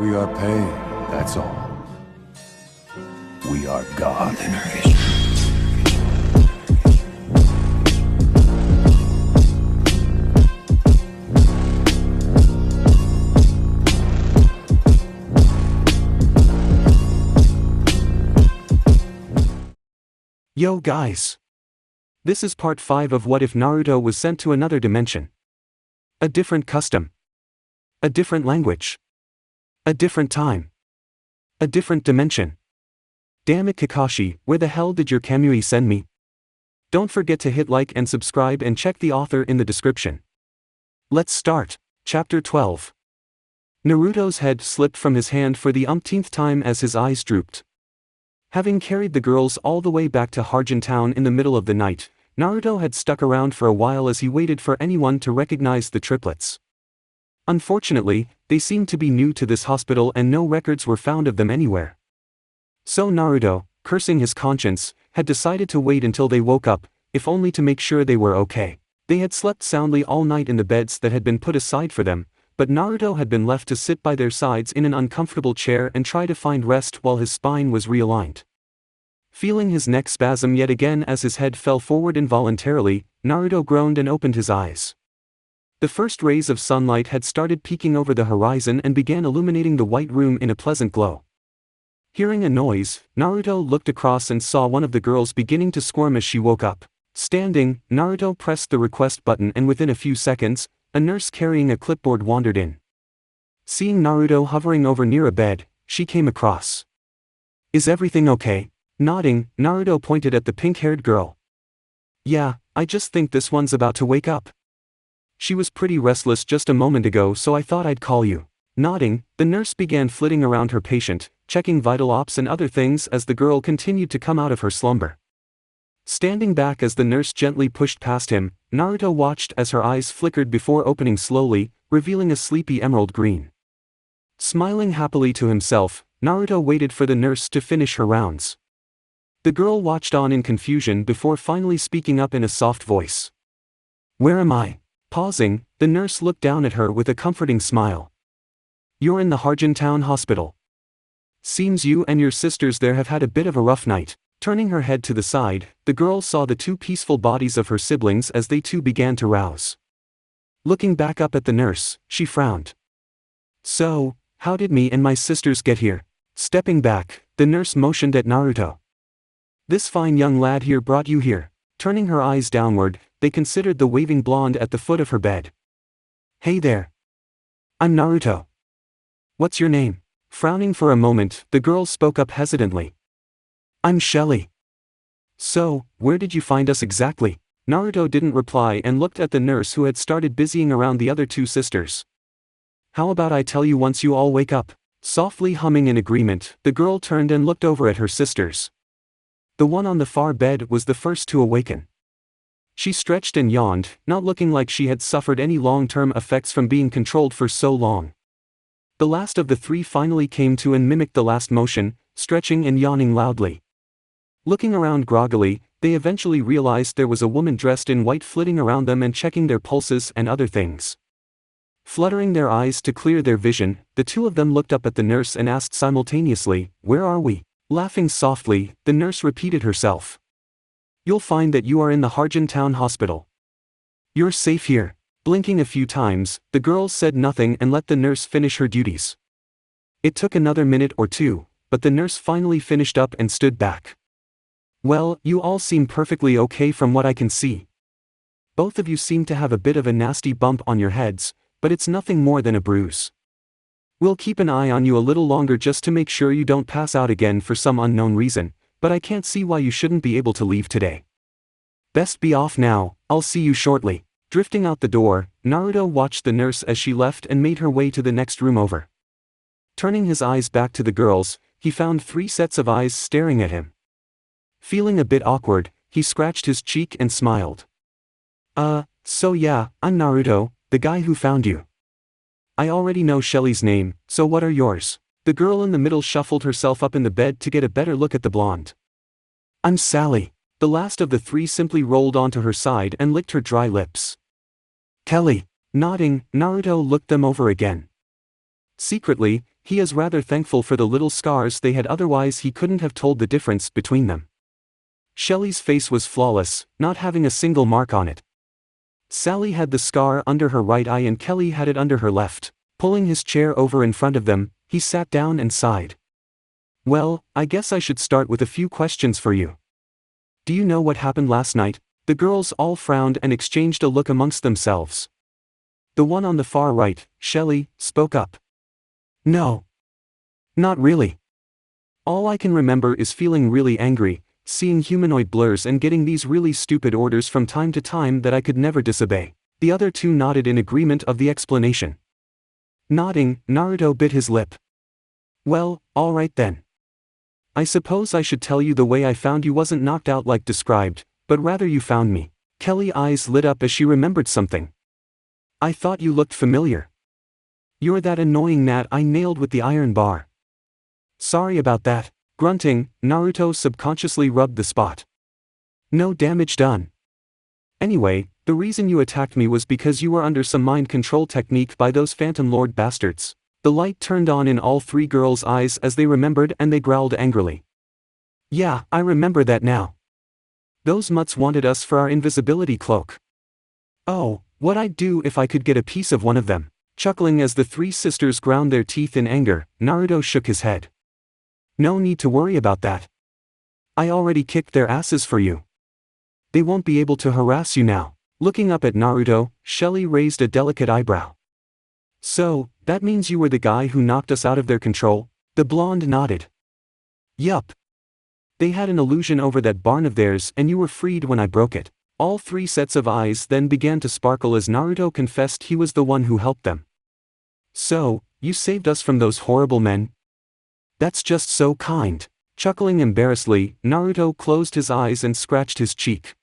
We are paid, that's all. We are God. Yo guys! This is part 5 of What If Naruto was sent to another dimension. A different custom. A different language. A different time. A different dimension. Damn it Kakashi, where the hell did your Kamui send me? Don't forget to hit like and subscribe and check the author in the description. Let's start. Chapter 12. Naruto's head slipped from his hand for the umpteenth time as his eyes drooped. Having carried the girls all the way back to Harjin Town in the middle of the night, Naruto had stuck around for a while as he waited for anyone to recognize the triplets. Unfortunately, they seemed to be new to this hospital and no records were found of them anywhere. So Naruto, cursing his conscience, had decided to wait until they woke up, if only to make sure they were okay. They had slept soundly all night in the beds that had been put aside for them, but Naruto had been left to sit by their sides in an uncomfortable chair and try to find rest while his spine was realigned. Feeling his neck spasm yet again as his head fell forward involuntarily, Naruto groaned and opened his eyes. The first rays of sunlight had started peeking over the horizon and began illuminating the white room in a pleasant glow. Hearing a noise, Naruto looked across and saw one of the girls beginning to squirm as she woke up. Standing, Naruto pressed the request button and within a few seconds, a nurse carrying a clipboard wandered in. Seeing Naruto hovering over near a bed, she came across. "Is everything okay?" Nodding, Naruto pointed at the pink-haired girl. "Yeah, I just think this one's about to wake up. She was pretty restless just a moment ago so I thought I'd call you." Nodding, the nurse began flitting around her patient, checking vital ops and other things as the girl continued to come out of her slumber. Standing back as the nurse gently pushed past him, Naruto watched as her eyes flickered before opening slowly, revealing a sleepy emerald green. Smiling happily to himself, Naruto waited for the nurse to finish her rounds. The girl watched on in confusion before finally speaking up in a soft voice. "Where am I?" Pausing, the nurse looked down at her with a comforting smile. "You're in the Harjin Town Hospital. Seems you and your sisters there have had a bit of a rough night." Turning her head to the side, the girl saw the two peaceful bodies of her siblings as they too began to rouse. Looking back up at the nurse, she frowned. "So, how did me and my sisters get here?" Stepping back, the nurse motioned at Naruto. "This fine young lad here brought you here." Turning her eyes downward, they considered the waving blonde at the foot of her bed. "Hey there. I'm Naruto. What's your name?" Frowning for a moment, the girl spoke up hesitantly. "I'm Shelly." "So, where did you find us exactly?" Naruto didn't reply and looked at the nurse who had started busying around the other two sisters. "How about I tell you once you all wake up?" Softly humming in agreement, the girl turned and looked over at her sisters. The one on the far bed was the first to awaken. She stretched and yawned, not looking like she had suffered any long-term effects from being controlled for so long. The last of the three finally came to and mimicked the last motion, stretching and yawning loudly. Looking around groggily, they eventually realized there was a woman dressed in white flitting around them and checking their pulses and other things. Fluttering their eyes to clear their vision, the two of them looked up at the nurse and asked simultaneously, "Where are we?" Laughing softly, the nurse repeated herself. "You'll find that you are in the Harjin Town Hospital. You're safe here." Blinking a few times, the girls said nothing and let the nurse finish her duties. It took another minute or two, but the nurse finally finished up and stood back. "Well, you all seem perfectly okay from what I can see. Both of you seem to have a bit of a nasty bump on your heads, but it's nothing more than a bruise. We'll keep an eye on you a little longer just to make sure you don't pass out again for some unknown reason, but I can't see why you shouldn't be able to leave today. Best be off now, I'll see you shortly." Drifting out the door, Naruto watched the nurse as she left and made her way to the next room over. Turning his eyes back to the girls, he found 3 sets of eyes staring at him. Feeling a bit awkward, he scratched his cheek and smiled. So yeah, I'm Naruto, the guy who found you. I already know Shelly's name, so what are yours?" The girl in the middle shuffled herself up in the bed to get a better look at the blonde. "I'm Sally." The last of the 3 simply rolled onto her side and licked her dry lips. "Kelly." Nodding, Naruto looked them over again. Secretly, He is rather thankful for the little scars they had, otherwise he couldn't have told the difference between them. Shelley's face was flawless, not having a single mark on it. Sally had the scar under her right eye and Kelly had it under her left. Pulling his chair over in front of them, he sat down and sighed. Well, I guess I should start with a few questions for you. Do you know what happened last night? The girls all frowned and exchanged a look amongst themselves. The one on the far right, Shelley, spoke up. No. Not really. All I can remember is feeling really angry, seeing humanoid blurs and getting these really stupid orders from time to time that I could never disobey. The other two nodded in agreement of the explanation. Nodding, Naruto bit his lip. Well, alright then. I suppose I should tell you the way I found you wasn't knocked out like described, but rather you found me. Kelly's eyes lit up as she remembered something. I thought you looked familiar. You're that annoying gnat I nailed with the iron bar. Sorry about that. Grunting, Naruto subconsciously rubbed the spot. No damage done. Anyway, the reason you attacked me was because you were under some mind control technique by those Phantom Lord bastards. The light turned on in all three girls' eyes as they remembered and they growled angrily. Yeah, I remember that now. Those mutts wanted us for our invisibility cloak. Oh, what I'd do if I could get a piece of one of them. Chuckling as the three sisters ground their teeth in anger, Naruto shook his head. No need to worry about that. I already kicked their asses for you. They won't be able to harass you now. Looking up at Naruto, Shelley raised a delicate eyebrow. So, that means you were the guy who knocked us out of their control? The blonde nodded. Yup. They had an illusion over that barn of theirs and you were freed when I broke it. All three sets of eyes then began to sparkle as Naruto confessed he was the one who helped them. So, you saved us from those horrible men? That's just so kind. Chuckling embarrassedly, Naruto closed his eyes and scratched his cheek.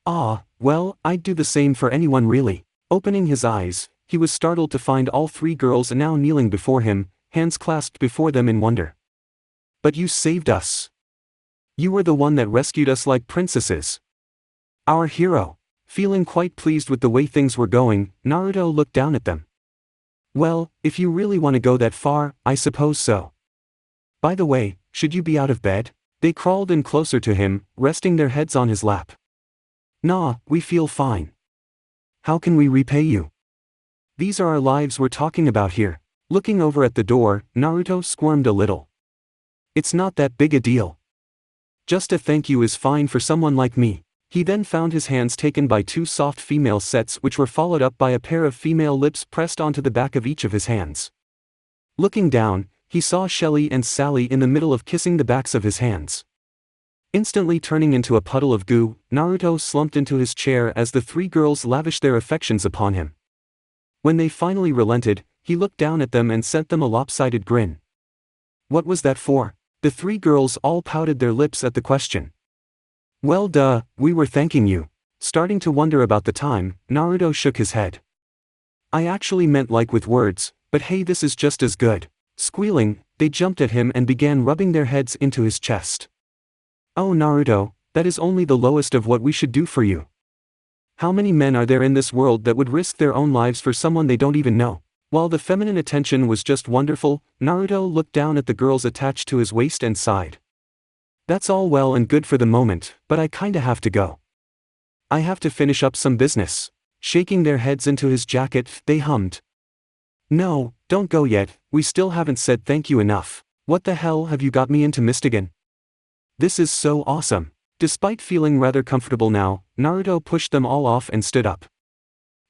Ah, well, I'd do the same for anyone really. Opening his eyes, he was startled to find all three girls now kneeling before him, hands clasped before them in wonder. But you saved us. You were the one that rescued us like princesses. Our hero. Feeling quite pleased with the way things were going, Naruto looked down at them. Well, if you really want to go that far, I suppose so. By the way, should you be out of bed? They crawled in closer to him, resting their heads on his lap. Nah, we feel fine. How can we repay you? These are our lives we're talking about here. Looking over at the door, Naruto squirmed a little. It's not that big a deal. Just a thank you is fine for someone like me. He then found his hands taken by two soft female sets which were followed up by a pair of female lips pressed onto the back of each of his hands. Looking down, he saw Shelley and Sally in the middle of kissing the backs of his hands. Instantly turning into a puddle of goo, Naruto slumped into his chair as the three girls lavished their affections upon him. When they finally relented, he looked down at them and sent them a lopsided grin. What was that for? The three girls all pouted their lips at the question. Well duh, we were thanking you. Starting to wonder about the time, Naruto shook his head. I actually meant like with words, but hey, this is just as good. Squealing, they jumped at him and began rubbing their heads into his chest. Oh Naruto, that is only the lowest of what we should do for you. How many men are there in this world that would risk their own lives for someone they don't even know? While the feminine attention was just wonderful, Naruto looked down at the girls attached to his waist and sighed. That's all well and good for the moment, but I kinda have to go. I have to finish up some business. Shaking their heads into his jacket, they hummed. No, don't go yet, we still haven't said thank you enough. What the hell have you got me into, Mistigan? This is so awesome. Despite feeling rather comfortable now, Naruto pushed them all off and stood up.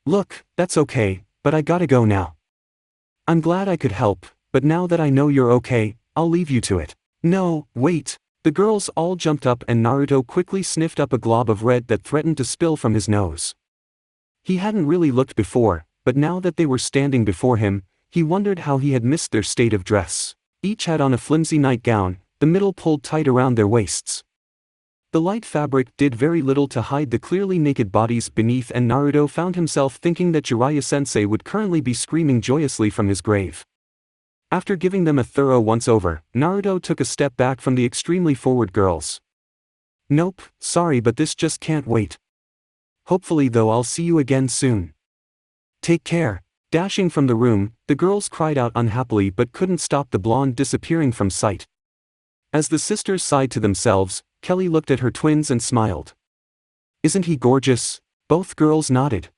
Look, that's okay, but I gotta go now. I'm glad I could help, but now that I know you're okay, I'll leave you to it. No, wait. The girls all jumped up and Naruto quickly sniffed up a glob of red that threatened to spill from his nose. He hadn't really looked before, but now that they were standing before him, he wondered how he had missed their state of dress. Each had on a flimsy nightgown, the middle pulled tight around their waists. The light fabric did very little to hide the clearly naked bodies beneath, and Naruto found himself thinking that Jiraiya-sensei would currently be screaming joyously from his grave. After giving them a thorough once-over, Naruto took a step back from the extremely forward girls. Nope, sorry, but this just can't wait. Hopefully though I'll see you again soon. Take care. Dashing from the room, The girls cried out unhappily but couldn't stop the blonde disappearing from sight. As the sisters sighed to themselves, Kelly looked at her twins and smiled. "Isn't he gorgeous?" Both girls nodded.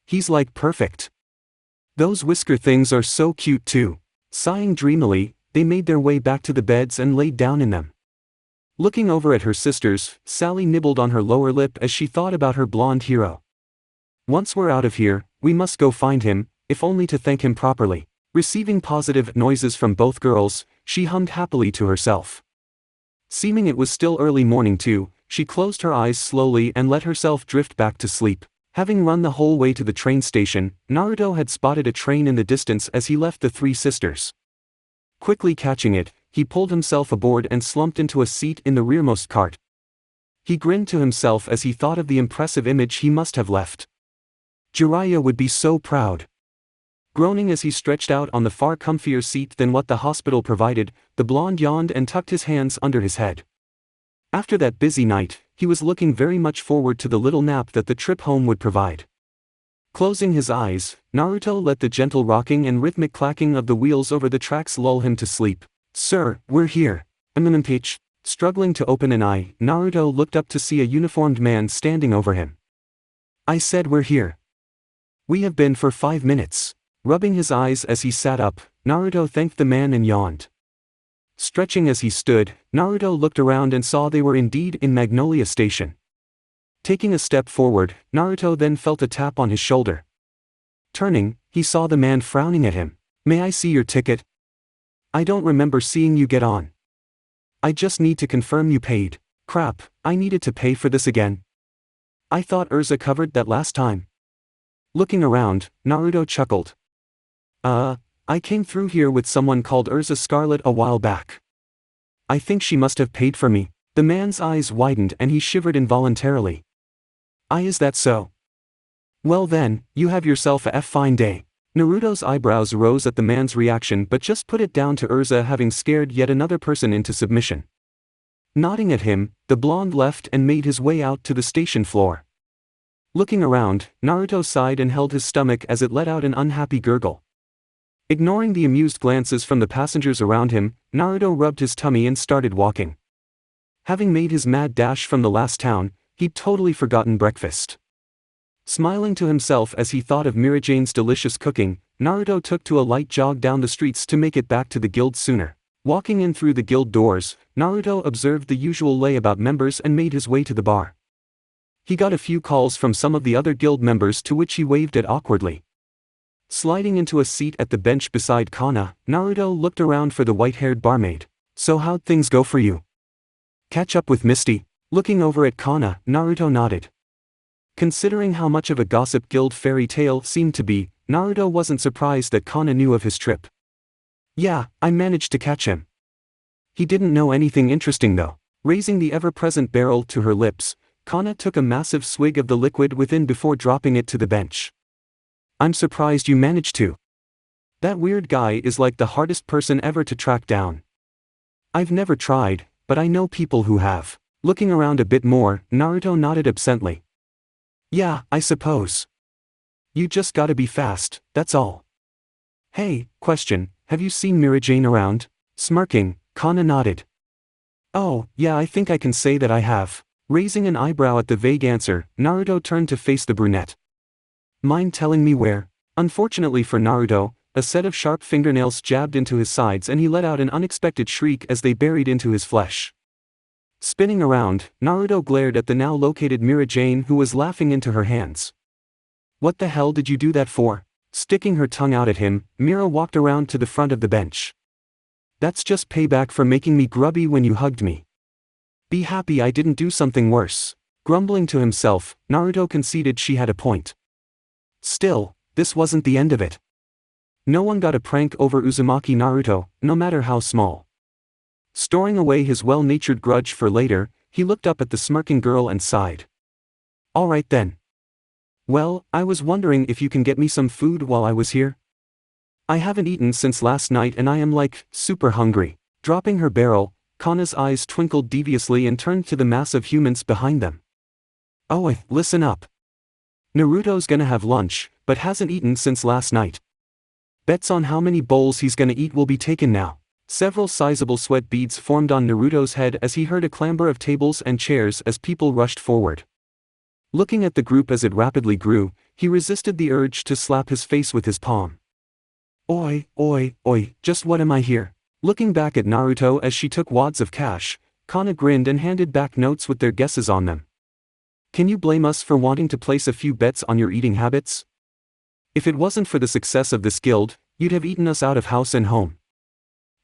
"He's like perfect. Those whisker things are so cute too." Sighing dreamily, they made their way back to the beds and laid down in them. Looking over at her sisters, Sally nibbled on her lower lip as she thought about her blonde hero. "Once we're out of here, we must go find him, if only to thank him properly." Receiving positive noises from both girls, she hummed happily to herself. Seeming it was still early morning too, she closed her eyes slowly and let herself drift back to sleep. Having run the whole way to the train station, Naruto had spotted a train in the distance as he left the three sisters. Quickly catching it, he pulled himself aboard and slumped into a seat in the rearmost cart. He grinned to himself as he thought of the impressive image he must have left. Jiraiya would be so proud. Groaning as he stretched out on the far comfier seat than what the hospital provided, the blonde yawned and tucked his hands under his head. After that busy night, he was looking very much forward to the little nap that the trip home would provide. Closing his eyes, Naruto let the gentle rocking and rhythmic clacking of the wheels over the tracks lull him to sleep. "Sir, we're here." Pitch. Struggling to open an eye, Naruto looked up to see a uniformed man standing over him. "I said we're here. We have been for 5 minutes." Rubbing his eyes as he sat up, Naruto thanked the man and yawned. Stretching as he stood, Naruto looked around and saw they were indeed in Magnolia Station. Taking a step forward, Naruto then felt a tap on his shoulder. Turning, he saw the man frowning at him. "May I see your ticket? I don't remember seeing you get on. I just need to confirm you paid." "Crap, I needed to pay for this again. I thought Urza covered that last time." Looking around, Naruto chuckled. I came through here with someone called Urza Scarlet a while back. I think she must have paid for me." The man's eyes widened and he shivered involuntarily. Is that so? Well then, you have yourself a fine day." Naruto's eyebrows rose at the man's reaction but just put it down to Urza having scared yet another person into submission. Nodding at him, the blonde left and made his way out to the station floor. Looking around, Naruto sighed and held his stomach as it let out an unhappy gurgle. Ignoring the amused glances from the passengers around him, Naruto rubbed his tummy and started walking. Having made his mad dash from the last town, he'd totally forgotten breakfast. Smiling to himself as he thought of Mirajane's delicious cooking, Naruto took to a light jog down the streets to make it back to the guild sooner. Walking in through the guild doors, Naruto observed the usual layabout members and made his way to the bar. He got a few calls from some of the other guild members to which he waved at awkwardly. Sliding into a seat at the bench beside Kana, Naruto looked around for the white-haired barmaid. "So how'd things go for you? Catch up with Misty?" Looking over at Kana, Naruto nodded. Considering how much of a gossip guild fairy tale seemed to be, Naruto wasn't surprised that Kana knew of his trip. "Yeah, I managed to catch him. He didn't know anything interesting though." Raising the ever-present barrel to her lips, Kana took a massive swig of the liquid within before dropping it to the bench. "I'm surprised you managed to. That weird guy is like the hardest person ever to track down. I've never tried, but I know people who have." Looking around a bit more, Naruto nodded absently. "Yeah, I suppose. You just gotta be fast, that's all." "Hey, question, have you seen Mirajane around?" Smirking, Kana nodded. "Oh, yeah, I think I can say that I have." Raising an eyebrow at the vague answer, Naruto turned to face the brunette. "Mind telling me where?" Unfortunately for Naruto, a set of sharp fingernails jabbed into his sides and he let out an unexpected shriek as they buried into his flesh. Spinning around, Naruto glared at the now located Mirajane who was laughing into her hands. "What the hell did you do that for?" Sticking her tongue out at him, Mira walked around to the front of the bench. "That's just payback for making me grubby when you hugged me. Be happy I didn't do something worse." Grumbling to himself, Naruto conceded she had a point. Still, this wasn't the end of it. No one got a prank over Uzumaki Naruto, no matter how small. Storing away his well-natured grudge for later, he looked up at the smirking girl and sighed. "Alright then. Well, I was wondering if you can get me some food while I was here? I haven't eaten since last night and I am like, super hungry." Dropping her barrel, Kana's eyes twinkled deviously and turned to the mass of humans behind them. "Oh, listen up. Naruto's gonna have lunch, but hasn't eaten since last night. Bets on how many bowls he's gonna eat will be taken now. Several sizable sweat beads formed on Naruto's head as he heard a clamber of tables and chairs as people rushed forward. Looking at the group as it rapidly grew, he resisted the urge to slap his face with his palm. Oi, oi, oi, just what am I here? Looking back at Naruto as she took wads of cash, Kana grinned and handed back notes with their guesses on them. Can you blame us for wanting to place a few bets on your eating habits? If it wasn't for the success of this guild, you'd have eaten us out of house and home.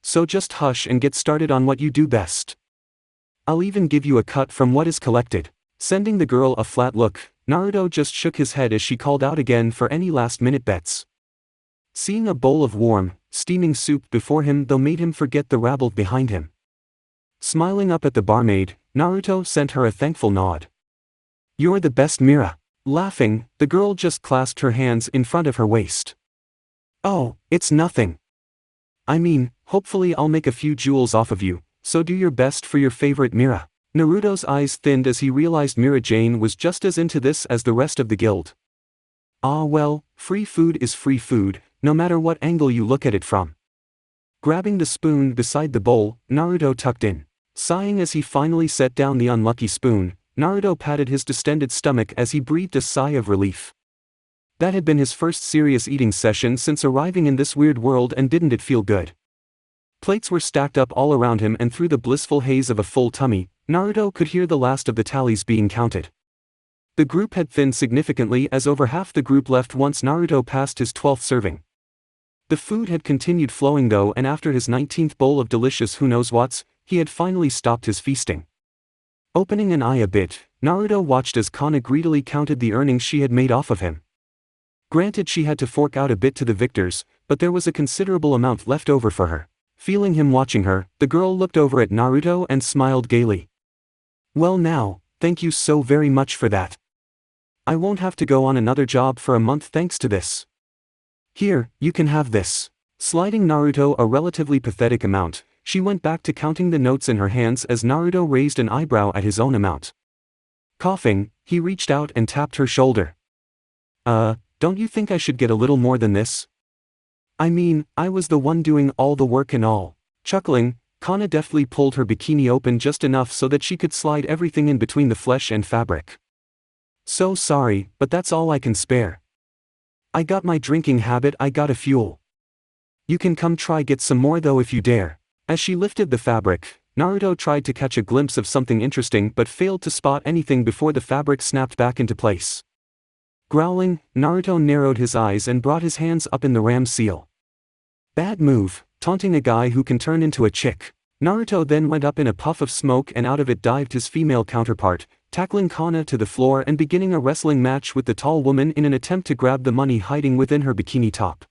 So just hush and get started on what you do best. I'll even give you a cut from what is collected. Sending the girl a flat look, Naruto just shook his head as she called out again for any last-minute bets. Seeing a bowl of warm, steaming soup before him though made him forget the rabble behind him. Smiling up at the barmaid, Naruto sent her a thankful nod. You're the best, Mira. Laughing, the girl just clasped her hands in front of her waist. Oh, it's nothing. I mean, hopefully I'll make a few jewels off of you, so do your best for your favorite Mira. Naruto's eyes thinned as he realized Mira Jane was just as into this as the rest of the guild. Ah well, free food is free food, no matter what angle you look at it from. Grabbing the spoon beside the bowl, Naruto tucked in. Sighing as he finally set down the unlucky spoon, Naruto patted his distended stomach as he breathed a sigh of relief. That had been his first serious eating session since arriving in this weird world, and didn't it feel good? Plates were stacked up all around him, and through the blissful haze of a full tummy, Naruto could hear the last of the tallies being counted. The group had thinned significantly as over half the group left once Naruto passed his 12th serving. The food had continued flowing though, and after his 19th bowl of delicious who-knows-whats, he had finally stopped his feasting. Opening an eye a bit, Naruto watched as Kana greedily counted the earnings she had made off of him. Granted, she had to fork out a bit to the victors, but there was a considerable amount left over for her. Feeling him watching her, the girl looked over at Naruto and smiled gaily. Well now, thank you so very much for that. I won't have to go on another job for a month thanks to this. Here, you can have this. Sliding Naruto a relatively pathetic amount, she went back to counting the notes in her hands as Naruto raised an eyebrow at his own amount. Coughing, he reached out and tapped her shoulder. Don't you think I should get a little more than this? I mean, I was the one doing all the work and all. Chuckling, Kana deftly pulled her bikini open just enough so that she could slide everything in between the flesh and fabric. So sorry, but that's all I can spare. I got my drinking habit, I gotta fuel. You can come try get some more though if you dare. As she lifted the fabric, Naruto tried to catch a glimpse of something interesting but failed to spot anything before the fabric snapped back into place. Growling, Naruto narrowed his eyes and brought his hands up in the ram seal. Bad move, taunting a guy who can turn into a chick. Naruto then went up in a puff of smoke and out of it dived his female counterpart, tackling Kana to the floor and beginning a wrestling match with the tall woman in an attempt to grab the money hiding within her bikini top.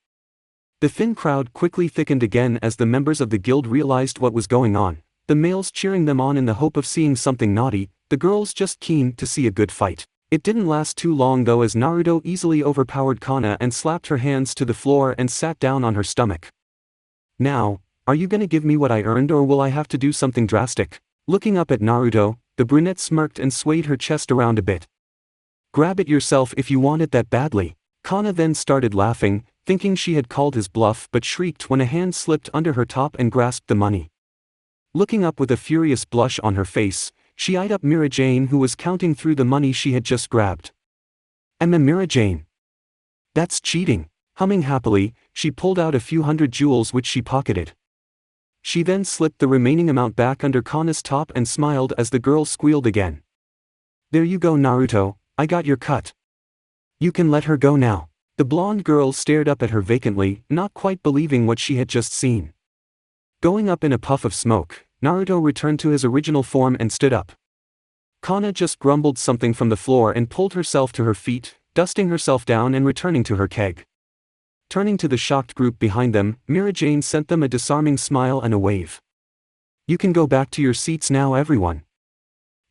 The thin crowd quickly thickened again as the members of the guild realized what was going on, the males cheering them on in the hope of seeing something naughty, the girls just keen to see a good fight. It didn't last too long though, as Naruto easily overpowered Kana and slapped her hands to the floor and sat down on her stomach. Now, are you gonna give me what I earned, or will I have to do something drastic? Looking up at Naruto, the brunette smirked and swayed her chest around a bit. Grab it yourself if you want it that badly. Kana then started laughing, thinking she had called his bluff, but shrieked when a hand slipped under her top and grasped the money. Looking up with a furious blush on her face, she eyed up Mira Jane, who was counting through the money she had just grabbed. Mira Jane. That's cheating. Humming happily, she pulled out a few hundred jewels which she pocketed. She then slipped the remaining amount back under Kana's top and smiled as the girl squealed again. There you go Naruto, I got your cut. You can let her go now. The blonde girl stared up at her vacantly, not quite believing what she had just seen. Going up in a puff of smoke, Naruto returned to his original form and stood up. Kana just grumbled something from the floor and pulled herself to her feet, dusting herself down and returning to her keg. Turning to the shocked group behind them, Mira Jane sent them a disarming smile and a wave. You can go back to your seats now everyone.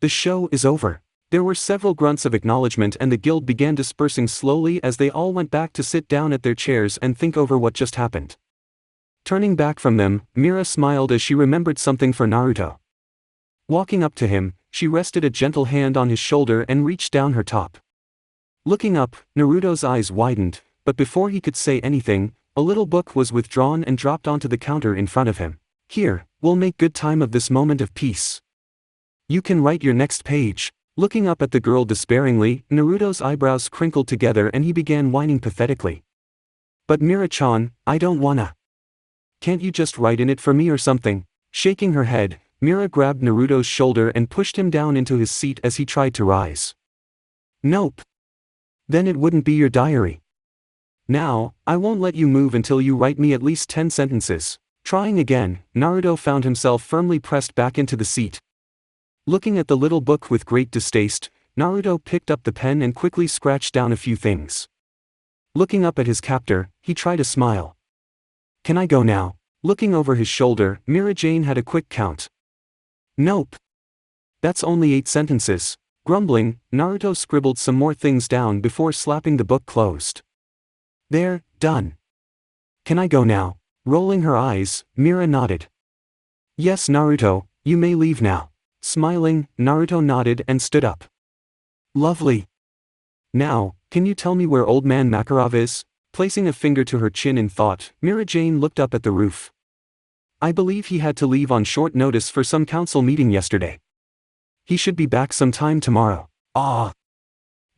The show is over. There were several grunts of acknowledgement and the guild began dispersing slowly as they all went back to sit down at their chairs and think over what just happened. Turning back from them, Mira smiled as she remembered something for Naruto. Walking up to him, she rested a gentle hand on his shoulder and reached down her top. Looking up, Naruto's eyes widened, but before he could say anything, A little book was withdrawn and dropped onto the counter in front of him. Here, we'll make good time of this moment of peace. You can write your next page. Looking up at the girl despairingly, Naruto's eyebrows crinkled together and he began whining pathetically. But Mira-chan, I don't wanna. Can't you just write in it for me or something? Shaking her head, Mira grabbed Naruto's shoulder and pushed him down into his seat as he tried to rise. Nope. Then it wouldn't be your diary. Now, I won't let you move until you write me at least 10 sentences. Trying again, Naruto found himself firmly pressed back into the seat. Looking at the little book with great distaste, Naruto picked up the pen and quickly scratched down a few things. Looking up at his captor, he tried a smile. Can I go now? Looking over his shoulder, Mira-Jane had a quick count. Nope. That's only 8 sentences. Grumbling, Naruto scribbled some more things down before slapping the book closed. There, done. Can I go now? Rolling her eyes, Mira nodded. Yes, Naruto, you may leave now. Smiling, Naruto nodded and stood up. Lovely. Now, can you tell me where old man Makarov is? Placing a finger to her chin in thought, Mira-Jane looked up at the roof. I believe he had to leave on short notice for some council meeting yesterday. He should be back sometime tomorrow. Ah!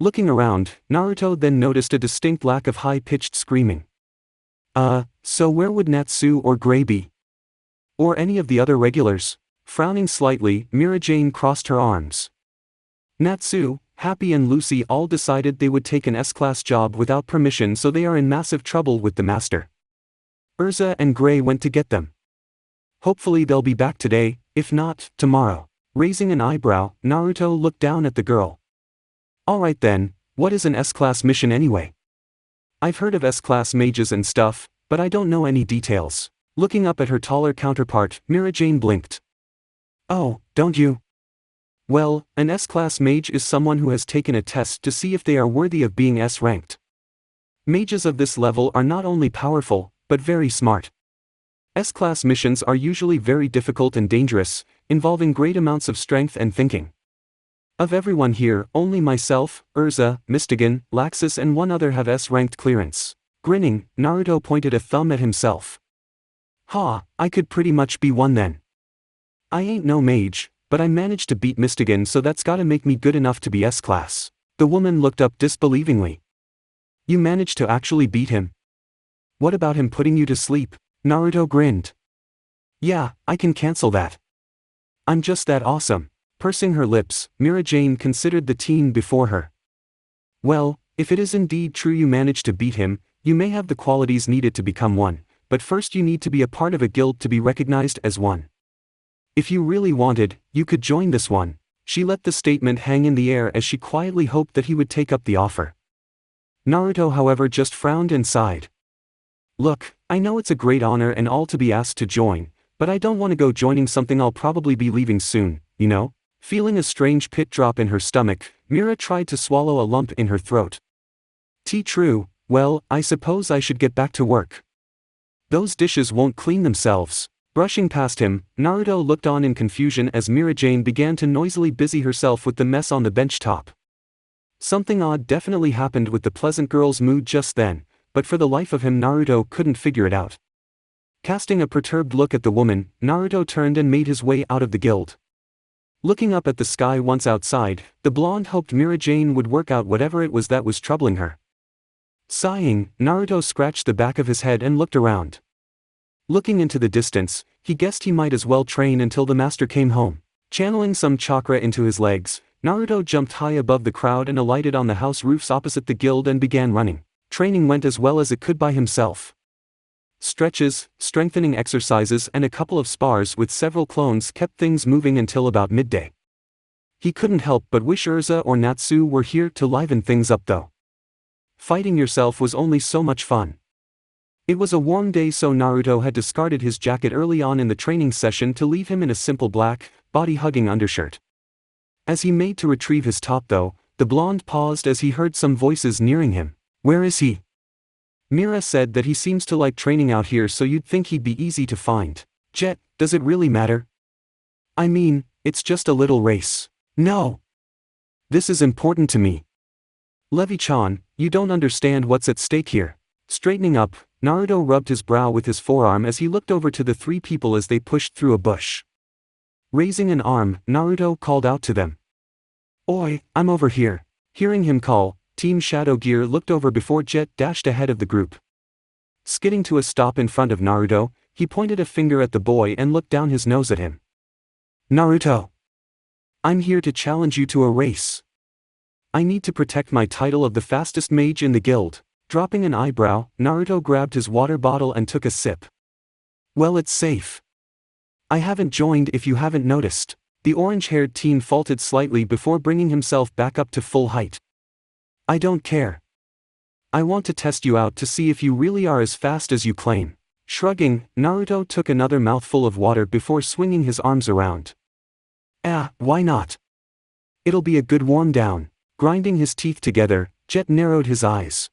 Looking around, Naruto then noticed a distinct lack of high-pitched screaming. So where would Natsu or Gray be? Or any of the other regulars? Frowning slightly, Mira-Jane crossed her arms. Natsu, Happy and Lucy all decided they would take an S-class job without permission, so they are in massive trouble with the master. Urza and Gray went to get them. Hopefully they'll be back today, if not, tomorrow. Raising an eyebrow, Naruto looked down at the girl. Alright then, what is an S-class mission anyway? I've heard of S-class mages and stuff, but I don't know any details. Looking up at her taller counterpart, Mira-Jane blinked. Oh, don't you? Well, an S-class mage is someone who has taken a test to see if they are worthy of being S-ranked. Mages of this level are not only powerful, but very smart. S-class missions are usually very difficult and dangerous, involving great amounts of strength and thinking. Of everyone here, only myself, Urza, Mystigan, Laxus and one other have S-ranked clearance. Grinning, Naruto pointed a thumb at himself. Ha, I could pretty much be one then. I ain't no mage, but I managed to beat Mystigan, so that's gotta make me good enough to be S-class. The woman looked up disbelievingly. You managed to actually beat him? What about him putting you to sleep? Naruto grinned. Yeah, I can cancel that. I'm just that awesome. Pursing her lips, Mira-Jane considered the teen before her. Well, if it is indeed true you managed to beat him, you may have the qualities needed to become one, but first you need to be a part of a guild to be recognized as one. If you really wanted, you could join this one. She let the statement hang in the air as she quietly hoped that he would take up the offer. Naruto, however, just frowned and sighed. Look, I know it's a great honor and all to be asked to join, but I don't want to go joining something I'll probably be leaving soon, you know? Feeling a strange pit drop in her stomach, Mira tried to swallow a lump in her throat. True, well, I suppose I should get back to work. Those dishes won't clean themselves. Brushing past him, Naruto looked on in confusion as Mira-Jane began to noisily busy herself with the mess on the bench top. Something odd definitely happened with the pleasant girl's mood just then, but for the life of him Naruto couldn't figure it out. Casting a perturbed look at the woman, Naruto turned and made his way out of the guild. Looking up at the sky once outside, the blonde hoped Mira-Jane would work out whatever it was that was troubling her. Sighing, Naruto scratched the back of his head and looked around. Looking into the distance, he guessed he might as well train until the master came home. Channeling some chakra into his legs, Naruto jumped high above the crowd and alighted on the house roofs opposite the guild and began running. Training went as well as it could by himself. Stretches, strengthening exercises and a couple of spars with several clones kept things moving until about midday. He couldn't help but wish Urza or Natsu were here to liven things up though. Fighting yourself was only so much fun. It was a warm day, so Naruto had discarded his jacket early on in the training session to leave him in a simple black, body-hugging undershirt. As he made to retrieve his top though, the blonde paused as he heard some voices nearing him. Where is he? Mira said that he seems to like training out here, so you'd think he'd be easy to find. Jet, does it really matter? I mean, it's just a little race. No. This is important to me. Levi-chan, you don't understand what's at stake here. Straightening up, Naruto rubbed his brow with his forearm as he looked over to the three people as they pushed through a bush. Raising an arm, Naruto called out to them. "Oi, I'm over here." Hearing him call, Team Shadow Gear looked over before Jet dashed ahead of the group. Skidding to a stop in front of Naruto, he pointed a finger at the boy and looked down his nose at him. "Naruto, I'm here to challenge you to a race. I need to protect my title of the fastest mage in the guild." Dropping an eyebrow, Naruto grabbed his water bottle and took a sip. "Well, it's safe. I haven't joined if you haven't noticed." The orange-haired teen faltered slightly before bringing himself back up to full height. "I don't care. I want to test you out to see if you really are as fast as you claim." Shrugging, Naruto took another mouthful of water before swinging his arms around. Why not? It'll be a good warm-down." Grinding his teeth together, Jet narrowed his eyes.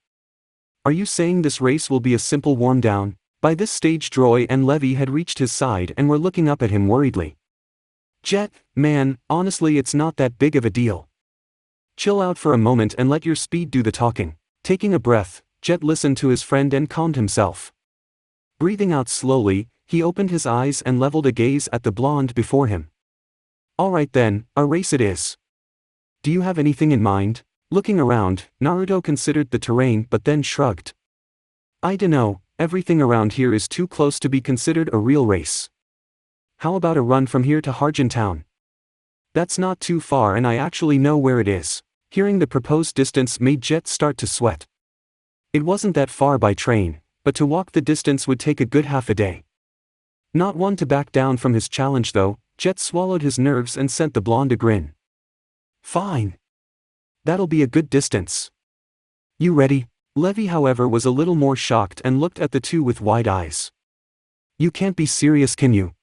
"Are you saying this race will be a simple warm-down?" By this stage Droy and Levi had reached his side and were looking up at him worriedly. "Jet, man, honestly it's not that big of a deal. Chill out for a moment and let your speed do the talking." Taking a breath, Jet listened to his friend and calmed himself. Breathing out slowly, he opened his eyes and leveled a gaze at the blonde before him. "Alright then, a race it is. Do you have anything in mind?" Looking around, Naruto considered the terrain but then shrugged. "I dunno, everything around here is too close to be considered a real race. How about a run from here to Harjin Town? That's not too far and I actually know where it is." Hearing the proposed distance made Jet start to sweat. It wasn't that far by train, but to walk the distance would take a good half a day. Not one to back down from his challenge though, Jet swallowed his nerves and sent the blonde a grin. "Fine. That'll be a good distance. You ready?" Levi however was a little more shocked and looked at the two with wide eyes. "You can't be serious, can you?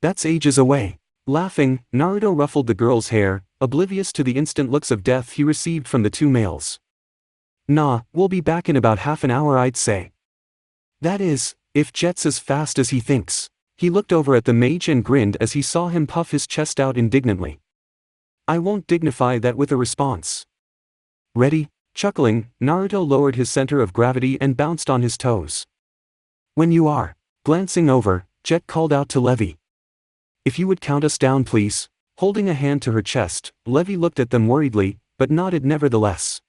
That's ages away." Laughing, Naruto ruffled the girl's hair, oblivious to the instant looks of death he received from the two males. "Nah, we'll be back in about half an hour I'd say. That is, if Jet's as fast as he thinks." He looked over at the mage and grinned as he saw him puff his chest out indignantly. "I won't dignify that with a response. Ready?" Chuckling, Naruto lowered his center of gravity and bounced on his toes. "When you are." Glancing over, Jet called out to Levi. "If you would count us down please." Holding a hand to her chest, Levi looked at them worriedly, but nodded nevertheless.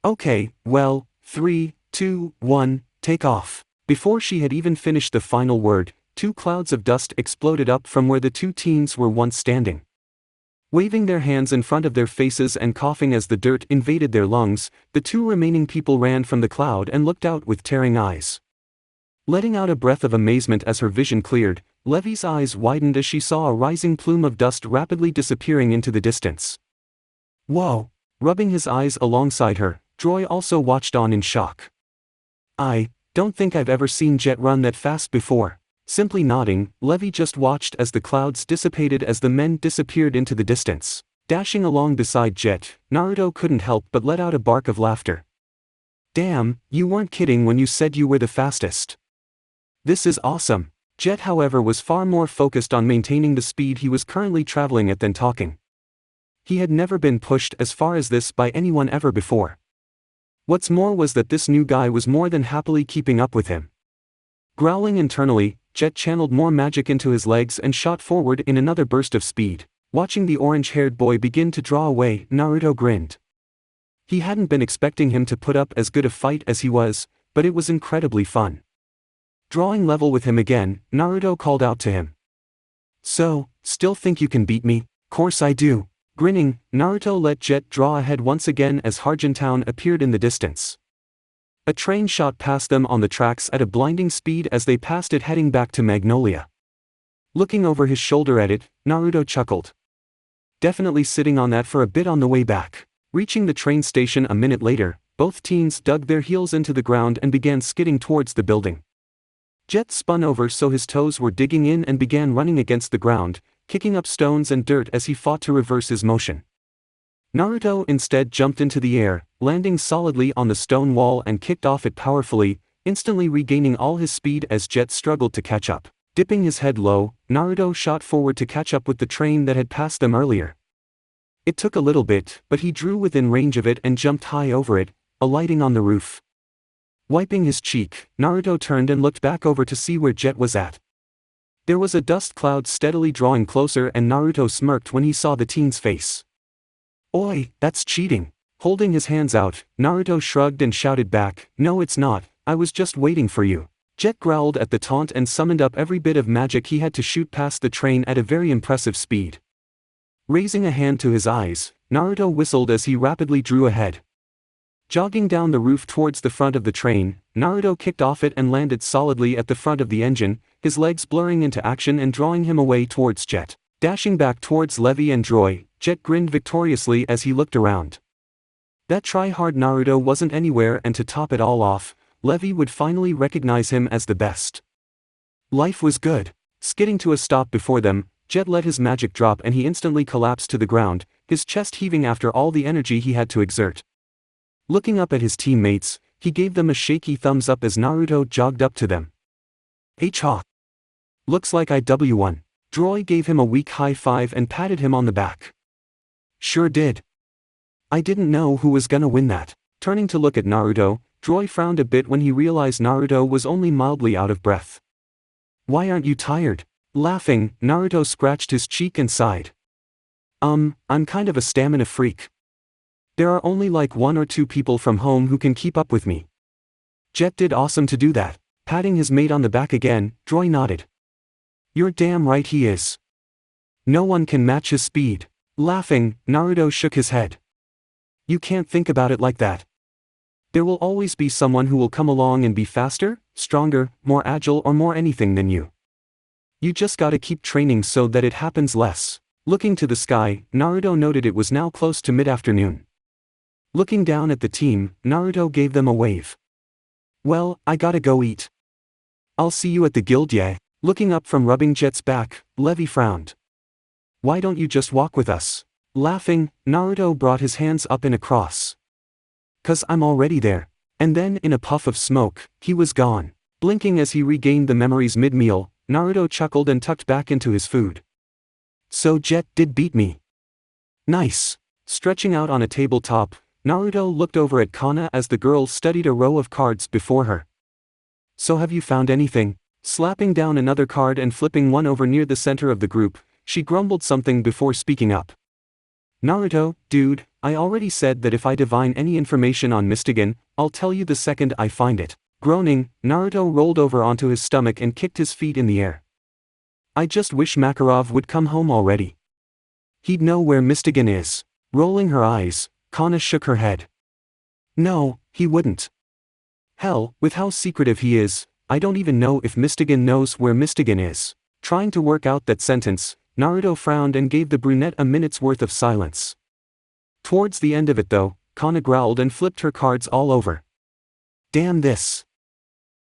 Okay, well, 3, 2, 1, take off." Before she had even finished the final word, 2 clouds of dust exploded up from where the 2 teens were once standing. Waving their hands in front of their faces and coughing as the dirt invaded their lungs, the 2 remaining people ran from the cloud and looked out with tearing eyes. Letting out a breath of amazement as her vision cleared, Levi's eyes widened as she saw a rising plume of dust rapidly disappearing into the distance. "Whoa!" Rubbing his eyes alongside her, Droy also watched on in shock. "I don't think I've ever seen Jet run that fast before." Simply nodding, Levi just watched as the clouds dissipated as the men disappeared into the distance. Dashing along beside Jet, Naruto couldn't help but let out a bark of laughter. "Damn, you weren't kidding when you said you were the fastest. This is awesome." Jet however was far more focused on maintaining the speed he was currently traveling at than talking. He had never been pushed as far as this by anyone ever before. What's more was that this new guy was more than happily keeping up with him. Growling internally, Jet channeled more magic into his legs and shot forward in another burst of speed. Watching the orange-haired boy begin to draw away, Naruto grinned. He hadn't been expecting him to put up as good a fight as he was, but it was incredibly fun. Drawing level with him again, Naruto called out to him. "So, still think you can beat me?" "Course I do." Grinning, Naruto let Jet draw ahead once again as Harjin Town appeared in the distance. A train shot past them on the tracks at a blinding speed as they passed it heading back to Magnolia. Looking over his shoulder at it, Naruto chuckled. Definitely sitting on that for a bit on the way back. Reaching the train station a minute later, both teens dug their heels into the ground and began skidding towards the building. Jet spun over so his toes were digging in and began running against the ground, kicking up stones and dirt as he fought to reverse his motion. Naruto instead jumped into the air, landing solidly on the stone wall and kicked off it powerfully, instantly regaining all his speed as Jet struggled to catch up. Dipping his head low, Naruto shot forward to catch up with the train that had passed them earlier. It took a little bit, but he drew within range of it and jumped high over it, alighting on the roof. Wiping his cheek, Naruto turned and looked back over to see where Jet was at. There was a dust cloud steadily drawing closer and Naruto smirked when he saw the teen's face. "Oi, that's cheating." Holding his hands out, Naruto shrugged and shouted back, "No it's not, I was just waiting for you." Jet growled at the taunt and summoned up every bit of magic he had to shoot past the train at a very impressive speed. Raising a hand to his eyes, Naruto whistled as he rapidly drew ahead. Jogging down the roof towards the front of the train, Naruto kicked off it and landed solidly at the front of the engine, his legs blurring into action and drawing him away towards Jet. Dashing back towards Levi and Joy, Jet grinned victoriously as he looked around. That try-hard Naruto wasn't anywhere, and to top it all off, Levi would finally recognize him as the best. Life was good. Skidding to a stop before them, Jet let his magic drop and he instantly collapsed to the ground, his chest heaving after all the energy he had to exert. Looking up at his teammates, he gave them a shaky thumbs up as Naruto jogged up to them. "H-ha! Looks like I won." Joy gave him a weak high five and patted him on the back. "Sure did. I didn't know who was gonna win that." Turning to look at Naruto, Joy frowned a bit when he realized Naruto was only mildly out of breath. "Why aren't you tired?" Laughing, Naruto scratched his cheek and sighed. I'm kind of a stamina freak. There are only like 1 or 2 people from home who can keep up with me." Jet did awesome to do that. Patting his mate on the back again, Joy nodded. "You're damn right he is. No one can match his speed." Laughing, Naruto shook his head. "You can't think about it like that. There will always be someone who will come along and be faster, stronger, more agile or more anything than you. You just gotta keep training so that it happens less." Looking to the sky, Naruto noted it was now close to mid-afternoon. Looking down at the team, Naruto gave them a wave. "Well, I gotta go eat. I'll see you at the guild, yeah." Looking up from rubbing Jet's back, Levi frowned. "Why don't you just walk with us?" Laughing, Naruto brought his hands up in a cross. "'Cause I'm already there." And then in a puff of smoke, he was gone. Blinking as he regained the memories mid-meal, Naruto chuckled and tucked back into his food. "So Jet did beat me. Nice." Stretching out on a tabletop, Naruto looked over at Kana as the girl studied a row of cards before her. "So have you found anything?" Slapping down another card and flipping one over near the center of the group, she grumbled something before speaking up. "Naruto, dude, I already said that if I divine any information on Mystigan, I'll tell you the second I find it." Groaning, Naruto rolled over onto his stomach and kicked his feet in the air. "I just wish Makarov would come home already. He'd know where Mystigan is." Rolling her eyes, Kana shook her head. "No, he wouldn't. Hell, with how secretive he is, I don't even know if Mystigan knows where Mystigan is." Trying to work out that sentence, Naruto frowned and gave the brunette a minute's worth of silence. Towards the end of it though, Kana growled and flipped her cards all over. "Damn this.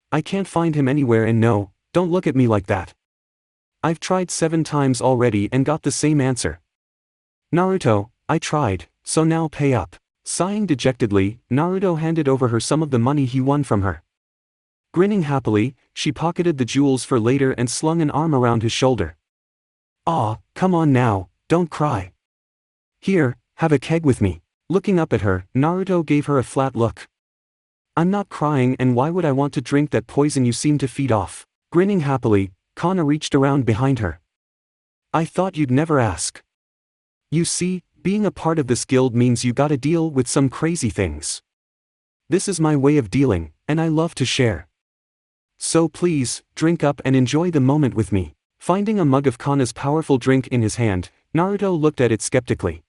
I can't find him anywhere, and no, don't look at me like that. I've tried 7 times already and got the same answer. Naruto, I tried, so now pay up." Sighing dejectedly, Naruto handed over her some of the money he won from her. Grinning happily, she pocketed the jewels for later and slung an arm around his shoulder. "Aw, come on now, don't cry. Here, have a keg with me." Looking up at her, Naruto gave her a flat look. "I'm not crying, and why would I want to drink that poison you seem to feed off?" Grinning happily, Kana reached around behind her. "I thought you'd never ask. You see, being a part of this guild means you gotta deal with some crazy things. This is my way of dealing, and I love to share. So please, drink up and enjoy the moment with me." Finding a mug of Kana's powerful drink in his hand, Naruto looked at it skeptically.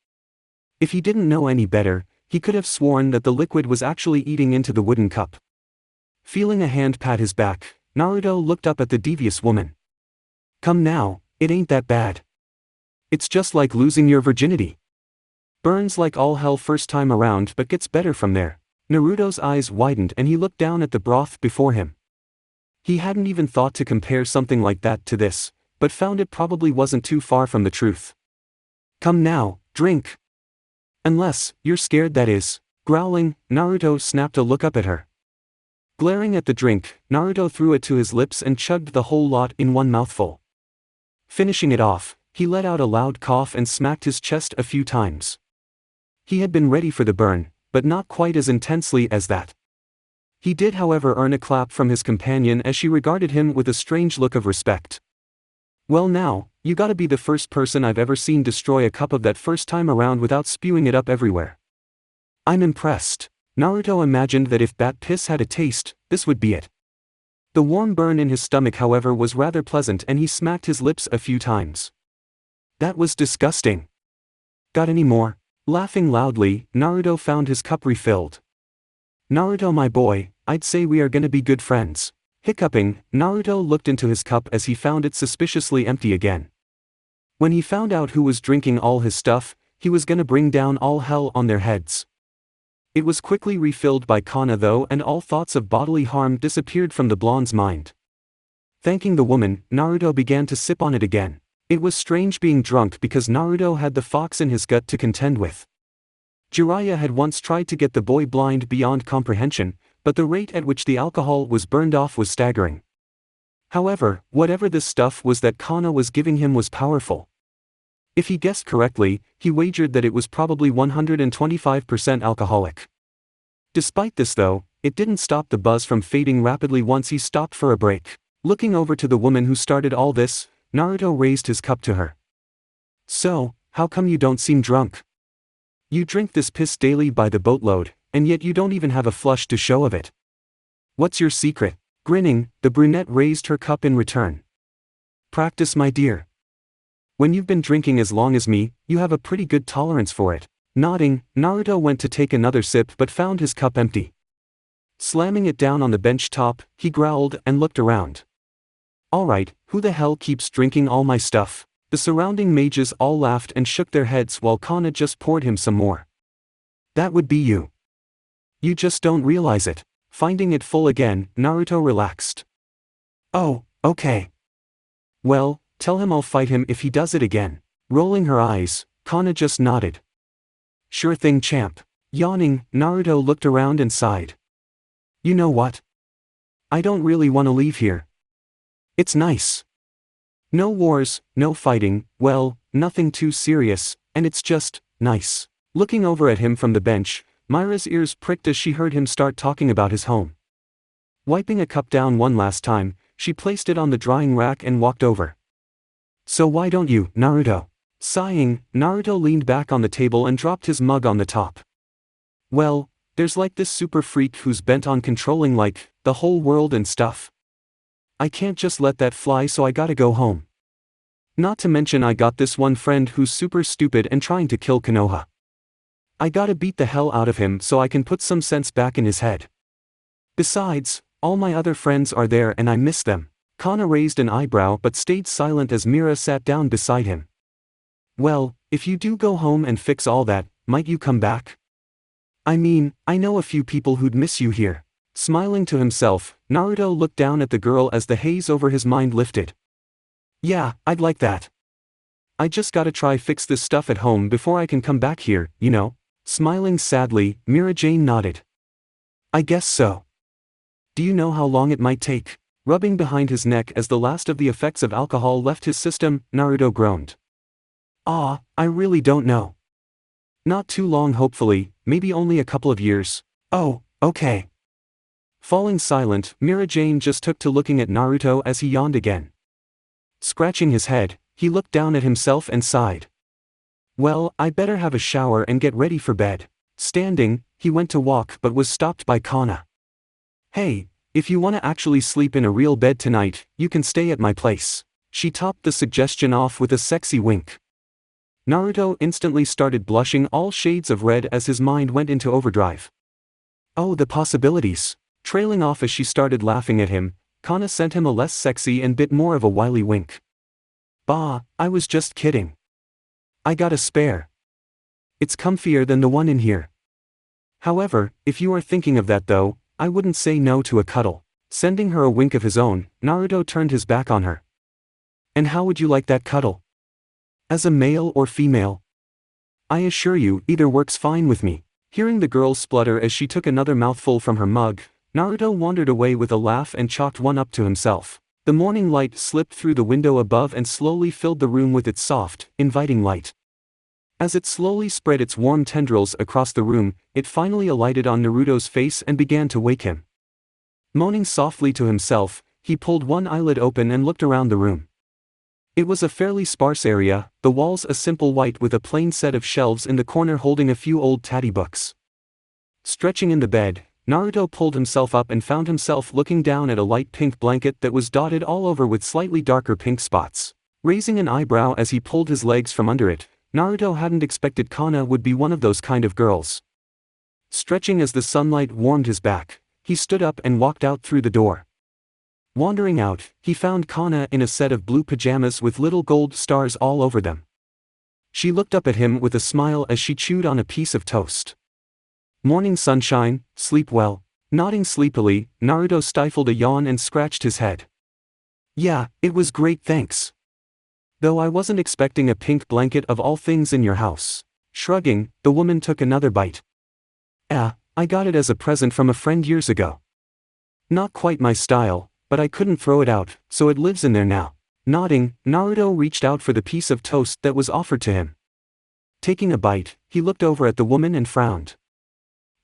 If he didn't know any better, he could have sworn that the liquid was actually eating into the wooden cup. Feeling a hand pat his back, Naruto looked up at the devious woman. "Come now, it ain't that bad. It's just like losing your virginity. Burns like all hell first time around but gets better from there." Naruto's eyes widened and he looked down at the broth before him. He hadn't even thought to compare something like that to this, but found it probably wasn't too far from the truth. "Come now, drink. Unless, you're scared, that is." Growling, Naruto snapped a look up at her. Glaring at the drink, Naruto threw it to his lips and chugged the whole lot in one mouthful. Finishing it off, he let out a loud cough and smacked his chest a few times. He had been ready for the burn, but not quite as intensely as that. He did however earn a clap from his companion as she regarded him with a strange look of respect. Well now, you gotta be the first person I've ever seen destroy a cup of that first time around without spewing it up everywhere. I'm impressed. Naruto imagined that if bat piss had a taste, this would be it. The warm burn in his stomach however was rather pleasant and he smacked his lips a few times. That was disgusting. Got any more? Laughing loudly, Naruto found his cup refilled. Naruto my boy, I'd say we are gonna be good friends. Hiccuping, Naruto looked into his cup as he found it suspiciously empty again. When he found out who was drinking all his stuff, he was gonna bring down all hell on their heads. It was quickly refilled by Kana though and all thoughts of bodily harm disappeared from the blonde's mind. Thanking the woman, Naruto began to sip on it again. It was strange being drunk because Naruto had the fox in his gut to contend with. Jiraiya had once tried to get the boy blind beyond comprehension, but the rate at which the alcohol was burned off was staggering. However, whatever this stuff was that Kana was giving him was powerful. If he guessed correctly, he wagered that it was probably 125% alcoholic. Despite this though, it didn't stop the buzz from fading rapidly once he stopped for a break. Looking over to the woman who started all this, Naruto raised his cup to her. So, how come you don't seem drunk? You drink this piss daily by the boatload, and yet you don't even have a flush to show of it. What's your secret? Grinning, the brunette raised her cup in return. Practice my dear. When you've been drinking as long as me, you have a pretty good tolerance for it. Nodding, Naruto went to take another sip but found his cup empty. Slamming it down on the bench top, he growled and looked around. Alright, who the hell keeps drinking all my stuff? The surrounding mages all laughed and shook their heads while Kana just poured him some more. That would be you. You just don't realize it. Finding it full again, Naruto relaxed. Oh, okay. Well, tell him I'll fight him if he does it again. Rolling her eyes, Kana just nodded. Sure thing champ. Yawning, Naruto looked around and sighed. You know what? I don't really want to leave here. It's nice. No wars, no fighting, well, nothing too serious, and it's just nice. Looking over at him from the bench, Myra's ears pricked as she heard him start talking about his home. Wiping a cup down one last time, she placed it on the drying rack and walked over. So why don't you, Naruto? Sighing, Naruto leaned back on the table and dropped his mug on the top. Well, there's like this super freak who's bent on controlling like, the whole world and stuff. I can't just let that fly so I gotta go home. Not to mention I got this one friend who's super stupid and trying to kill Konoha. I gotta beat the hell out of him so I can put some sense back in his head. Besides, all my other friends are there and I miss them. Kana raised an eyebrow but stayed silent as Mira sat down beside him. Well, if you do go home and fix all that, might you come back? I mean, I know a few people who'd miss you here. Smiling to himself, Naruto looked down at the girl as the haze over his mind lifted. Yeah, I'd like that. I just gotta try fix this stuff at home before I can come back here, you know? Smiling sadly, Mira Jane nodded. I guess so. Do you know how long it might take? Rubbing behind his neck as the last of the effects of alcohol left his system, Naruto groaned. I really don't know. Not too long hopefully, maybe only a couple of years. Oh, okay. Falling silent, Mira Jane just took to looking at Naruto as he yawned again. Scratching his head, he looked down at himself and sighed. Well, I better have a shower and get ready for bed. Standing, he went to walk but was stopped by Kana. Hey, if you wanna actually sleep in a real bed tonight, you can stay at my place. She topped the suggestion off with a sexy wink. Naruto instantly started blushing all shades of red as his mind went into overdrive. Oh, the possibilities. Trailing off as she started laughing at him, Kana sent him a less sexy and bit more of a wily wink. Bah, I was just kidding. I got a spare. It's comfier than the one in here. However, if you are thinking of that though, I wouldn't say no to a cuddle. Sending her a wink of his own, Naruto turned his back on her. And how would you like that cuddle? As a male or female? I assure you, either works fine with me. Hearing the girl splutter as she took another mouthful from her mug, Naruto wandered away with a laugh and chalked one up to himself. The morning light slipped through the window above and slowly filled the room with its soft, inviting light. As it slowly spread its warm tendrils across the room, it finally alighted on Naruto's face and began to wake him. Moaning softly to himself, he pulled one eyelid open and looked around the room. It was a fairly sparse area, the walls a simple white with a plain set of shelves in the corner holding a few old tatty books. Stretching in the bed, Naruto pulled himself up and found himself looking down at a light pink blanket that was dotted all over with slightly darker pink spots. Raising an eyebrow as he pulled his legs from under it, Naruto hadn't expected Kana would be one of those kind of girls. Stretching as the sunlight warmed his back, he stood up and walked out through the door. Wandering out, he found Kana in a set of blue pajamas with little gold stars all over them. She looked up at him with a smile as she chewed on a piece of toast. Morning sunshine, sleep well. Nodding sleepily, Naruto stifled a yawn and scratched his head. Yeah, it was great, thanks. Though I wasn't expecting a pink blanket of all things in your house. Shrugging, the woman took another bite. I got it as a present from a friend years ago. Not quite my style, but I couldn't throw it out, so it lives in there now. Nodding, Naruto reached out for the piece of toast that was offered to him. Taking a bite, he looked over at the woman and frowned.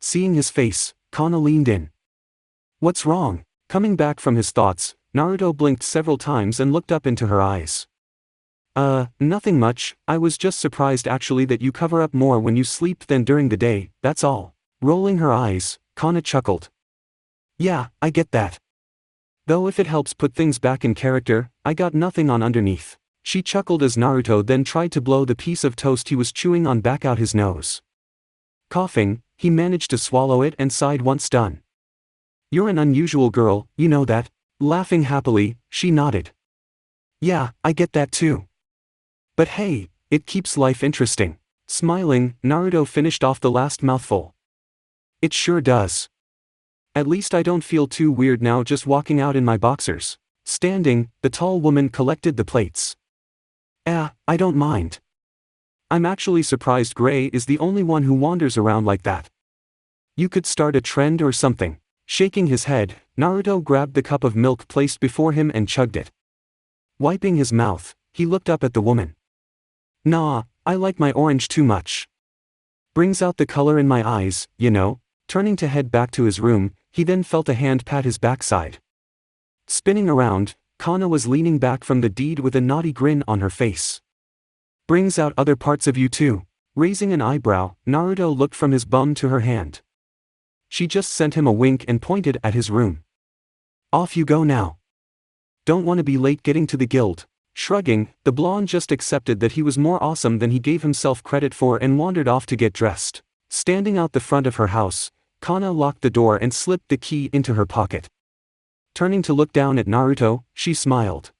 Seeing his face, Kana leaned in. What's wrong? Coming back from his thoughts, Naruto blinked several times and looked up into her eyes. Nothing much, I was just surprised actually that you cover up more when you sleep than during the day, that's all. Rolling her eyes, Kana chuckled. Yeah, I get that. Though if it helps put things back in character, I got nothing on underneath. She chuckled as Naruto then tried to blow the piece of toast he was chewing on back out his nose. Coughing, he managed to swallow it and sighed once done. You're an unusual girl, you know that? Laughing happily, she nodded. Yeah, I get that too. But hey, it keeps life interesting. Smiling, Naruto finished off the last mouthful. It sure does. At least I don't feel too weird now just walking out in my boxers. Standing, the tall woman collected the plates. I don't mind. I'm actually surprised Gray is the only one who wanders around like that. You could start a trend or something. Shaking his head, Naruto grabbed the cup of milk placed before him and chugged it. Wiping his mouth, he looked up at the woman. Nah, I like my orange too much. Brings out the color in my eyes, you know. Turning to head back to his room, he then felt a hand pat his backside. Spinning around, Kana was leaning back from the deed with a naughty grin on her face. Brings out other parts of you too. Raising an eyebrow, Naruto looked from his bum to her hand. She just sent him a wink and pointed at his room. Off you go now. Don't want to be late getting to the guild. Shrugging, the blonde just accepted that he was more awesome than he gave himself credit for and wandered off to get dressed. Standing out the front of her house, Kana locked the door and slipped the key into her pocket. Turning to look down at Naruto, she smiled.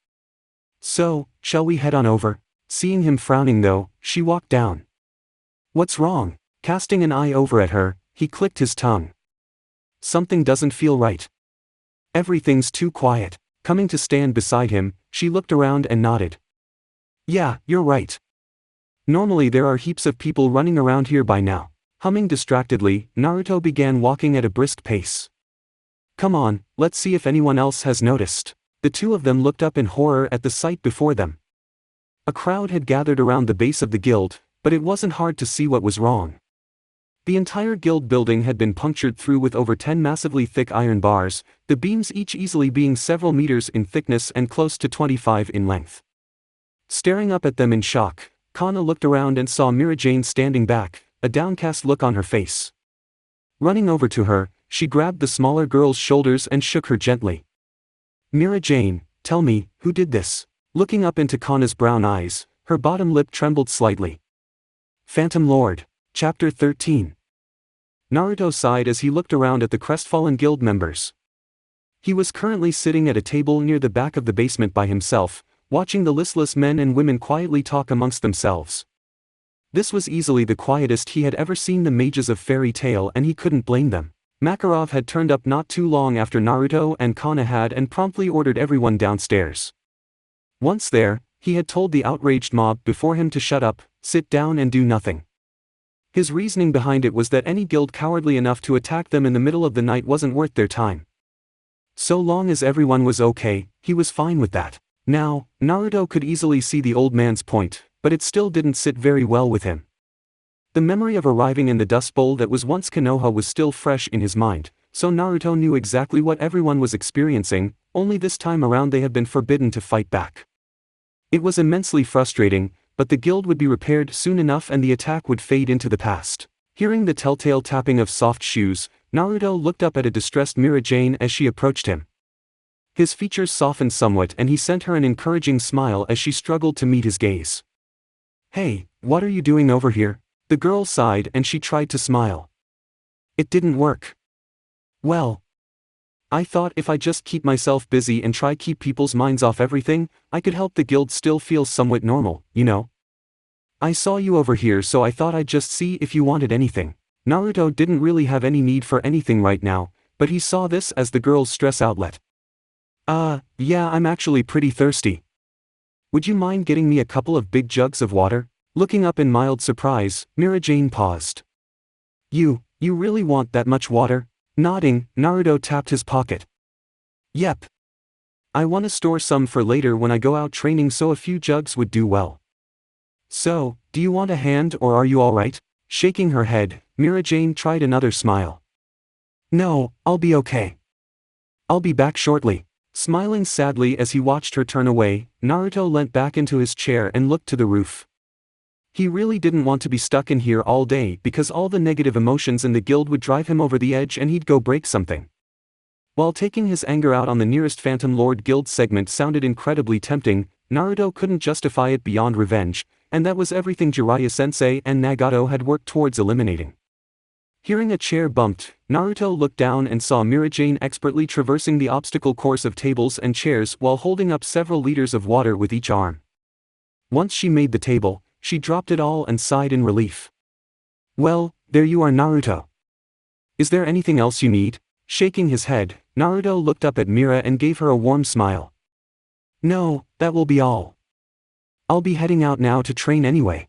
So, shall we head on over? Seeing him frowning though, she walked down. What's wrong? Casting an eye over at her, he clicked his tongue. Something doesn't feel right. Everything's too quiet. Coming to stand beside him, she looked around and nodded. Yeah, you're right. Normally there are heaps of people running around here by now. Humming distractedly, Naruto began walking at a brisk pace. Come on, let's see if anyone else has noticed. The two of them looked up in horror at the sight before them. A crowd had gathered around the base of the guild, but it wasn't hard to see what was wrong. The entire guild building had been punctured through with over 10 massively thick iron bars, the beams each easily being several meters in thickness and close to 25 in length. Staring up at them in shock, Kana looked around and saw Mira Jane standing back, a downcast look on her face. Running over to her, she grabbed the smaller girl's shoulders and shook her gently. Mira Jane, tell me, who did this? Looking up into Kana's brown eyes, her bottom lip trembled slightly. Phantom Lord. Chapter 13. Naruto sighed as he looked around at the crestfallen guild members. He was currently sitting at a table near the back of the basement by himself, watching the listless men and women quietly talk amongst themselves. This was easily the quietest he had ever seen the mages of fairy tale and he couldn't blame them. Makarov had turned up not too long after Naruto and Kana had and promptly ordered everyone downstairs. Once there, he had told the outraged mob before him to shut up, sit down and do nothing. His reasoning behind it was that any guild cowardly enough to attack them in the middle of the night wasn't worth their time. So long as everyone was okay, he was fine with that. Now, Naruto could easily see the old man's point, but it still didn't sit very well with him. The memory of arriving in the Dust Bowl that was once Konoha was still fresh in his mind, so Naruto knew exactly what everyone was experiencing, only this time around they had been forbidden to fight back. It was immensely frustrating, but the guild would be repaired soon enough and the attack would fade into the past. Hearing the telltale tapping of soft shoes, Naruto looked up at a distressed Mira-Jane as she approached him. His features softened somewhat and he sent her an encouraging smile as she struggled to meet his gaze. "Hey, what are you doing over here?" The girl sighed and she tried to smile. "It didn't work." "Well, I thought if I just keep myself busy and try keep people's minds off everything, I could help the guild still feel somewhat normal, you know? I saw you over here so I thought I'd just see if you wanted anything." Naruto didn't really have any need for anything right now, but he saw this as the girl's stress outlet. Yeah, I'm actually pretty thirsty. Would you mind getting me a couple of big jugs of water?" Looking up in mild surprise, Mira-Jane paused. You really want that much water?" Nodding, Naruto tapped his pocket. "Yep. I want to store some for later when I go out training, so a few jugs would do well." "So, do you want a hand or are you alright?" Shaking her head, Mira-Jane tried another smile. "No, I'll be okay. I'll be back shortly." Smiling sadly as he watched her turn away, Naruto leant back into his chair and looked to the roof. He really didn't want to be stuck in here all day because all the negative emotions in the guild would drive him over the edge and he'd go break something. While taking his anger out on the nearest Phantom Lord Guild segment sounded incredibly tempting, Naruto couldn't justify it beyond revenge, and that was everything Jiraiya-sensei and Nagato had worked towards eliminating. Hearing a chair bumped, Naruto looked down and saw Mira-Jane expertly traversing the obstacle course of tables and chairs while holding up several liters of water with each arm. Once she made the table, she dropped it all and sighed in relief. "Well, there you are, Naruto. Is there anything else you need?" Shaking his head, Naruto looked up at Mira and gave her a warm smile. "No, that will be all. I'll be heading out now to train anyway.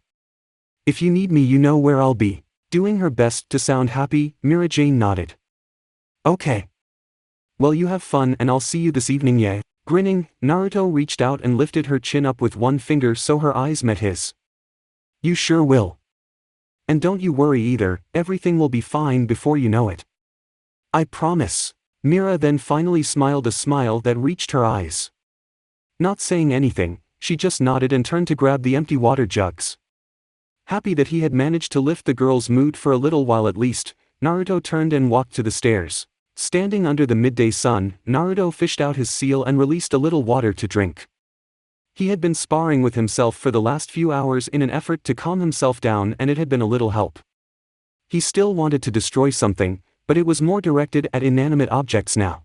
If you need me, you know where I'll be." Doing her best to sound happy, Mira-Jane nodded. "Okay. Well, you have fun and I'll see you this evening, yeah." Grinning, Naruto reached out and lifted her chin up with one finger so her eyes met his. "You sure will. And don't you worry either, everything will be fine before you know it. I promise." Mira then finally smiled a smile that reached her eyes. Not saying anything, she just nodded and turned to grab the empty water jugs. Happy that he had managed to lift the girl's mood for a little while at least, Naruto turned and walked to the stairs. Standing under the midday sun, Naruto fished out his seal and released a little water to drink. He had been sparring with himself for the last few hours in an effort to calm himself down and it had been a little help. He still wanted to destroy something, but it was more directed at inanimate objects now.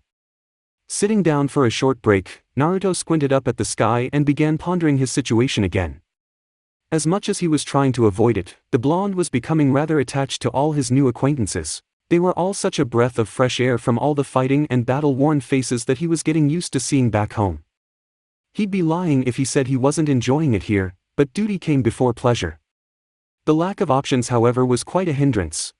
Sitting down for a short break, Naruto squinted up at the sky and began pondering his situation again. As much as he was trying to avoid it, the blonde was becoming rather attached to all his new acquaintances. They were all such a breath of fresh air from all the fighting and battle-worn faces that he was getting used to seeing back home. He'd be lying if he said he wasn't enjoying it here, but duty came before pleasure. The lack of options, however, was quite a hindrance.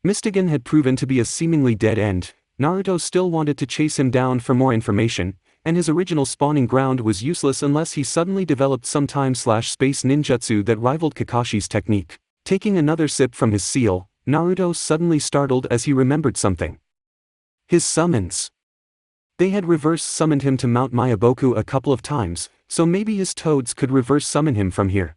Mystigan had proven to be a seemingly dead end. Naruto still wanted to chase him down for more information, and his original spawning ground was useless unless he suddenly developed some time/space ninjutsu that rivaled Kakashi's technique. Taking another sip from his seal, Naruto suddenly startled as he remembered something. His summons. They had reverse summoned him to Mount Mayaboku a couple of times, so maybe his toads could reverse summon him from here.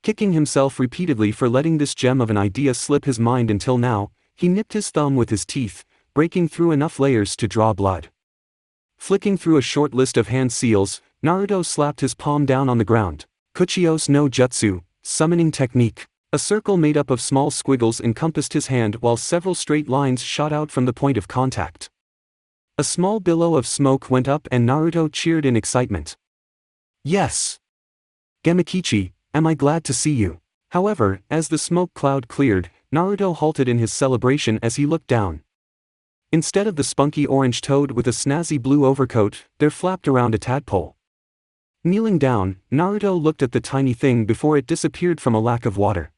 Kicking himself repeatedly for letting this gem of an idea slip his mind until now, he nipped his thumb with his teeth, breaking through enough layers to draw blood. Flicking through a short list of hand seals, Naruto slapped his palm down on the ground. Kuchiyose no Jutsu, summoning technique. A circle made up of small squiggles encompassed his hand while several straight lines shot out from the point of contact. A small billow of smoke went up and Naruto cheered in excitement. "Yes! Gamakichi, am I glad to see you." However, as the smoke cloud cleared, Naruto halted in his celebration as he looked down. Instead of the spunky orange toad with a snazzy blue overcoat, there flapped around a tadpole. Kneeling down, Naruto looked at the tiny thing before it disappeared from a lack of water.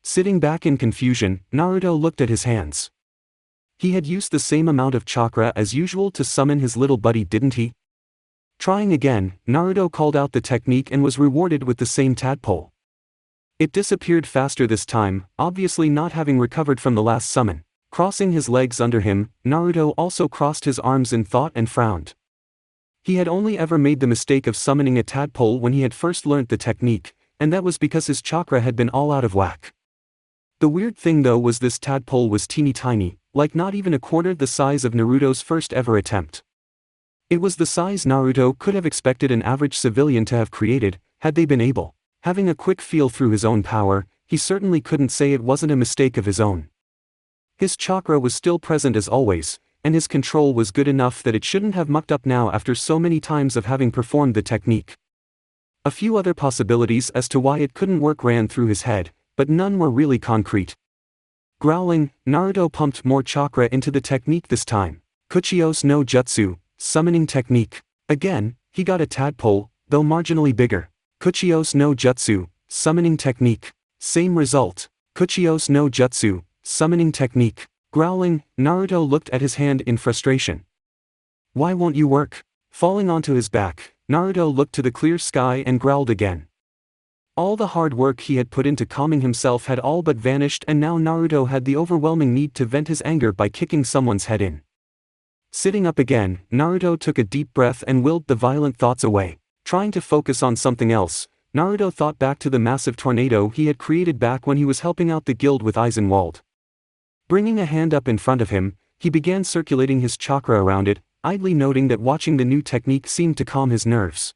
Sitting back in confusion, Naruto looked at his hands. He had used the same amount of chakra as usual to summon his little buddy, didn't he? Trying again, Naruto called out the technique and was rewarded with the same tadpole. It disappeared faster this time, obviously not having recovered from the last summon. Crossing his legs under him, Naruto also crossed his arms in thought and frowned. He had only ever made the mistake of summoning a tadpole when he had first learnt the technique, and that was because his chakra had been all out of whack. The weird thing though was this tadpole was teeny tiny, like not even a quarter the size of Naruto's first ever attempt. It was the size Naruto could have expected an average civilian to have created, had they been able. Having a quick feel through his own power, he certainly couldn't say it wasn't a mistake of his own. His chakra was still present as always, and his control was good enough that it shouldn't have mucked up now after so many times of having performed the technique. A few other possibilities as to why it couldn't work ran through his head, but none were really concrete. Growling, Naruto pumped more chakra into the technique this time. Kuchiyose no Jutsu, summoning technique. Again, he got a tadpole, though marginally bigger. Kuchiyose no Jutsu, summoning technique. Same result. Kuchiyose no Jutsu, summoning technique. Growling, Naruto looked at his hand in frustration. Why won't you work? Falling onto his back, Naruto looked to the clear sky and growled again. All the hard work he had put into calming himself had all but vanished, and now Naruto had the overwhelming need to vent his anger by kicking someone's head in. Sitting up again, Naruto took a deep breath and willed the violent thoughts away. Trying to focus on something else, Naruto thought back to the massive tornado he had created back when he was helping out the guild with Eisenwald. Bringing a hand up in front of him, he began circulating his chakra around it, idly noting that watching the new technique seemed to calm his nerves.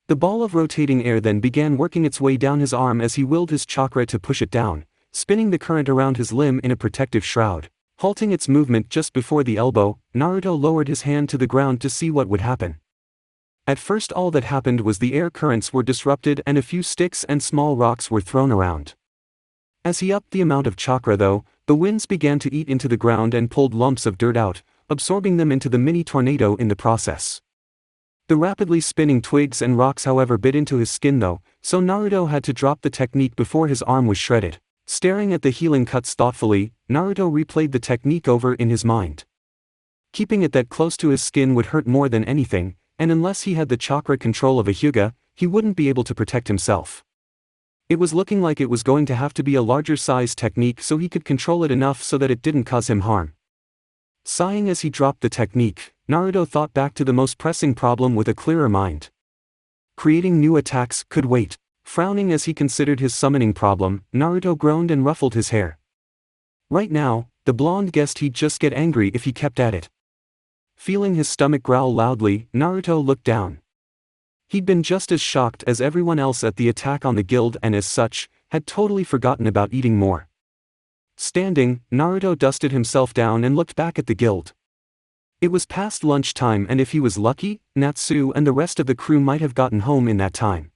The ball of rotating air then began working its way down his arm as he willed his chakra to push it down, spinning the current around his limb in a protective shroud. Halting its movement just before the elbow, Naruto lowered his hand to the ground to see what would happen. At first all that happened was the air currents were disrupted and a few sticks and small rocks were thrown around. As he upped the amount of chakra though, the winds began to eat into the ground and pulled lumps of dirt out, absorbing them into the mini tornado in the process. The rapidly spinning twigs and rocks however bit into his skin though, so Naruto had to drop the technique before his arm was shredded. Staring at the healing cuts thoughtfully, Naruto replayed the technique over in his mind. Keeping it that close to his skin would hurt more than anything, and unless he had the chakra control of a Hyuga, he wouldn't be able to protect himself. It was looking like it was going to have to be a larger size technique so he could control it enough so that it didn't cause him harm. Sighing as he dropped the technique, Naruto thought back to the most pressing problem with a clearer mind. Creating new attacks could wait. Frowning as he considered his summoning problem, Naruto groaned and ruffled his hair. Right now, the blonde guessed he'd just get angry if he kept at it. Feeling his stomach growl loudly, Naruto looked down. He'd been just as shocked as everyone else at the attack on the guild and as such, had totally forgotten about eating more. Standing, Naruto dusted himself down and looked back at the guild. It was past lunchtime and if he was lucky, Natsu and the rest of the crew might have gotten home in that time.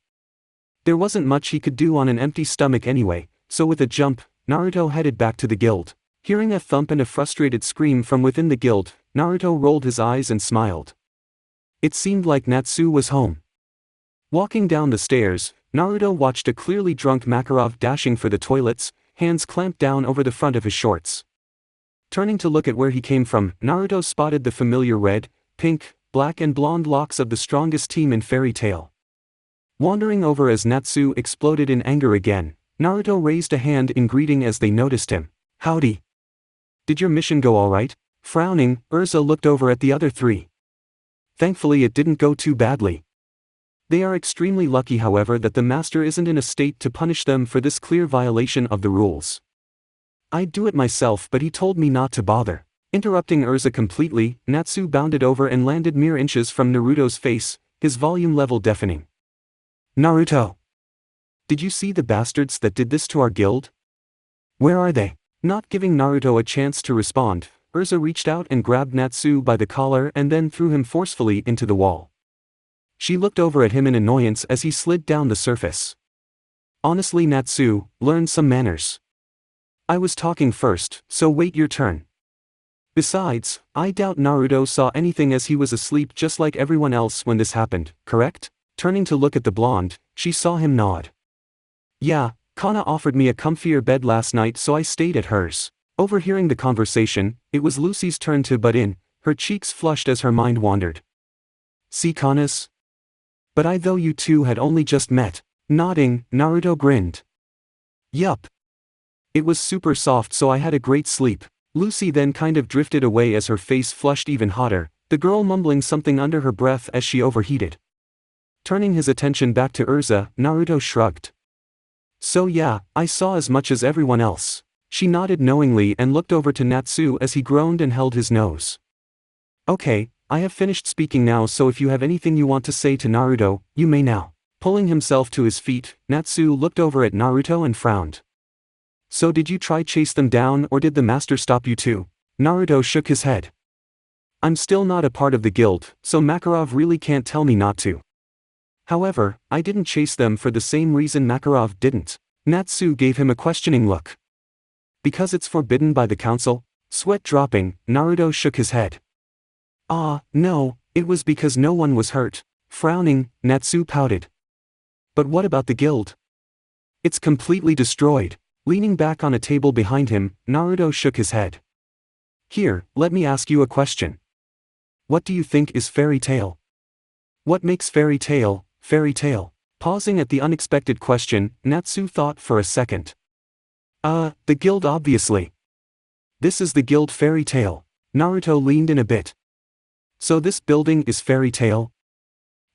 There wasn't much he could do on an empty stomach anyway, so with a jump, Naruto headed back to the guild. Hearing a thump and a frustrated scream from within the guild, Naruto rolled his eyes and smiled. It seemed like Natsu was home. Walking down the stairs, Naruto watched a clearly drunk Makarov dashing for the toilets, hands clamped down over the front of his shorts. Turning to look at where he came from, Naruto spotted the familiar red, pink, black and blonde locks of the strongest team in Fairy Tail. Wandering over as Natsu exploded in anger again, Naruto raised a hand in greeting as they noticed him. Howdy. Did your mission go alright? Frowning, Urza looked over at the other three. Thankfully it didn't go too badly. They are extremely lucky however that the master isn't in a state to punish them for this clear violation of the rules. I'd do it myself but he told me not to bother. Interrupting Urza completely, Natsu bounded over and landed mere inches from Naruto's face, his volume level deafening. Naruto! Did you see the bastards that did this to our guild? Where are they? Not giving Naruto a chance to respond, Urza reached out and grabbed Natsu by the collar and then threw him forcefully into the wall. She looked over at him in annoyance as he slid down the surface. Honestly Natsu, learn some manners. I was talking first, so wait your turn. Besides, I doubt Naruto saw anything as he was asleep just like everyone else when this happened, correct? Turning to look at the blonde, she saw him nod. Yeah, Kana offered me a comfier bed last night so I stayed at hers. Overhearing the conversation, it was Lucy's turn to butt in, her cheeks flushed as her mind wandered. See Kana's? But I though you two had only just met. Nodding, Naruto grinned. Yup. It was super soft so I had a great sleep. Lucy then kind of drifted away as her face flushed even hotter, the girl mumbling something under her breath as she overheated. Turning his attention back to Urza, Naruto shrugged. So yeah, I saw as much as everyone else. She nodded knowingly and looked over to Natsu as he groaned and held his nose. Okay, I have finished speaking now, so if you have anything you want to say to Naruto, you may now. Pulling himself to his feet, Natsu looked over at Naruto and frowned. So did you try chase them down, or did the master stop you too? Naruto shook his head. I'm still not a part of the guild, so Makarov really can't tell me not to. However, I didn't chase them for the same reason Makarov didn't. Natsu gave him a questioning look. Because it's forbidden by the council? Sweat dropping, Naruto shook his head. No, it was because no one was hurt. Frowning, Natsu pouted. But what about the guild? It's completely destroyed. Leaning back on a table behind him, Naruto shook his head. Here, let me ask you a question. What do you think is fairy tale? What makes fairy tale, fairy tale? Pausing at the unexpected question, Natsu thought for a second. The guild obviously. This is the guild fairy tale. Naruto leaned in a bit. So this building is fairy tale?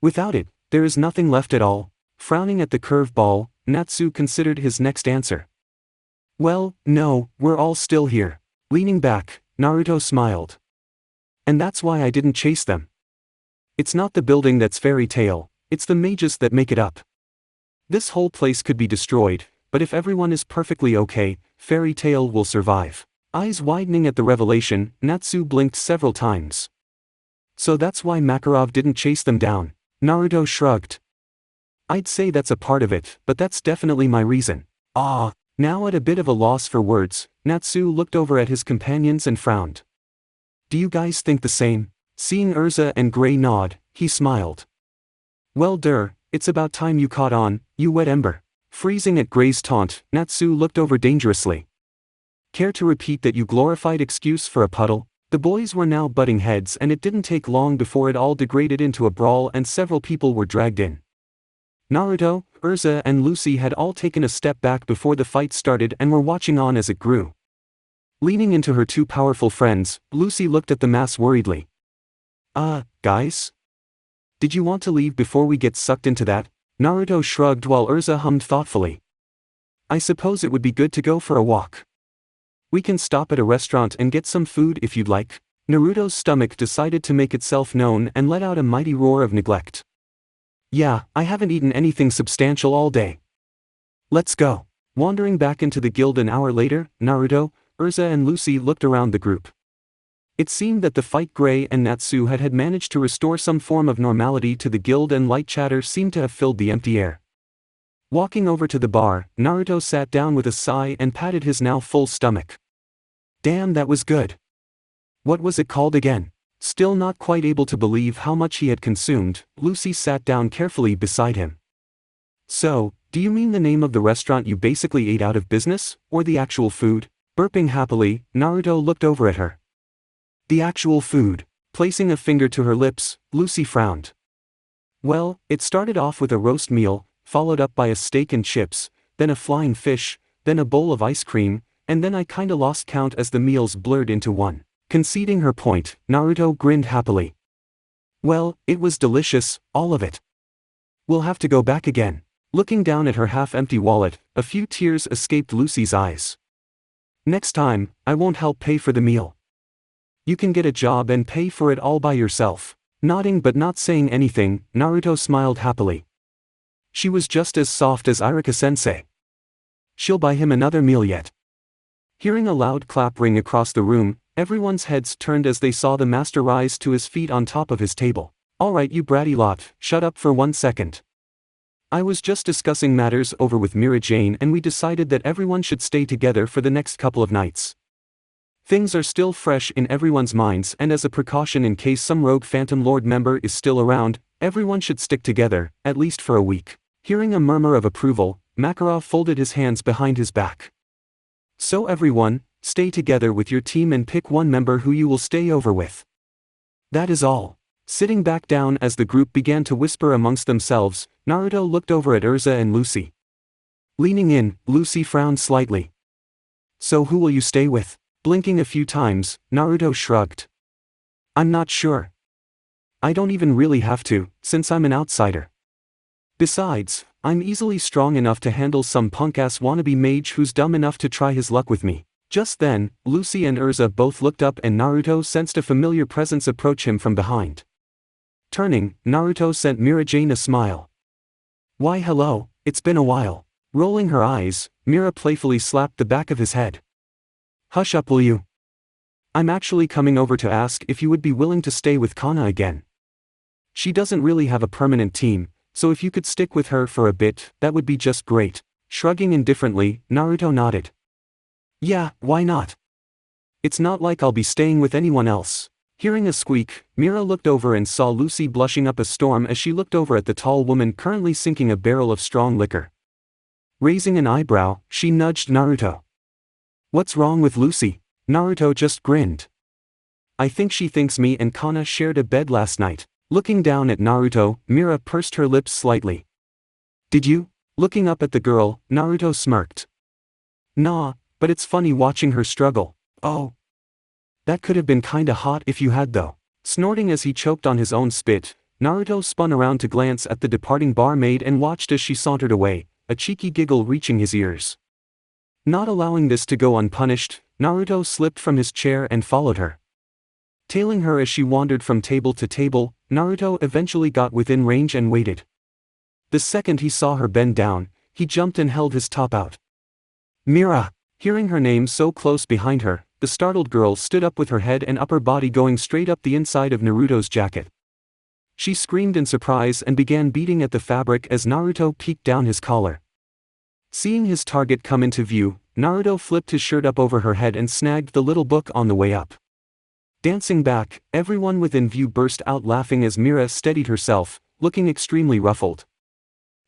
Without it, there is nothing left at all. Frowning at the curve ball, Natsu considered his next answer. Well, no, we're all still here. Leaning back, Naruto smiled. And that's why I didn't chase them. It's not the building that's fairy tale, it's the mages that make it up. This whole place could be destroyed, but if everyone is perfectly okay, fairy tale will survive. Eyes widening at the revelation, Natsu blinked several times. So that's why Makarov didn't chase them down. Naruto shrugged. I'd say that's a part of it, but that's definitely my reason. Now at a bit of a loss for words, Natsu looked over at his companions and frowned. Do you guys think the same? Seeing Urza and Gray nod, he smiled. Well it's about time you caught on, you wet ember. Freezing at Gray's taunt, Natsu looked over dangerously. Care to repeat that you glorified excuse for a puddle? The boys were now butting heads, and it didn't take long before it all degraded into a brawl and several people were dragged in. Naruto, Urza and Lucy had all taken a step back before the fight started and were watching on as it grew. Leaning into her two powerful friends, Lucy looked at the mass worriedly. Guys? Did you want to leave before we get sucked into that? Naruto shrugged while Urza hummed thoughtfully. I suppose it would be good to go for a walk. We can stop at a restaurant and get some food if you'd like. Naruto's stomach decided to make itself known and let out a mighty roar of neglect. Yeah, I haven't eaten anything substantial all day. Let's go. Wandering back into the guild an hour later, Naruto, Urza and Lucy looked around the group. It seemed that the fight Gray and Natsu had managed to restore some form of normality to the guild, and light chatter seemed to have filled the empty air. Walking over to the bar, Naruto sat down with a sigh and patted his now full stomach. Damn, that was good. What was it called again? Still not quite able to believe how much he had consumed, Lucy sat down carefully beside him. So, do you mean the name of the restaurant you basically ate out of business, or the actual food? Burping happily, Naruto looked over at her. The actual food. Placing a finger to her lips, Lucy frowned. Well, it started off with a roast meal, followed up by a steak and chips, then a flying fish, then a bowl of ice cream, and then I kinda lost count as the meals blurred into one. Conceding her point, Naruto grinned happily. Well, it was delicious, all of it. We'll have to go back again. Looking down at her half-empty wallet, a few tears escaped Lucy's eyes. Next time, I won't help pay for the meal. You can get a job and pay for it all by yourself. Nodding but not saying anything, Naruto smiled happily. She was just as soft as Iruka-sensei. She'll buy him another meal yet. Hearing a loud clap ring across the room, everyone's heads turned as they saw the master rise to his feet on top of his table. Alright you bratty lot, shut up for 1 second. I was just discussing matters over with Mira Jane and we decided that everyone should stay together for the next couple of nights. Things are still fresh in everyone's minds, and as a precaution in case some rogue Phantom Lord member is still around, everyone should stick together, at least for a week. Hearing a murmur of approval, Makarov folded his hands behind his back. So everyone, stay together with your team and pick one member who you will stay over with. That is all. Sitting back down as the group began to whisper amongst themselves, Naruto looked over at Urza and Lucy. Leaning in, Lucy frowned slightly. So who will you stay with? Blinking a few times, Naruto shrugged. I'm not sure. I don't even really have to, since I'm an outsider. Besides, I'm easily strong enough to handle some punk-ass wannabe mage who's dumb enough to try his luck with me. Just then, Lucy and Urza both looked up and Naruto sensed a familiar presence approach him from behind. Turning, Naruto sent Mira Jane a smile. Why hello, it's been a while. Rolling her eyes, Mira playfully slapped the back of his head. Hush up, will you? I'm actually coming over to ask if you would be willing to stay with Kana again. She doesn't really have a permanent team, so if you could stick with her for a bit, that would be just great. Shrugging indifferently, Naruto nodded. Yeah, why not? It's not like I'll be staying with anyone else. Hearing a squeak, Mira looked over and saw Lucy blushing up a storm as she looked over at the tall woman currently sinking a barrel of strong liquor. Raising an eyebrow, she nudged Naruto. What's wrong with Lucy? Naruto just grinned. I think she thinks me and Kana shared a bed last night. Looking down at Naruto, Mira pursed her lips slightly. Did you? Looking up at the girl, Naruto smirked. Nah, but it's funny watching her struggle. Oh. That could have been kinda hot if you had though. Snorting as he choked on his own spit, Naruto spun around to glance at the departing barmaid and watched as she sauntered away, a cheeky giggle reaching his ears. Not allowing this to go unpunished, Naruto slipped from his chair and followed her. Tailing her as she wandered from table to table, Naruto eventually got within range and waited. The second he saw her bend down, he jumped and held his top out. Mira! Hearing her name so close behind her, the startled girl stood up with her head and upper body going straight up the inside of Naruto's jacket. She screamed in surprise and began beating at the fabric as Naruto peeked down his collar. Seeing his target come into view, Naruto flipped his shirt up over her head and snagged the little book on the way up. Dancing back, everyone within view burst out laughing as Mira steadied herself, looking extremely ruffled.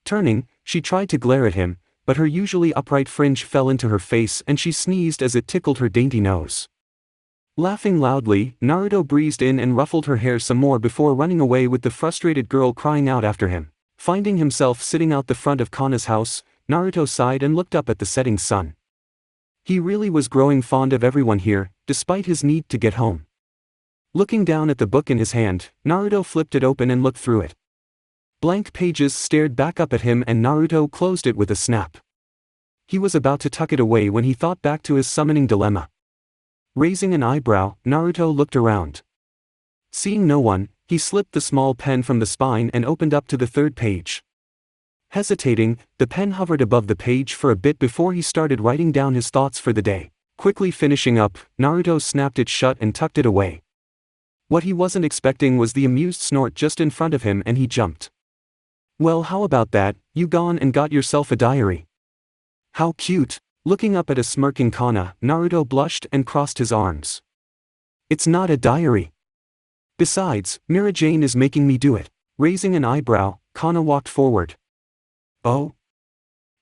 Turning, she tried to glare at him, but her usually upright fringe fell into her face and she sneezed as it tickled her dainty nose. Laughing loudly, Naruto breezed in and ruffled her hair some more before running away with the frustrated girl crying out after him. Finding himself sitting out the front of Kana's house, Naruto sighed and looked up at the setting sun. He really was growing fond of everyone here, despite his need to get home. Looking down at the book in his hand, Naruto flipped it open and looked through it. Blank pages stared back up at him and Naruto closed it with a snap. He was about to tuck it away when he thought back to his summoning dilemma. Raising an eyebrow, Naruto looked around. Seeing no one, he slipped the small pen from the spine and opened up to the third page. Hesitating, the pen hovered above the page for a bit before he started writing down his thoughts for the day. Quickly finishing up, Naruto snapped it shut and tucked it away. What he wasn't expecting was the amused snort just in front of him and he jumped. Well, how about that, you gone and got yourself a diary? How cute! Looking up at a smirking Kana, Naruto blushed and crossed his arms. It's not a diary. Besides, Mira Jane is making me do it. Raising an eyebrow, Kana walked forward. Oh?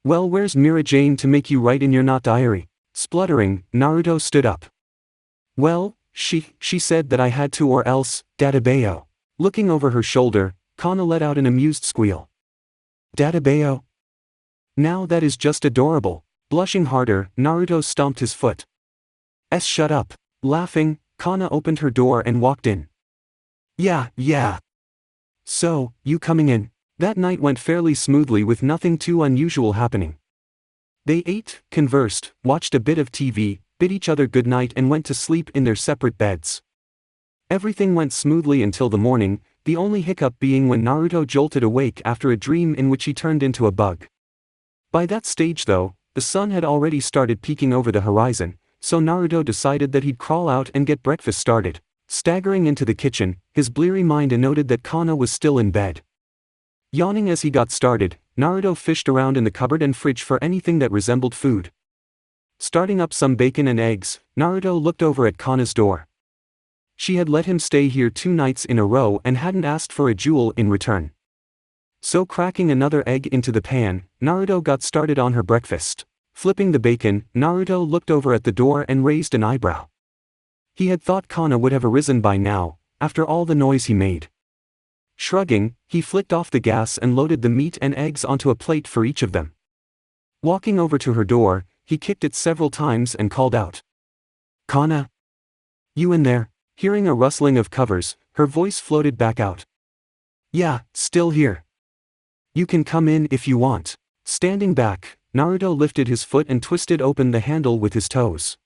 Well, where's Mira Jane to make you write in your not diary? Spluttering, Naruto stood up. Well, she said that I had to or else, Databeo. Looking over her shoulder, Kana let out an amused squeal. Databeo? Now that is just adorable. Blushing harder, Naruto stomped his foot. Shut up. Laughing, Kana opened her door and walked in. Yeah. So, you coming in? That night went fairly smoothly with nothing too unusual happening. They ate, conversed, watched a bit of TV, bid each other goodnight and went to sleep in their separate beds. Everything went smoothly until the morning, the only hiccup being when Naruto jolted awake after a dream in which he turned into a bug. By that stage though, the sun had already started peeking over the horizon, so Naruto decided that he'd crawl out and get breakfast started. Staggering into the kitchen, his bleary mind noted that Kana was still in bed. Yawning as he got started, Naruto fished around in the cupboard and fridge for anything that resembled food. Starting up some bacon and eggs, Naruto looked over at Kana's door. She had let him stay here 2 nights in a row and hadn't asked for a jewel in return. So cracking another egg into the pan, Naruto got started on her breakfast. Flipping the bacon, Naruto looked over at the door and raised an eyebrow. He had thought Kana would have arisen by now, after all the noise he made. Shrugging, he flicked off the gas and loaded the meat and eggs onto a plate for each of them. Walking over to her door, he kicked it several times and called out. Kana? You in there? Hearing a rustling of covers, her voice floated back out. Yeah, still here. You can come in if you want. Standing back, Naruto lifted his foot and twisted open the handle with his toes.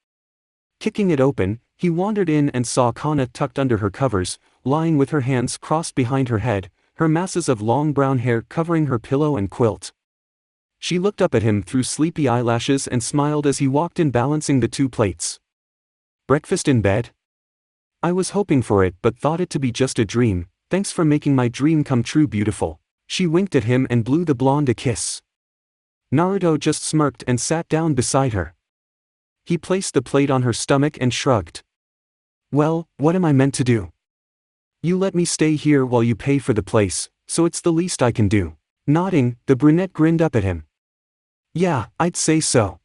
Kicking it open, he wandered in and saw Kana tucked under her covers, lying with her hands crossed behind her head, her masses of long brown hair covering her pillow and quilt. She looked up at him through sleepy eyelashes and smiled as he walked in, balancing the two plates. Breakfast in bed? I was hoping for it but thought it to be just a dream. Thanks for making my dream come true, beautiful. She winked at him and blew the blonde a kiss. Naruto just smirked and sat down beside her. He placed the plate on her stomach and shrugged. Well, what am I meant to do? You let me stay here while you pay for the place, so it's the least I can do. Nodding, the brunette grinned up at him. Yeah, I'd say so.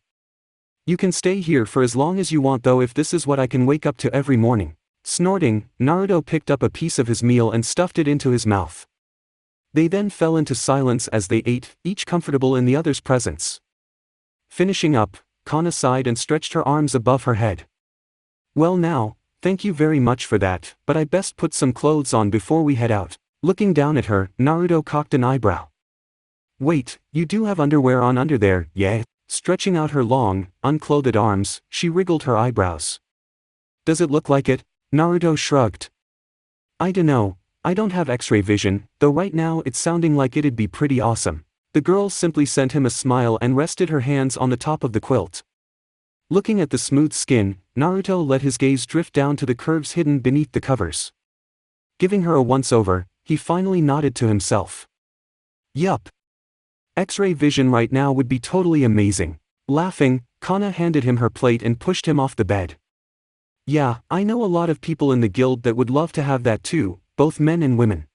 You can stay here for as long as you want though, if this is what I can wake up to every morning. Snorting, Naruto picked up a piece of his meal and stuffed it into his mouth. They then fell into silence as they ate, each comfortable in the other's presence. Finishing up, Kana sighed and stretched her arms above her head. Well now, thank you very much for that, but I best put some clothes on before we head out. Looking down at her, Naruto cocked an eyebrow. Wait, you do have underwear on under there, yeah? Stretching out her long, unclothed arms, she wriggled her eyebrows. Does it look like it? Naruto shrugged. I dunno, I don't have X-ray vision, though right now it's sounding like it'd be pretty awesome. The girl simply sent him a smile and rested her hands on the top of the quilt. Looking at the smooth skin, Naruto let his gaze drift down to the curves hidden beneath the covers. Giving her a once-over, he finally nodded to himself. Yup. X-ray vision right now would be totally amazing. Laughing, Kana handed him her plate and pushed him off the bed. Yeah, I know a lot of people in the guild that would love to have that too, both men and women.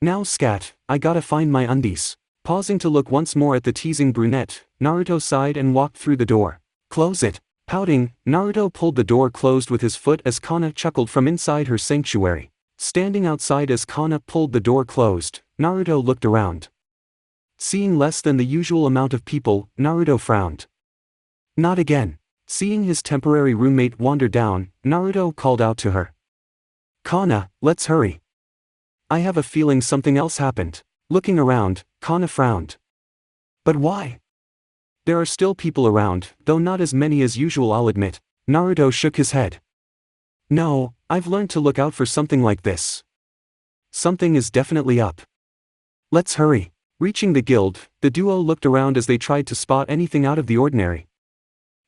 Now scat, I gotta find my undies. Pausing to look once more at the teasing brunette, Naruto sighed and walked through the door. Close it. Pouting, Naruto pulled the door closed with his foot as Kana chuckled from inside her sanctuary. Standing outside as Kana pulled the door closed, Naruto looked around. Seeing less than the usual amount of people, Naruto frowned. Not again. Seeing his temporary roommate wander down, Naruto called out to her. Kana, let's hurry. I have a feeling something else happened. Looking around, Kana frowned. But why? There are still people around, though not as many as usual, I'll admit. Naruto shook his head. No, I've learned to look out for something like this. Something is definitely up. Let's hurry. Reaching the guild, the duo looked around as they tried to spot anything out of the ordinary.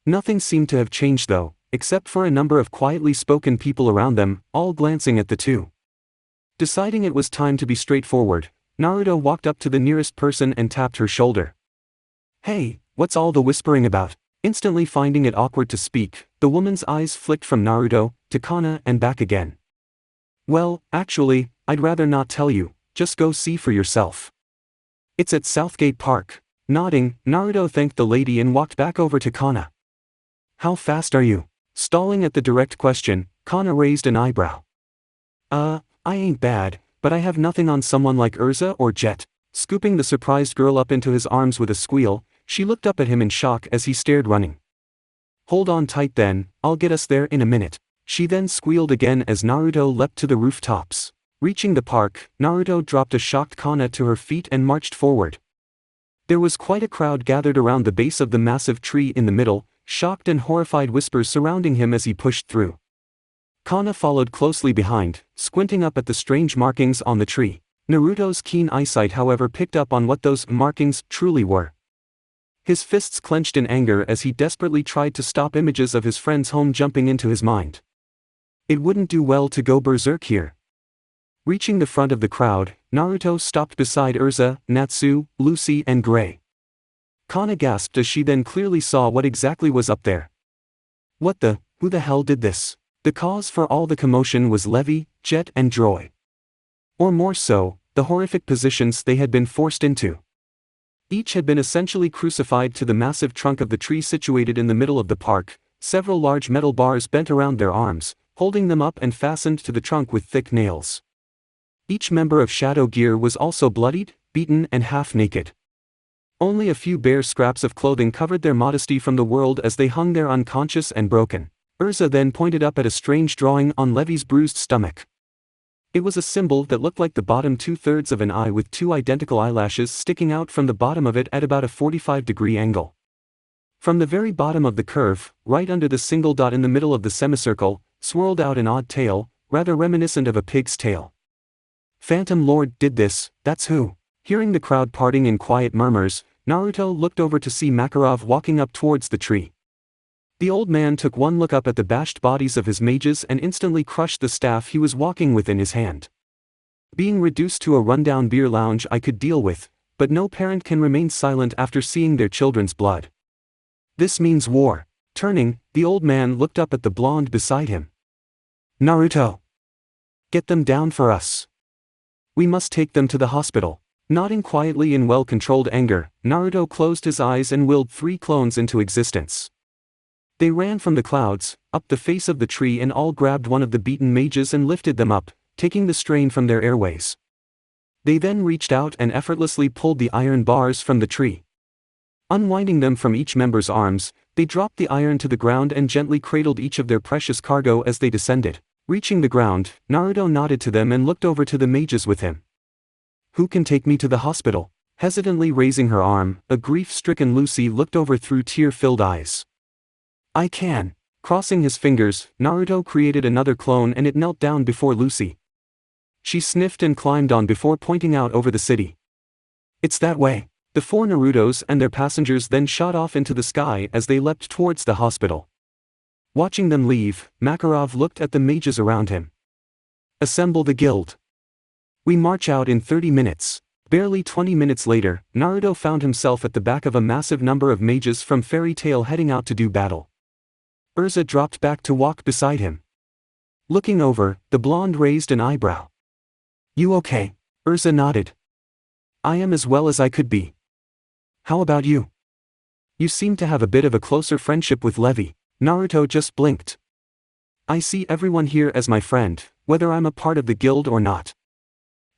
Nothing seemed to have changed though, except for a number of quietly spoken people around them, all glancing at the two. Deciding it was time to be straightforward, Naruto walked up to the nearest person and tapped her shoulder. Hey, what's all the whispering about? Instantly finding it awkward to speak, the woman's eyes flicked from Naruto to Kana and back again. Well, actually, I'd rather not tell you, just go see for yourself. It's at Southgate Park. Nodding, Naruto thanked the lady and walked back over to Kana. How fast are you? Stalling at the direct question, Kana raised an eyebrow. I ain't bad, but I have nothing on someone like Urza or Jet. Scooping the surprised girl up into his arms with a squeal, she looked up at him in shock as he stared running. Hold on tight then, I'll get us there in a minute. She then squealed again as Naruto leapt to the rooftops. Reaching the park, Naruto dropped a shocked Kana to her feet and marched forward. There was quite a crowd gathered around the base of the massive tree in the middle, shocked and horrified whispers surrounding him as he pushed through. Kana followed closely behind, squinting up at the strange markings on the tree. Naruto's keen eyesight however picked up on what those markings truly were. His fists clenched in anger as he desperately tried to stop images of his friend's home jumping into his mind. It wouldn't do well to go berserk here. Reaching the front of the crowd, Naruto stopped beside Urza, Natsu, Lucy and Gray. Kana gasped as she then clearly saw what exactly was up there. Who the hell did this? The cause for all the commotion was Levi, Jet and Joy. Or more so, the horrific positions they had been forced into. Each had been essentially crucified to the massive trunk of the tree situated in the middle of the park, several large metal bars bent around their arms, holding them up and fastened to the trunk with thick nails. Each member of Shadow Gear was also bloodied, beaten and half-naked. Only a few bare scraps of clothing covered their modesty from the world as they hung there unconscious and broken. Urza then pointed up at a strange drawing on Levi's bruised stomach. It was a symbol that looked like the bottom two-thirds of an eye with two identical eyelashes sticking out from the bottom of it at about a 45-degree angle. From the very bottom of the curve, right under the single dot in the middle of the semicircle, swirled out an odd tail, rather reminiscent of a pig's tail. Phantom Lord did this, that's who. Hearing the crowd parting in quiet murmurs, Naruto looked over to see Makarov walking up towards the tree. The old man took one look up at the bashed bodies of his mages and instantly crushed the staff he was walking with in his hand. Being reduced to a rundown beer lounge I could deal with, but no parent can remain silent after seeing their children's blood. This means war. Turning, the old man looked up at the blonde beside him. Naruto! Get them down for us. We must take them to the hospital. Nodding quietly in well-controlled anger, Naruto closed his eyes and willed 3 clones into existence. They ran from the clouds, up the face of the tree and all grabbed one of the beaten mages and lifted them up, taking the strain from their airways. They then reached out and effortlessly pulled the iron bars from the tree. Unwinding them from each member's arms, they dropped the iron to the ground and gently cradled each of their precious cargo as they descended. Reaching the ground, Naruto nodded to them and looked over to the mages with him. Who can take me to the hospital? Hesitantly raising her arm, a grief-stricken Lucy looked over through tear-filled eyes. I can. Crossing his fingers, Naruto created another clone and it knelt down before Lucy. She sniffed and climbed on before pointing out over the city. It's that way. The 4 Narutos and their passengers then shot off into the sky as they leapt towards the hospital. Watching them leave, Makarov looked at the mages around him. Assemble the guild. We march out in 30 minutes. Barely 20 minutes later, Naruto found himself at the back of a massive number of mages from Fairy Tail heading out to do battle. Urza dropped back to walk beside him. Looking over, the blonde raised an eyebrow. You okay? Urza nodded. I am as well as I could be. How about you? You seem to have a bit of a closer friendship with Levi. Naruto just blinked. I see everyone here as my friend, whether I'm a part of the guild or not.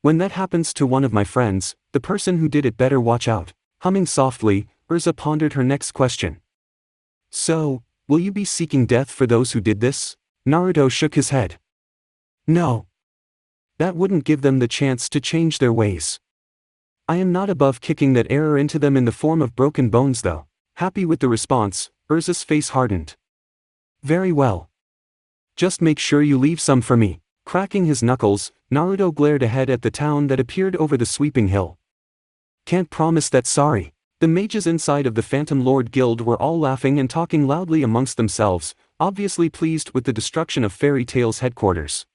When that happens to one of my friends, the person who did it better watch out. Humming softly, Urza pondered her next question. So, will you be seeking death for those who did this? Naruto shook his head. No. That wouldn't give them the chance to change their ways. I am not above kicking that error into them in the form of broken bones though. Happy with the response, Urza's face hardened. Very well. Just make sure you leave some for me. Cracking his knuckles, Naruto glared ahead at the town that appeared over the sweeping hill. Can't promise that, sorry. The mages inside of the Phantom Lord Guild were all laughing and talking loudly amongst themselves, obviously pleased with the destruction of Fairy Tail's headquarters.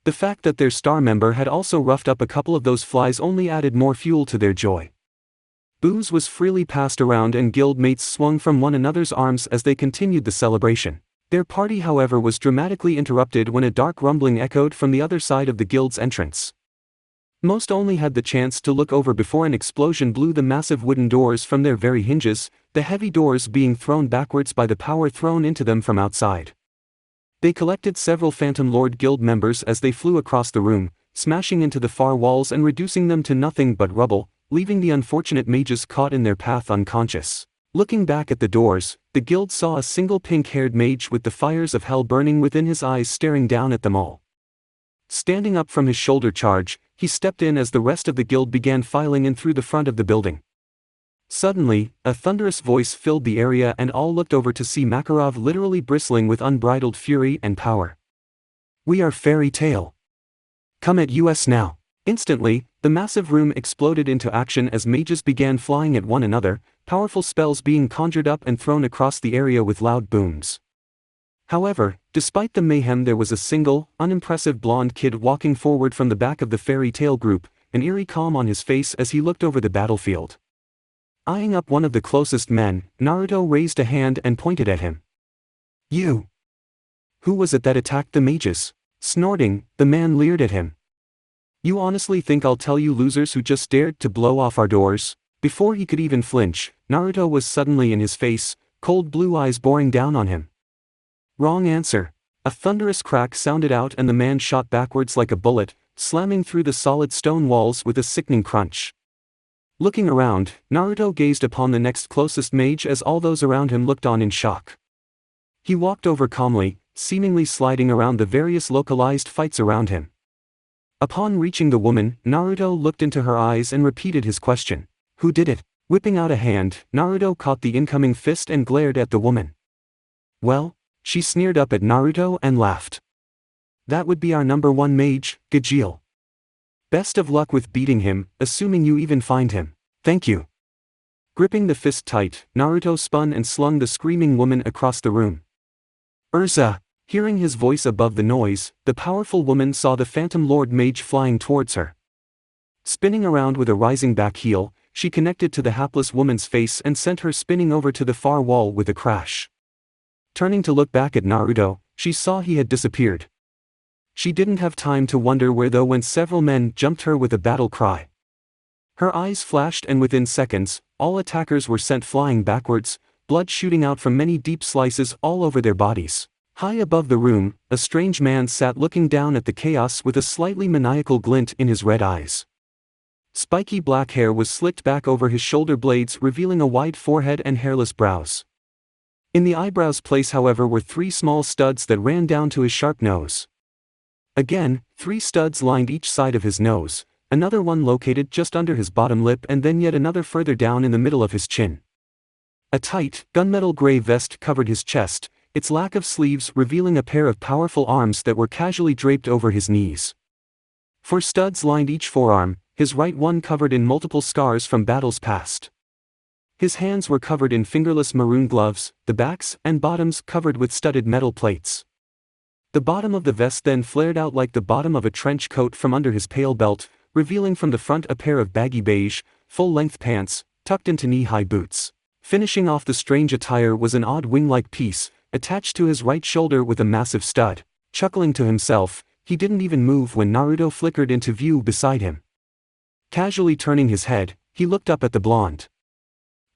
The fact that their star member had also roughed up a couple of those flies only added more fuel to their joy. Booze was freely passed around and guild mates swung from one another's arms as they continued the celebration. Their party, however, was dramatically interrupted when a dark rumbling echoed from the other side of the guild's entrance. Most only had the chance to look over before an explosion blew the massive wooden doors from their very hinges, the heavy doors being thrown backwards by the power thrown into them from outside. They collected several Phantom Lord Guild members as they flew across the room, smashing into the far walls and reducing them to nothing but rubble, leaving the unfortunate mages caught in their path unconscious. Looking back at the doors, the guild saw a single pink-haired mage with the fires of hell burning within his eyes staring down at them all. Standing up from his shoulder charge, he stepped in as the rest of the guild began filing in through the front of the building. Suddenly, a thunderous voice filled the area and all looked over to see Makarov literally bristling with unbridled fury and power. We are Fairy Tail. Come at us now. Instantly, the massive room exploded into action as mages began flying at one another, powerful spells being conjured up and thrown across the area with loud booms. However, despite the mayhem, there was a single, unimpressive blonde kid walking forward from the back of the Fairy Tail group, an eerie calm on his face as he looked over the battlefield. Eyeing up one of the closest men, Naruto raised a hand and pointed at him. You! Who was it that attacked the mages? Snorting, the man leered at him. You honestly think I'll tell you losers who just dared to blow off our doors? Before he could even flinch, Naruto was suddenly in his face, cold blue eyes boring down on him. Wrong answer. A thunderous crack sounded out and the man shot backwards like a bullet, slamming through the solid stone walls with a sickening crunch. Looking around, Naruto gazed upon the next closest mage as all those around him looked on in shock. He walked over calmly, seemingly sliding around the various localized fights around him. Upon reaching the woman, Naruto looked into her eyes and repeated his question. Who did it? Whipping out a hand, Naruto caught the incoming fist and glared at the woman. Well? She sneered up at Naruto and laughed. That would be our number 1 mage, Gajeel. Best of luck with beating him, assuming you even find him. Thank you. Gripping the fist tight, Naruto spun and slung the screaming woman across the room. Urza! Hearing his voice above the noise, the powerful woman saw the Phantom Lord Mage flying towards her. Spinning around with a rising back heel, she connected to the hapless woman's face and sent her spinning over to the far wall with a crash. Turning to look back at Naruto, she saw he had disappeared. She didn't have time to wonder where though when several men jumped her with a battle cry. Her eyes flashed and within seconds, all attackers were sent flying backwards, blood shooting out from many deep slices all over their bodies. High above the room, a strange man sat looking down at the chaos with a slightly maniacal glint in his red eyes. Spiky black hair was slicked back over his shoulder blades, revealing a wide forehead and hairless brows. In the eyebrows' place, however, were 3 small studs that ran down to his sharp nose. Again, 3 studs lined each side of his nose, another one located just under his bottom lip and then yet another further down in the middle of his chin. A tight, gunmetal gray vest covered his chest, its lack of sleeves revealing a pair of powerful arms that were casually draped over his knees. 4 studs lined each forearm, his right one covered in multiple scars from battles past. His hands were covered in fingerless maroon gloves, the backs and bottoms covered with studded metal plates. The bottom of the vest then flared out like the bottom of a trench coat from under his pale belt, revealing from the front a pair of baggy beige, full-length pants, tucked into knee-high boots. Finishing off the strange attire was an odd wing-like piece, attached to his right shoulder with a massive stud. Chuckling to himself, he didn't even move when Naruto flickered into view beside him. Casually turning his head, he looked up at the blonde.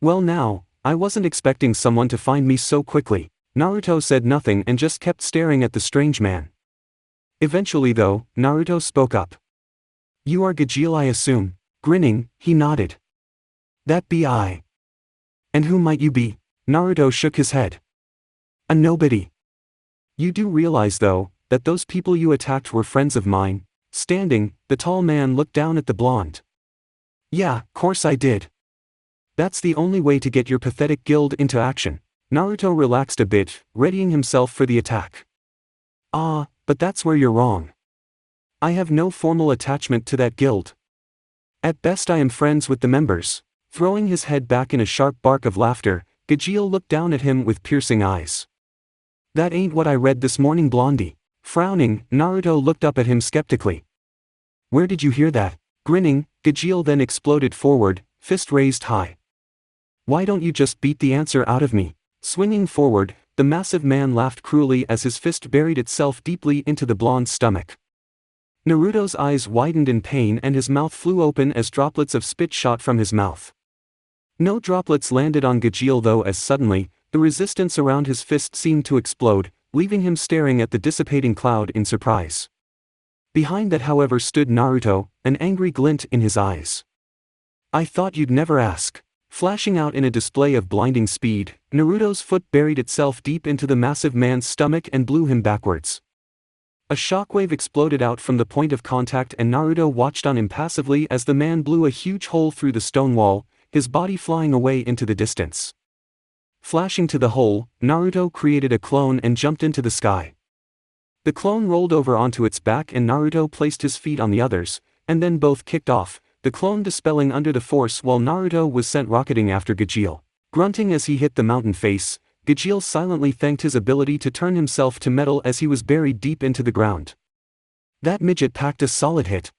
Well now, I wasn't expecting someone to find me so quickly. Naruto said nothing and just kept staring at the strange man. Eventually though, Naruto spoke up. You are Gajeel, I assume? Grinning, he nodded. That be I. And who might you be? Naruto shook his head. A nobody. You do realize though, that those people you attacked were friends of mine? Standing, the tall man looked down at the blonde. Yeah, course I did. That's the only way to get your pathetic guild into action. Naruto relaxed a bit, readying himself for the attack. Ah, but that's where you're wrong. I have no formal attachment to that guild. At best I am friends with the members. Throwing his head back in a sharp bark of laughter, Gajeel looked down at him with piercing eyes. That ain't what I read this morning, Blondie. Frowning, Naruto looked up at him skeptically. Where did you hear that? Grinning, Gajeel then exploded forward, fist raised high. Why don't you just beat the answer out of me? Swinging forward, the massive man laughed cruelly as his fist buried itself deeply into the blonde's stomach. Naruto's eyes widened in pain and his mouth flew open as droplets of spit shot from his mouth. No droplets landed on Gajeel though, as suddenly, the resistance around his fist seemed to explode, leaving him staring at the dissipating cloud in surprise. Behind that however stood Naruto, an angry glint in his eyes. I thought you'd never ask. Flashing out in a display of blinding speed, Naruto's foot buried itself deep into the massive man's stomach and blew him backwards. A shockwave exploded out from the point of contact and Naruto watched on impassively as the man blew a huge hole through the stone wall, his body flying away into the distance. Flashing to the hole, Naruto created a clone and jumped into the sky. The clone rolled over onto its back and Naruto placed his feet on the others, and then both kicked off, the clone dispelling under the force while Naruto was sent rocketing after Gajeel. Grunting as he hit the mountain face, Gajeel silently thanked his ability to turn himself to metal as he was buried deep into the ground. That midget packed a solid hit.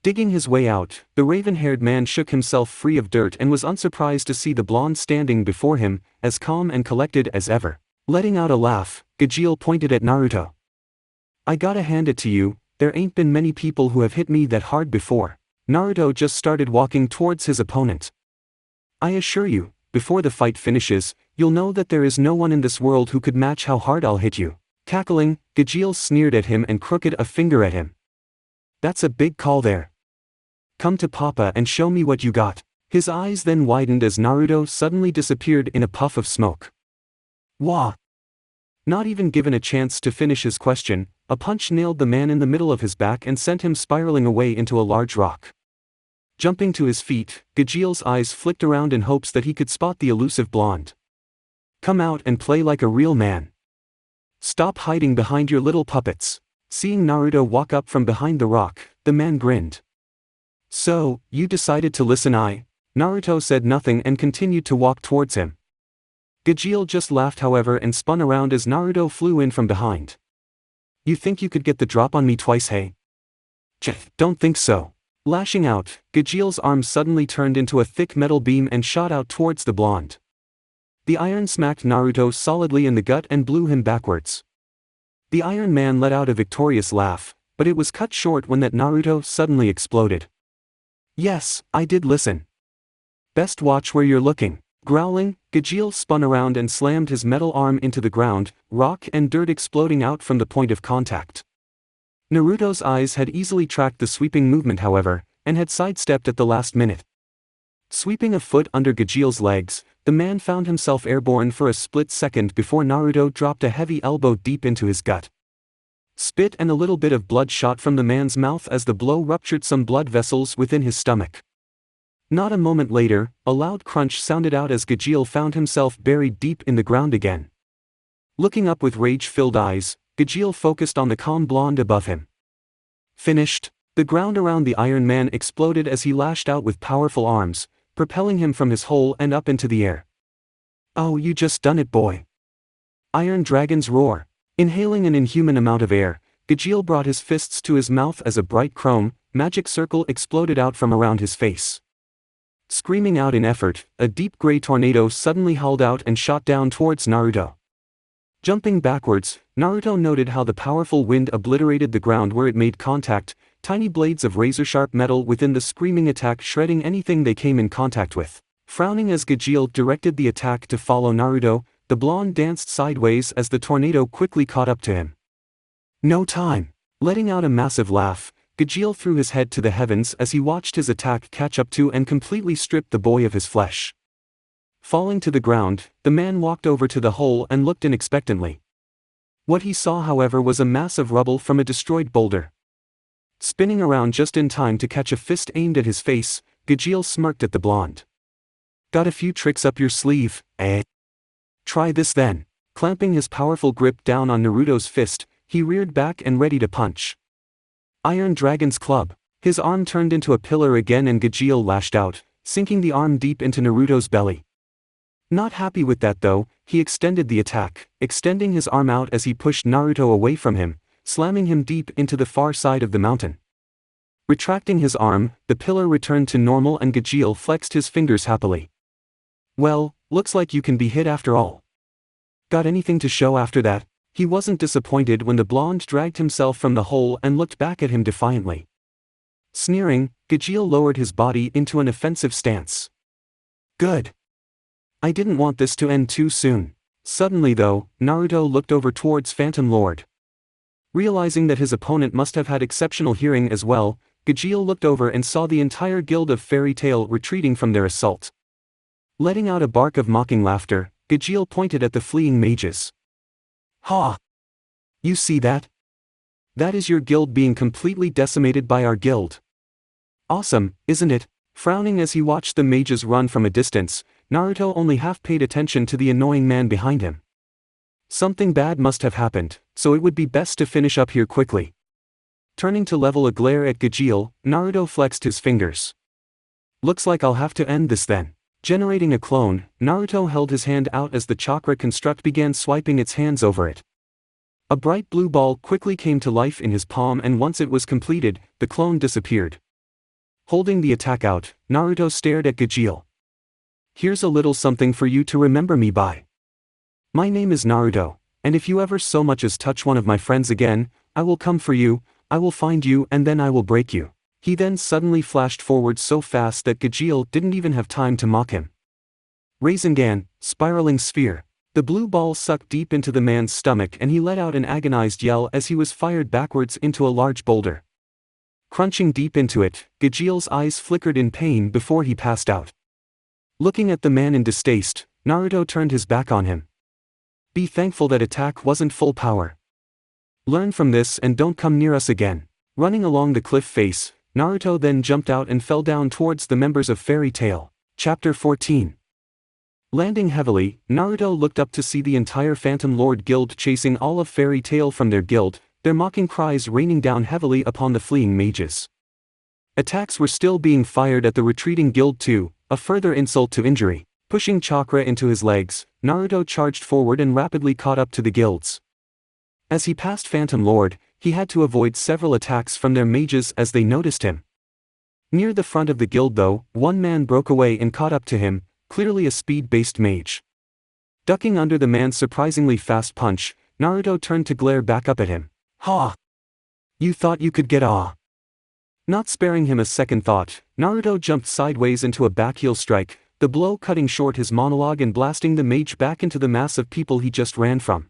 Digging his way out, the raven-haired man shook himself free of dirt and was unsurprised to see the blonde standing before him, as calm and collected as ever. Letting out a laugh, Gajeel pointed at Naruto. I gotta hand it to you, there ain't been many people who have hit me that hard before. Naruto just started walking towards his opponent. I assure you, before the fight finishes, you'll know that there is no one in this world who could match how hard I'll hit you. Cackling, Gajeel sneered at him and crooked a finger at him. That's a big call there. Come to Papa and show me what you got. His eyes then widened as Naruto suddenly disappeared in a puff of smoke. Wah! Not even given a chance to finish his question, a punch nailed the man in the middle of his back and sent him spiraling away into a large rock. Jumping to his feet, Gajil's eyes flicked around in hopes that he could spot the elusive blonde. "Come out and play like a real man. Stop hiding behind your little puppets." Seeing Naruto walk up from behind the rock, the man grinned. "So, you decided to listen?" Naruto said nothing and continued to walk towards him. Gajil just laughed however and spun around as Naruto flew in from behind. "You think you could get the drop on me twice, hey?" "Don't think so." Lashing out, Gajil's arm suddenly turned into a thick metal beam and shot out towards the blonde. The iron smacked Naruto solidly in the gut and blew him backwards. The Iron Man let out a victorious laugh, but it was cut short when that Naruto suddenly exploded. "Yes, I did listen. Best watch where you're looking." Growling, Gajil spun around and slammed his metal arm into the ground, rock and dirt exploding out from the point of contact. Naruto's eyes had easily tracked the sweeping movement however, and had sidestepped at the last minute. Sweeping a foot under Gajil's legs, the man found himself airborne for a split second before Naruto dropped a heavy elbow deep into his gut. Spit and a little bit of blood shot from the man's mouth as the blow ruptured some blood vessels within his stomach. Not a moment later, a loud crunch sounded out as Gajil found himself buried deep in the ground again. Looking up with rage-filled eyes, Gajil focused on the calm blonde above him. Finished. The ground around the Iron Man exploded as he lashed out with powerful arms, propelling him from his hole and up into the air. "Oh, you just done it, boy." Iron Dragon's roar. Inhaling an inhuman amount of air, Gajil brought his fists to his mouth as a bright chrome, magic circle exploded out from around his face. Screaming out in effort, a deep gray tornado suddenly howled out and shot down towards Naruto. Jumping backwards, Naruto noted how the powerful wind obliterated the ground where it made contact, tiny blades of razor-sharp metal within the screaming attack shredding anything they came in contact with. Frowning as Gajil directed the attack to follow Naruto, the blonde danced sideways as the tornado quickly caught up to him. "No time." Letting out a massive laugh, Gajil threw his head to the heavens as he watched his attack catch up to and completely strip the boy of his flesh. Falling to the ground, the man walked over to the hole and looked in expectantly. What he saw however was a mass of rubble from a destroyed boulder. Spinning around just in time to catch a fist aimed at his face, Gajil smirked at the blonde. "Got a few tricks up your sleeve, eh? Try this then." Clamping his powerful grip down on Naruto's fist, he reared back and ready to punch. Iron Dragon's club. His arm turned into a pillar again and Gajil lashed out, sinking the arm deep into Naruto's belly. Not happy with that though, he extended the attack, extending his arm out as he pushed Naruto away from him, slamming him deep into the far side of the mountain. Retracting his arm, the pillar returned to normal and Gajil flexed his fingers happily. "Well, looks like you can be hit after all. Got anything to show after that?" He wasn't disappointed when the blonde dragged himself from the hole and looked back at him defiantly. Sneering, Gajil lowered his body into an offensive stance. "Good. I didn't want this to end too soon." Suddenly though, Naruto looked over towards Phantom Lord. Realizing that his opponent must have had exceptional hearing as well, Gajil looked over and saw the entire guild of Fairy Tail retreating from their assault. Letting out a bark of mocking laughter, Gajil pointed at the fleeing mages. "Ha! You see that? That is your guild being completely decimated by our guild. Awesome, isn't it?" Frowning as he watched the mages run from a distance, Naruto only half paid attention to the annoying man behind him. Something bad must have happened, so it would be best to finish up here quickly. Turning to level a glare at Gajil, Naruto flexed his fingers. "Looks like I'll have to end this then." Generating a clone, Naruto held his hand out as the chakra construct began swiping its hands over it. A bright blue ball quickly came to life in his palm and once it was completed, the clone disappeared. Holding the attack out, Naruto stared at Gajil. "Here's a little something for you to remember me by. My name is Naruto, and if you ever so much as touch one of my friends again, I will come for you, I will find you and then I will break you." He then suddenly flashed forward so fast that Gajil didn't even have time to mock him. Rasengan, spiraling sphere. The blue ball sucked deep into the man's stomach and he let out an agonized yell as he was fired backwards into a large boulder. Crunching deep into it, Gajil's eyes flickered in pain before he passed out. Looking at the man in distaste, Naruto turned his back on him. Be thankful that attack wasn't full power. Learn from this and don't come near us again. Running along the cliff face, Naruto then jumped out and fell down towards the members of Fairy Tail. Chapter 14. Landing heavily, Naruto looked up to see the entire Phantom Lord Guild chasing all of Fairy Tail from their guild, their mocking cries raining down heavily upon the fleeing mages. Attacks were still being fired at the retreating guild too, a further insult to injury. Pushing chakra into his legs, Naruto charged forward and rapidly caught up to the guilds. As he passed Phantom Lord, he had to avoid several attacks from their mages as they noticed him. Near the front of the guild though, one man broke away and caught up to him, clearly a speed-based mage. Ducking under the man's surprisingly fast punch, Naruto turned to glare back up at him. Ha! You thought you could get ah? Not sparing him a second thought, Naruto jumped sideways into a backheel strike, the blow cutting short his monologue and blasting the mage back into the mass of people he just ran from.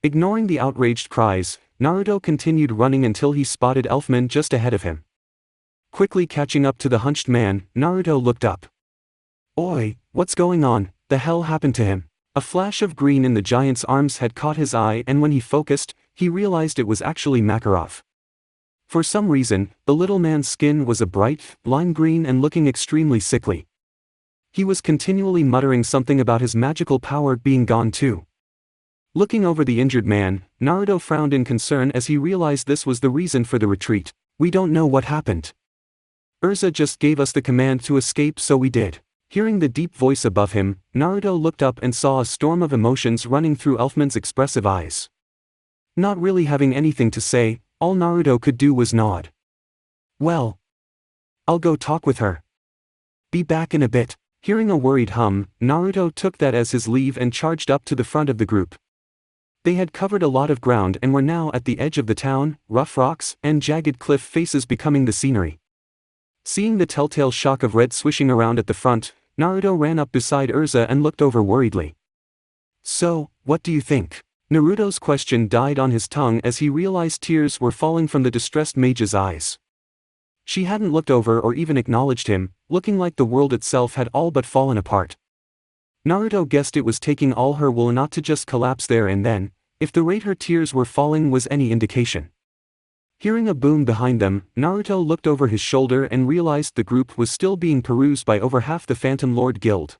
Ignoring the outraged cries, Naruto continued running until he spotted Elfman just ahead of him. Quickly catching up to the hunched man, Naruto looked up. Oi, what's going on? The hell happened to him? A flash of green in the giant's arms had caught his eye, and when he focused, he realized it was actually Makarov. For some reason, the little man's skin was a bright, lime green and looking extremely sickly. He was continually muttering something about his magical power being gone too. Looking over the injured man, Naruto frowned in concern as he realized this was the reason for the retreat. We don't know what happened. Urza just gave us the command to escape, so we did. Hearing the deep voice above him, Naruto looked up and saw a storm of emotions running through Elfman's expressive eyes. Not really having anything to say, all Naruto could do was nod. Well, I'll go talk with her. Be back in a bit. Hearing a worried hum, Naruto took that as his leave and charged up to the front of the group. They had covered a lot of ground and were now at the edge of the town, rough rocks and jagged cliff faces becoming the scenery. Seeing the telltale shock of red swishing around at the front, Naruto ran up beside Urza and looked over worriedly. So, what do you think? Naruto's question died on his tongue as he realized tears were falling from the distressed mage's eyes. She hadn't looked over or even acknowledged him, looking like the world itself had all but fallen apart. Naruto guessed it was taking all her will not to just collapse there and then, if the rate her tears were falling was any indication. Hearing a boom behind them, Naruto looked over his shoulder and realized the group was still being perused by over half the Phantom Lord Guild.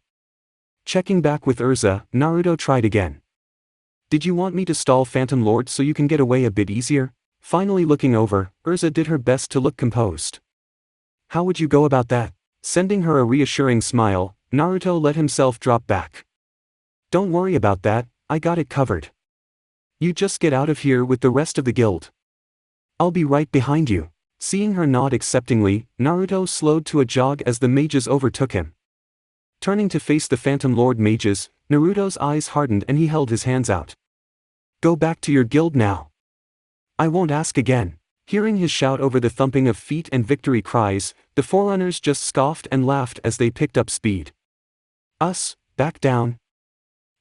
Checking back with Urza, Naruto tried again. Did you want me to stall Phantom Lord so you can get away a bit easier? Finally looking over, Urza did her best to look composed. How would you go about that? Sending her a reassuring smile, Naruto let himself drop back. Don't worry about that, I got it covered. You just get out of here with the rest of the guild. I'll be right behind you. Seeing her nod acceptingly, Naruto slowed to a jog as the mages overtook him. Turning to face the Phantom Lord mages, Naruto's eyes hardened and he held his hands out. Go back to your guild now. I won't ask again. Hearing his shout over the thumping of feet and victory cries, the Forerunners just scoffed and laughed as they picked up speed. Us, back down?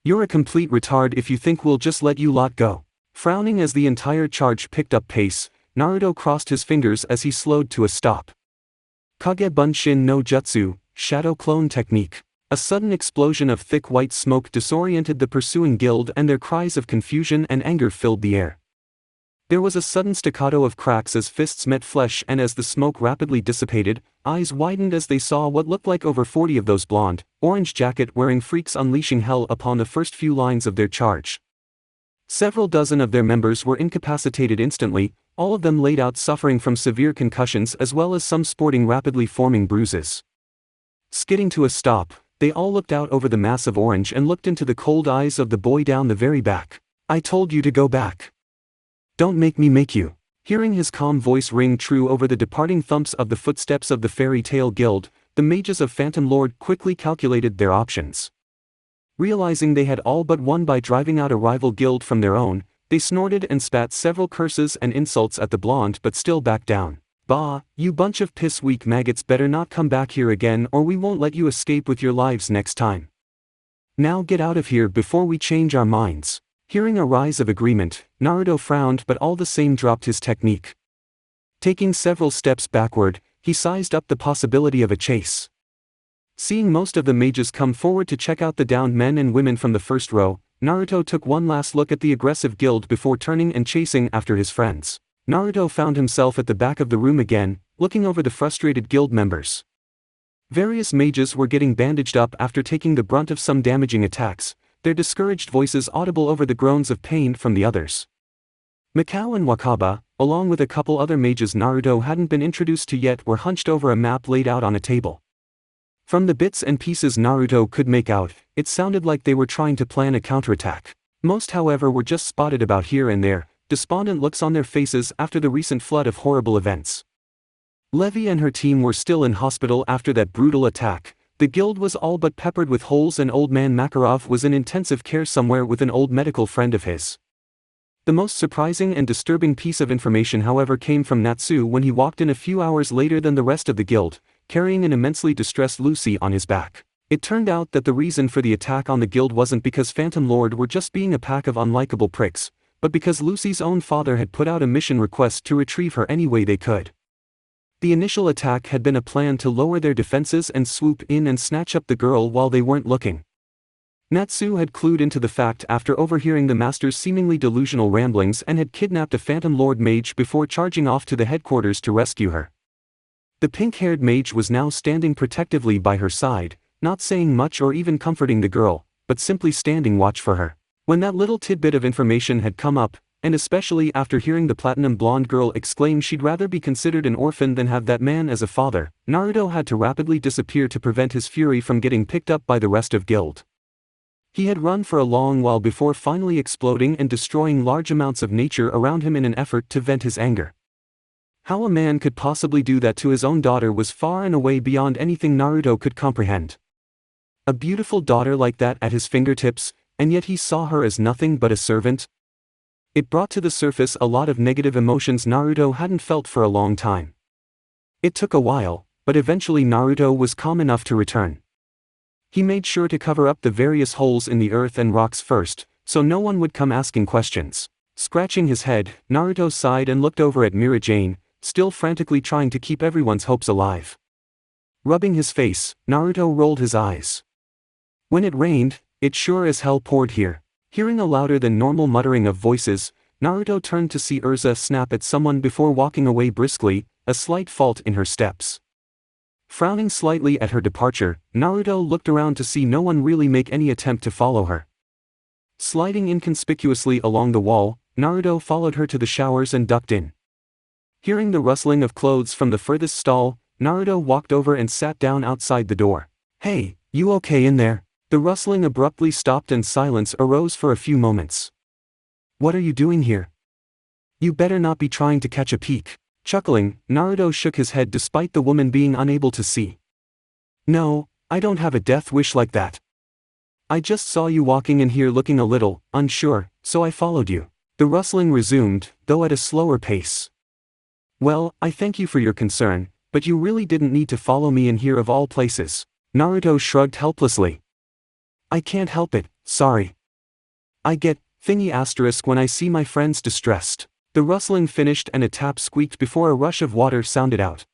You're a complete retard if you think we'll just let you lot go. Frowning as the entire charge picked up pace, Naruto crossed his fingers as he slowed to a stop. Kage Bunshin no Jutsu, Shadow Clone Technique. A sudden explosion of thick white smoke disoriented the pursuing guild and their cries of confusion and anger filled the air. There was a sudden staccato of cracks as fists met flesh, and as the smoke rapidly dissipated, eyes widened as they saw what looked like over 40 of those blonde, orange jacket-wearing freaks unleashing hell upon the first few lines of their charge. Several dozen of their members were incapacitated instantly, all of them laid out suffering from severe concussions as well as some sporting rapidly forming bruises. Skidding to a stop, they all looked out over the mass of orange and looked into the cold eyes of the boy down the very back. I told you to go back. Don't make me make you. Hearing his calm voice ring true over the departing thumps of the footsteps of the Fairy Tail Guild, the mages of Phantom Lord quickly calculated their options. Realizing they had all but won by driving out a rival guild from their own, they snorted and spat several curses and insults at the blonde but still backed down. Bah, you bunch of piss-weak maggots better not come back here again or we won't let you escape with your lives next time. Now get out of here before we change our minds. Hearing a rise of agreement, Naruto frowned but all the same dropped his technique. Taking several steps backward, he sized up the possibility of a chase. Seeing most of the mages come forward to check out the downed men and women from the first row, Naruto took one last look at the aggressive guild before turning and chasing after his friends. Naruto found himself at the back of the room again, looking over the frustrated guild members. Various mages were getting bandaged up after taking the brunt of some damaging attacks, their discouraged voices audible over the groans of pain from the others. Mikao and Wakaba, along with a couple other mages Naruto hadn't been introduced to yet, were hunched over a map laid out on a table. From the bits and pieces Naruto could make out, it sounded like they were trying to plan a counterattack. Most, however, were just spotted about here and there, despondent looks on their faces after the recent flood of horrible events. Levi and her team were still in hospital after that brutal attack. The guild was all but peppered with holes, and old man Makarov was in intensive care somewhere with an old medical friend of his. The most surprising and disturbing piece of information, however, came from Natsu when he walked in a few hours later than the rest of the guild, carrying an immensely distressed Lucy on his back. It turned out that the reason for the attack on the guild wasn't because Phantom Lord were just being a pack of unlikable pricks, but because Lucy's own father had put out a mission request to retrieve her any way they could. The initial attack had been a plan to lower their defenses and swoop in and snatch up the girl while they weren't looking. Natsu had clued into the fact after overhearing the master's seemingly delusional ramblings and had kidnapped a Phantom Lord mage before charging off to the headquarters to rescue her. The pink-haired mage was now standing protectively by her side, not saying much or even comforting the girl, but simply standing watch for her. When that little tidbit of information had come up, and especially after hearing the platinum blonde girl exclaim she'd rather be considered an orphan than have that man as a father, Naruto had to rapidly disappear to prevent his fury from getting picked up by the rest of guild. He had run for a long while before finally exploding and destroying large amounts of nature around him in an effort to vent his anger. How a man could possibly do that to his own daughter was far and away beyond anything Naruto could comprehend. A beautiful daughter like that at his fingertips, and yet he saw her as nothing but a servant? It brought to the surface a lot of negative emotions Naruto hadn't felt for a long time. It took a while, but eventually Naruto was calm enough to return. He made sure to cover up the various holes in the earth and rocks first, so no one would come asking questions. Scratching his head, Naruto sighed and looked over at Mira Jane, still frantically trying to keep everyone's hopes alive. Rubbing his face, Naruto rolled his eyes. When it rained, it sure as hell poured here. Hearing a louder than normal muttering of voices, Naruto turned to see Urza snap at someone before walking away briskly, a slight fault in her steps. Frowning slightly at her departure, Naruto looked around to see no one really make any attempt to follow her. Sliding inconspicuously along the wall, Naruto followed her to the showers and ducked in. Hearing the rustling of clothes from the furthest stall, Naruto walked over and sat down outside the door. "Hey, you okay in there?" The rustling abruptly stopped and silence arose for a few moments. "What are you doing here? You better not be trying to catch a peek." Chuckling, Naruto shook his head despite the woman being unable to see. "No, I don't have a death wish like that. I just saw you walking in here looking a little unsure, so I followed you." The rustling resumed, though at a slower pace. "Well, I thank you for your concern, but you really didn't need to follow me in here of all places." Naruto shrugged helplessly. "I can't help it, sorry. I get thingy asterisk when I see my friends distressed." The rustling finished and a tap squeaked before a rush of water sounded out.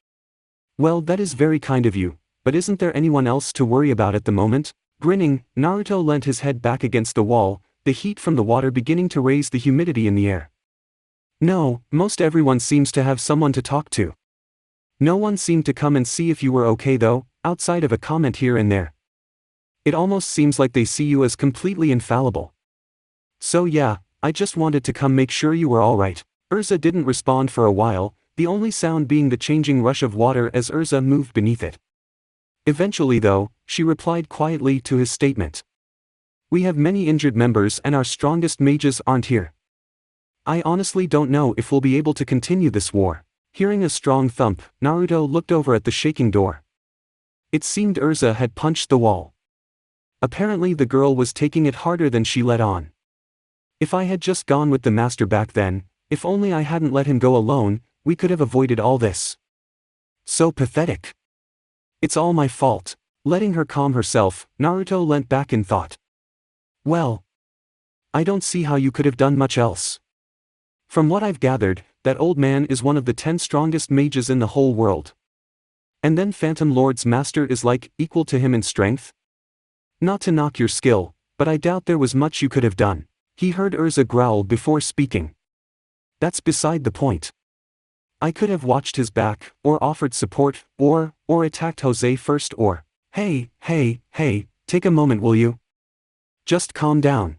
"Well, that is very kind of you, but isn't there anyone else to worry about at the moment?" Grinning, Naruto leant his head back against the wall, the heat from the water beginning to raise the humidity in the air. "No, most everyone seems to have someone to talk to. No one seemed to come and see if you were okay though, outside of a comment here and there. It almost seems like they see you as completely infallible. So yeah, I just wanted to come make sure you were alright." Urza didn't respond for a while, the only sound being the changing rush of water as Urza moved beneath it. Eventually though, she replied quietly to his statement. "We have many injured members and our strongest mages aren't here. I honestly don't know if we'll be able to continue this war." Hearing a strong thump, Naruto looked over at the shaking door. It seemed Urza had punched the wall. Apparently the girl was taking it harder than she let on. "If I had just gone with the master back then, if only I hadn't let him go alone, we could have avoided all this. So pathetic. It's all my fault." Letting her calm herself, Naruto leant back in thought. "Well, I don't see how you could have done much else. From what I've gathered, that old man is one of the 10 strongest mages in the whole world. And then Phantom Lord's master is like, equal to him in strength? Not to knock your skill, but I doubt there was much you could have done. He heard Urza growl before speaking. That's beside the point. I could have watched his back, or offered support, or attacked Jose first or… Hey, take a moment will you? Just calm down.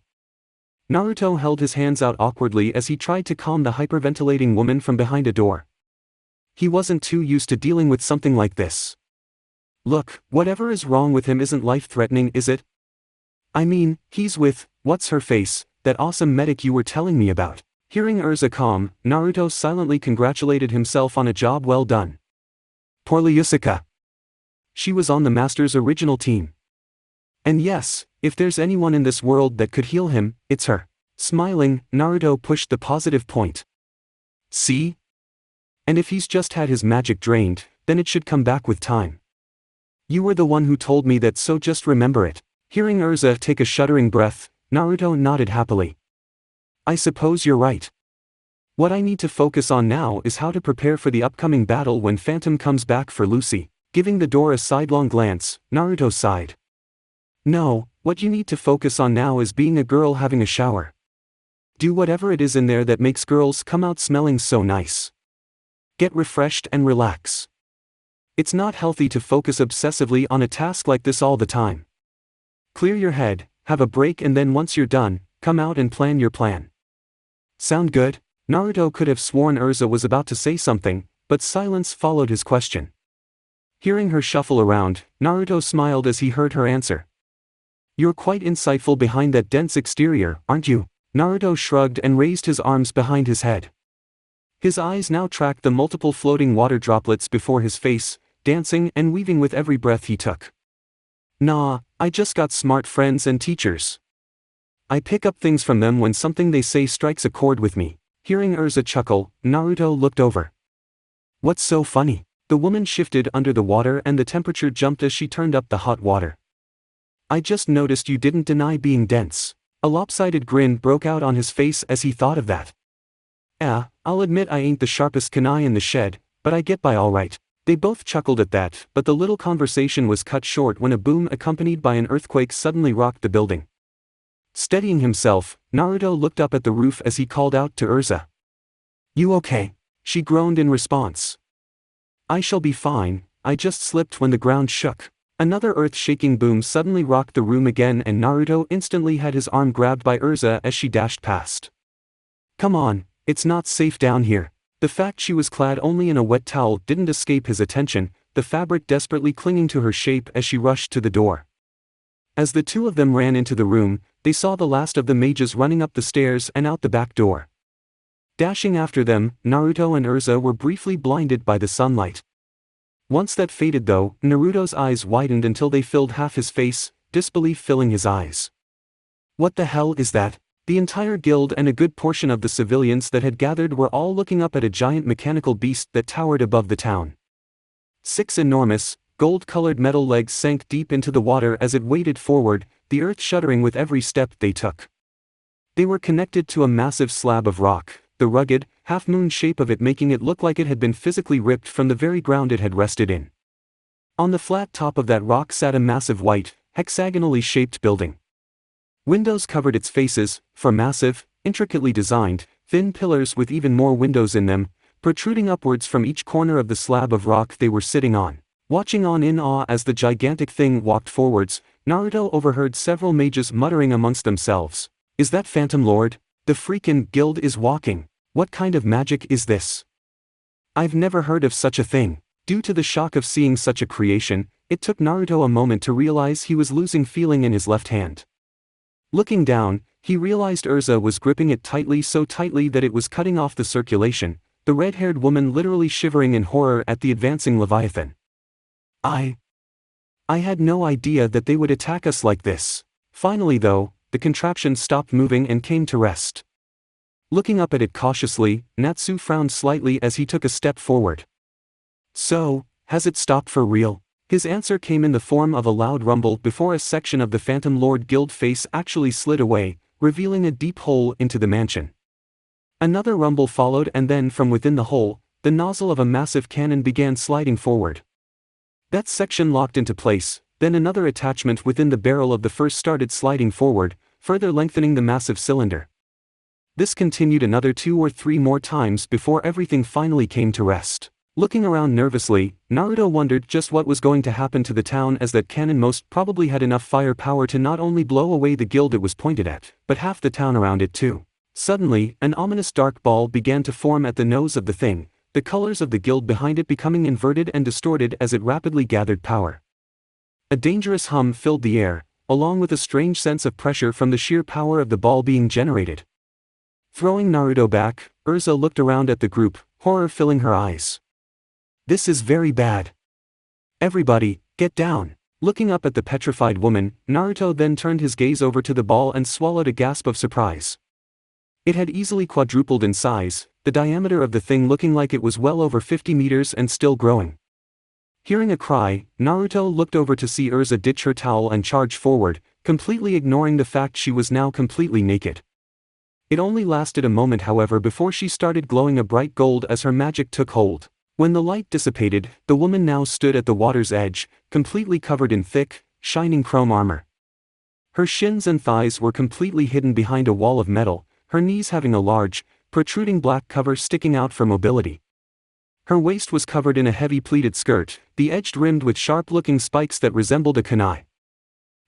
Naruto held his hands out awkwardly as he tried to calm the hyperventilating woman from behind a door. He wasn't too used to dealing with something like this. Look, whatever is wrong with him isn't life-threatening, is it? I mean, he's with, what's her face, that awesome medic you were telling me about. Hearing Urza calm, Naruto silently congratulated himself on a job well done. Poorly Yusuka. She was on the master's original team. And yes, if there's anyone in this world that could heal him, it's her. Smiling, Naruto pushed the positive point. See? And if he's just had his magic drained, then it should come back with time. You were the one who told me that, so just remember it. Hearing Urza take a shuddering breath, Naruto nodded happily. I suppose you're right. What I need to focus on now is how to prepare for the upcoming battle when Phantom comes back for Lucy. Giving the door a sidelong glance, Naruto sighed. No, what you need to focus on now is being a girl having a shower. Do whatever it is in there that makes girls come out smelling so nice. Get refreshed and relax. It's not healthy to focus obsessively on a task like this all the time. Clear your head, have a break, and then once you're done, come out and plan your plan. Sound good? Naruto could have sworn Urza was about to say something, but silence followed his question. Hearing her shuffle around, Naruto smiled as he heard her answer. You're quite insightful behind that dense exterior, aren't you? Naruto shrugged and raised his arms behind his head. His eyes now tracked the multiple floating water droplets before his face, dancing and weaving with every breath he took. Nah, I just got smart friends and teachers. I pick up things from them when something they say strikes a chord with me. Hearing Urza chuckle, Naruto looked over. What's so funny? The woman shifted under the water and the temperature jumped as she turned up the hot water. I just noticed you didn't deny being dense. A lopsided grin broke out on his face as he thought of that. I'll admit I ain't the sharpest kunai in the shed, but I get by all right. They both chuckled at that, but the little conversation was cut short when a boom accompanied by an earthquake suddenly rocked the building. Steadying himself, Naruto looked up at the roof as he called out to Urza. You okay? She groaned in response. I shall be fine, I just slipped when the ground shook. Another earth-shaking boom suddenly rocked the room again and Naruto instantly had his arm grabbed by Urza as she dashed past. Come on, it's not safe down here. The fact she was clad only in a wet towel didn't escape his attention, the fabric desperately clinging to her shape as she rushed to the door. As the two of them ran into the room, they saw the last of the mages running up the stairs and out the back door. Dashing after them, Naruto and Urza were briefly blinded by the sunlight. Once that faded though, Naruto's eyes widened until they filled half his face, disbelief filling his eyes. What the hell is that? The entire guild and a good portion of the civilians that had gathered were all looking up at a giant mechanical beast that towered above the town. 6 enormous, gold-colored metal legs sank deep into the water as it waded forward, the earth shuddering with every step they took. They were connected to a massive slab of rock, the rugged, half-moon shape of it making it look like it had been physically ripped from the very ground it had rested in. On the flat top of that rock sat a massive white, hexagonally shaped building. Windows covered its faces, for massive, intricately designed, thin pillars with even more windows in them, protruding upwards from each corner of the slab of rock they were sitting on. Watching on in awe as the gigantic thing walked forwards, Naruto overheard several mages muttering amongst themselves. Is that Phantom Lord? The freakin' guild is walking. What kind of magic is this? I've never heard of such a thing. Due to the shock of seeing such a creation, it took Naruto a moment to realize he was losing feeling in his left hand. Looking down, he realized Urza was gripping it tightly, so tightly that it was cutting off the circulation, the red-haired woman literally shivering in horror at the advancing Leviathan. I had no idea that they would attack us like this. Finally though, the contraption stopped moving and came to rest. Looking up at it cautiously, Natsu frowned slightly as he took a step forward. So, has it stopped for real? His answer came in the form of a loud rumble before a section of the Phantom Lord Guild face actually slid away, revealing a deep hole into the mansion. Another rumble followed and then from within the hole, the nozzle of a massive cannon began sliding forward. That section locked into place, Then another attachment within the barrel of the first started sliding forward, further lengthening the massive cylinder. This continued another 2 or 3 more times before everything finally came to rest. Looking around nervously, Naruto wondered just what was going to happen to the town, as that cannon most probably had enough firepower to not only blow away the guild it was pointed at, but half the town around it too. Suddenly, an ominous dark ball began to form at the nose of the thing, the colors of the guild behind it becoming inverted and distorted as it rapidly gathered power. A dangerous hum filled the air, along with a strange sense of pressure from the sheer power of the ball being generated. Throwing Naruto back, Urza looked around at the group, horror filling her eyes. This is very bad. Everybody, get down. Looking up at the petrified woman, Naruto then turned his gaze over to the ball and swallowed a gasp of surprise. It had easily quadrupled in size, the diameter of the thing looking like it was well over 50 meters and still growing. Hearing a cry, Naruto looked over to see Urza ditch her towel and charge forward, completely ignoring the fact she was now completely naked. It only lasted a moment, however, before she started glowing a bright gold as her magic took hold. When the light dissipated, the woman now stood at the water's edge, completely covered in thick, shining chrome armor. Her shins and thighs were completely hidden behind a wall of metal, her knees having a large, protruding black cover sticking out for mobility. Her waist was covered in a heavy pleated skirt, the edge rimmed with sharp-looking spikes that resembled a kunai.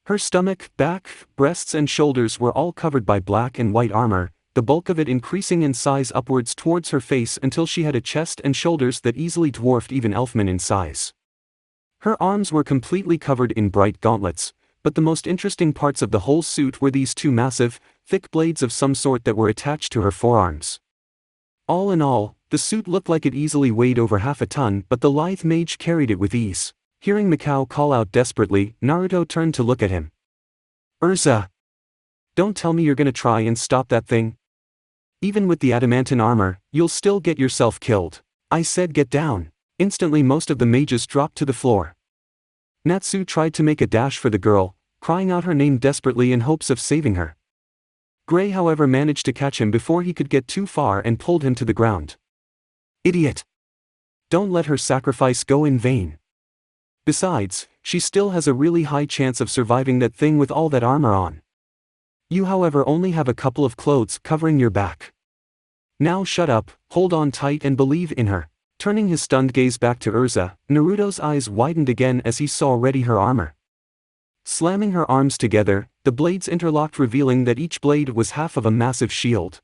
Her stomach, back, breasts and shoulders were all covered by black and white armor, the bulk of it increasing in size upwards towards her face until she had a chest and shoulders that easily dwarfed even Elfman in size. Her arms were completely covered in bright gauntlets, but the most interesting parts of the whole suit were these 2 massive, thick blades of some sort that were attached to her forearms. All in all, the suit looked like it easily weighed over half a ton, but the lithe mage carried it with ease. Hearing Mikao call out desperately, Naruto turned to look at him. Urza! Don't tell me you're gonna try and stop that thing? Even with the adamantine armor, you'll still get yourself killed. I said get down. Instantly most of the mages dropped to the floor. Natsu tried to make a dash for the girl, crying out her name desperately in hopes of saving her. Gray, however, managed to catch him before he could get too far and pulled him to the ground. Idiot! Don't let her sacrifice go in vain. Besides, she still has a really high chance of surviving that thing with all that armor on. You, however, only have a couple of clothes covering your back. Now shut up, hold on tight and believe in her. Turning his stunned gaze back to Urza, Naruto's eyes widened again as he saw already her armor. Slamming her arms together, the blades interlocked, revealing that each blade was half of a massive shield.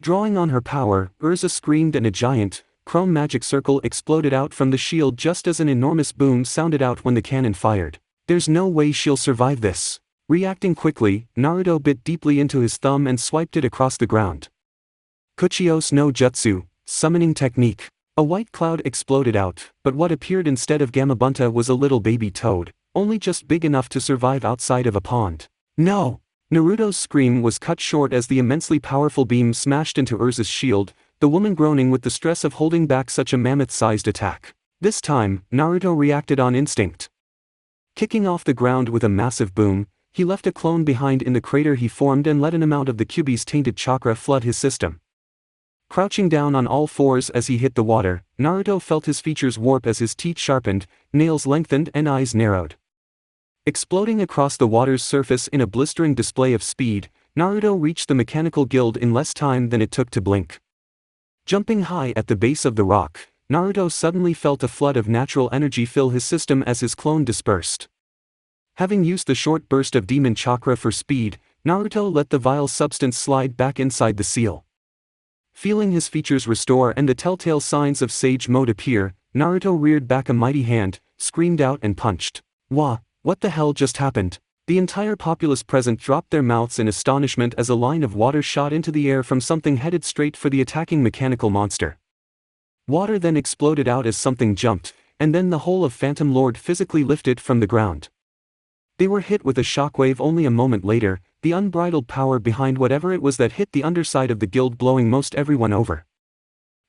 Drawing on her power, Urza screamed and a giant, chrome magic circle exploded out from the shield just as an enormous boom sounded out when the cannon fired. There's no way she'll survive this. Reacting quickly, Naruto bit deeply into his thumb and swiped it across the ground. Kuchiyose no Jutsu, summoning technique. A white cloud exploded out, but what appeared instead of Gamabunta was a little baby toad, only just big enough to survive outside of a pond. No! Naruto's scream was cut short as the immensely powerful beam smashed into Urza's shield, the woman groaning with the stress of holding back such a mammoth-sized attack. This time, Naruto reacted on instinct. Kicking off the ground with a massive boom, he left a clone behind in the crater he formed and let an amount of the Kyuubi's tainted chakra flood his system. Crouching down on all fours as he hit the water, Naruto felt his features warp as his teeth sharpened, nails lengthened and eyes narrowed. Exploding across the water's surface in a blistering display of speed, Naruto reached the mechanical guild in less time than it took to blink. Jumping high at the base of the rock, Naruto suddenly felt a flood of natural energy fill his system as his clone dispersed. Having used the short burst of demon chakra for speed, Naruto let the vile substance slide back inside the seal. Feeling his features restore and the telltale signs of Sage Mode appear, Naruto reared back a mighty hand, screamed out and punched. What the hell just happened? The entire populace present dropped their mouths in astonishment as a line of water shot into the air from something headed straight for the attacking mechanical monster. Water then exploded out as something jumped, and then the whole of Phantom Lord physically lifted from the ground. They were hit with a shockwave only a moment later, the unbridled power behind whatever it was that hit the underside of the guild blowing most everyone over.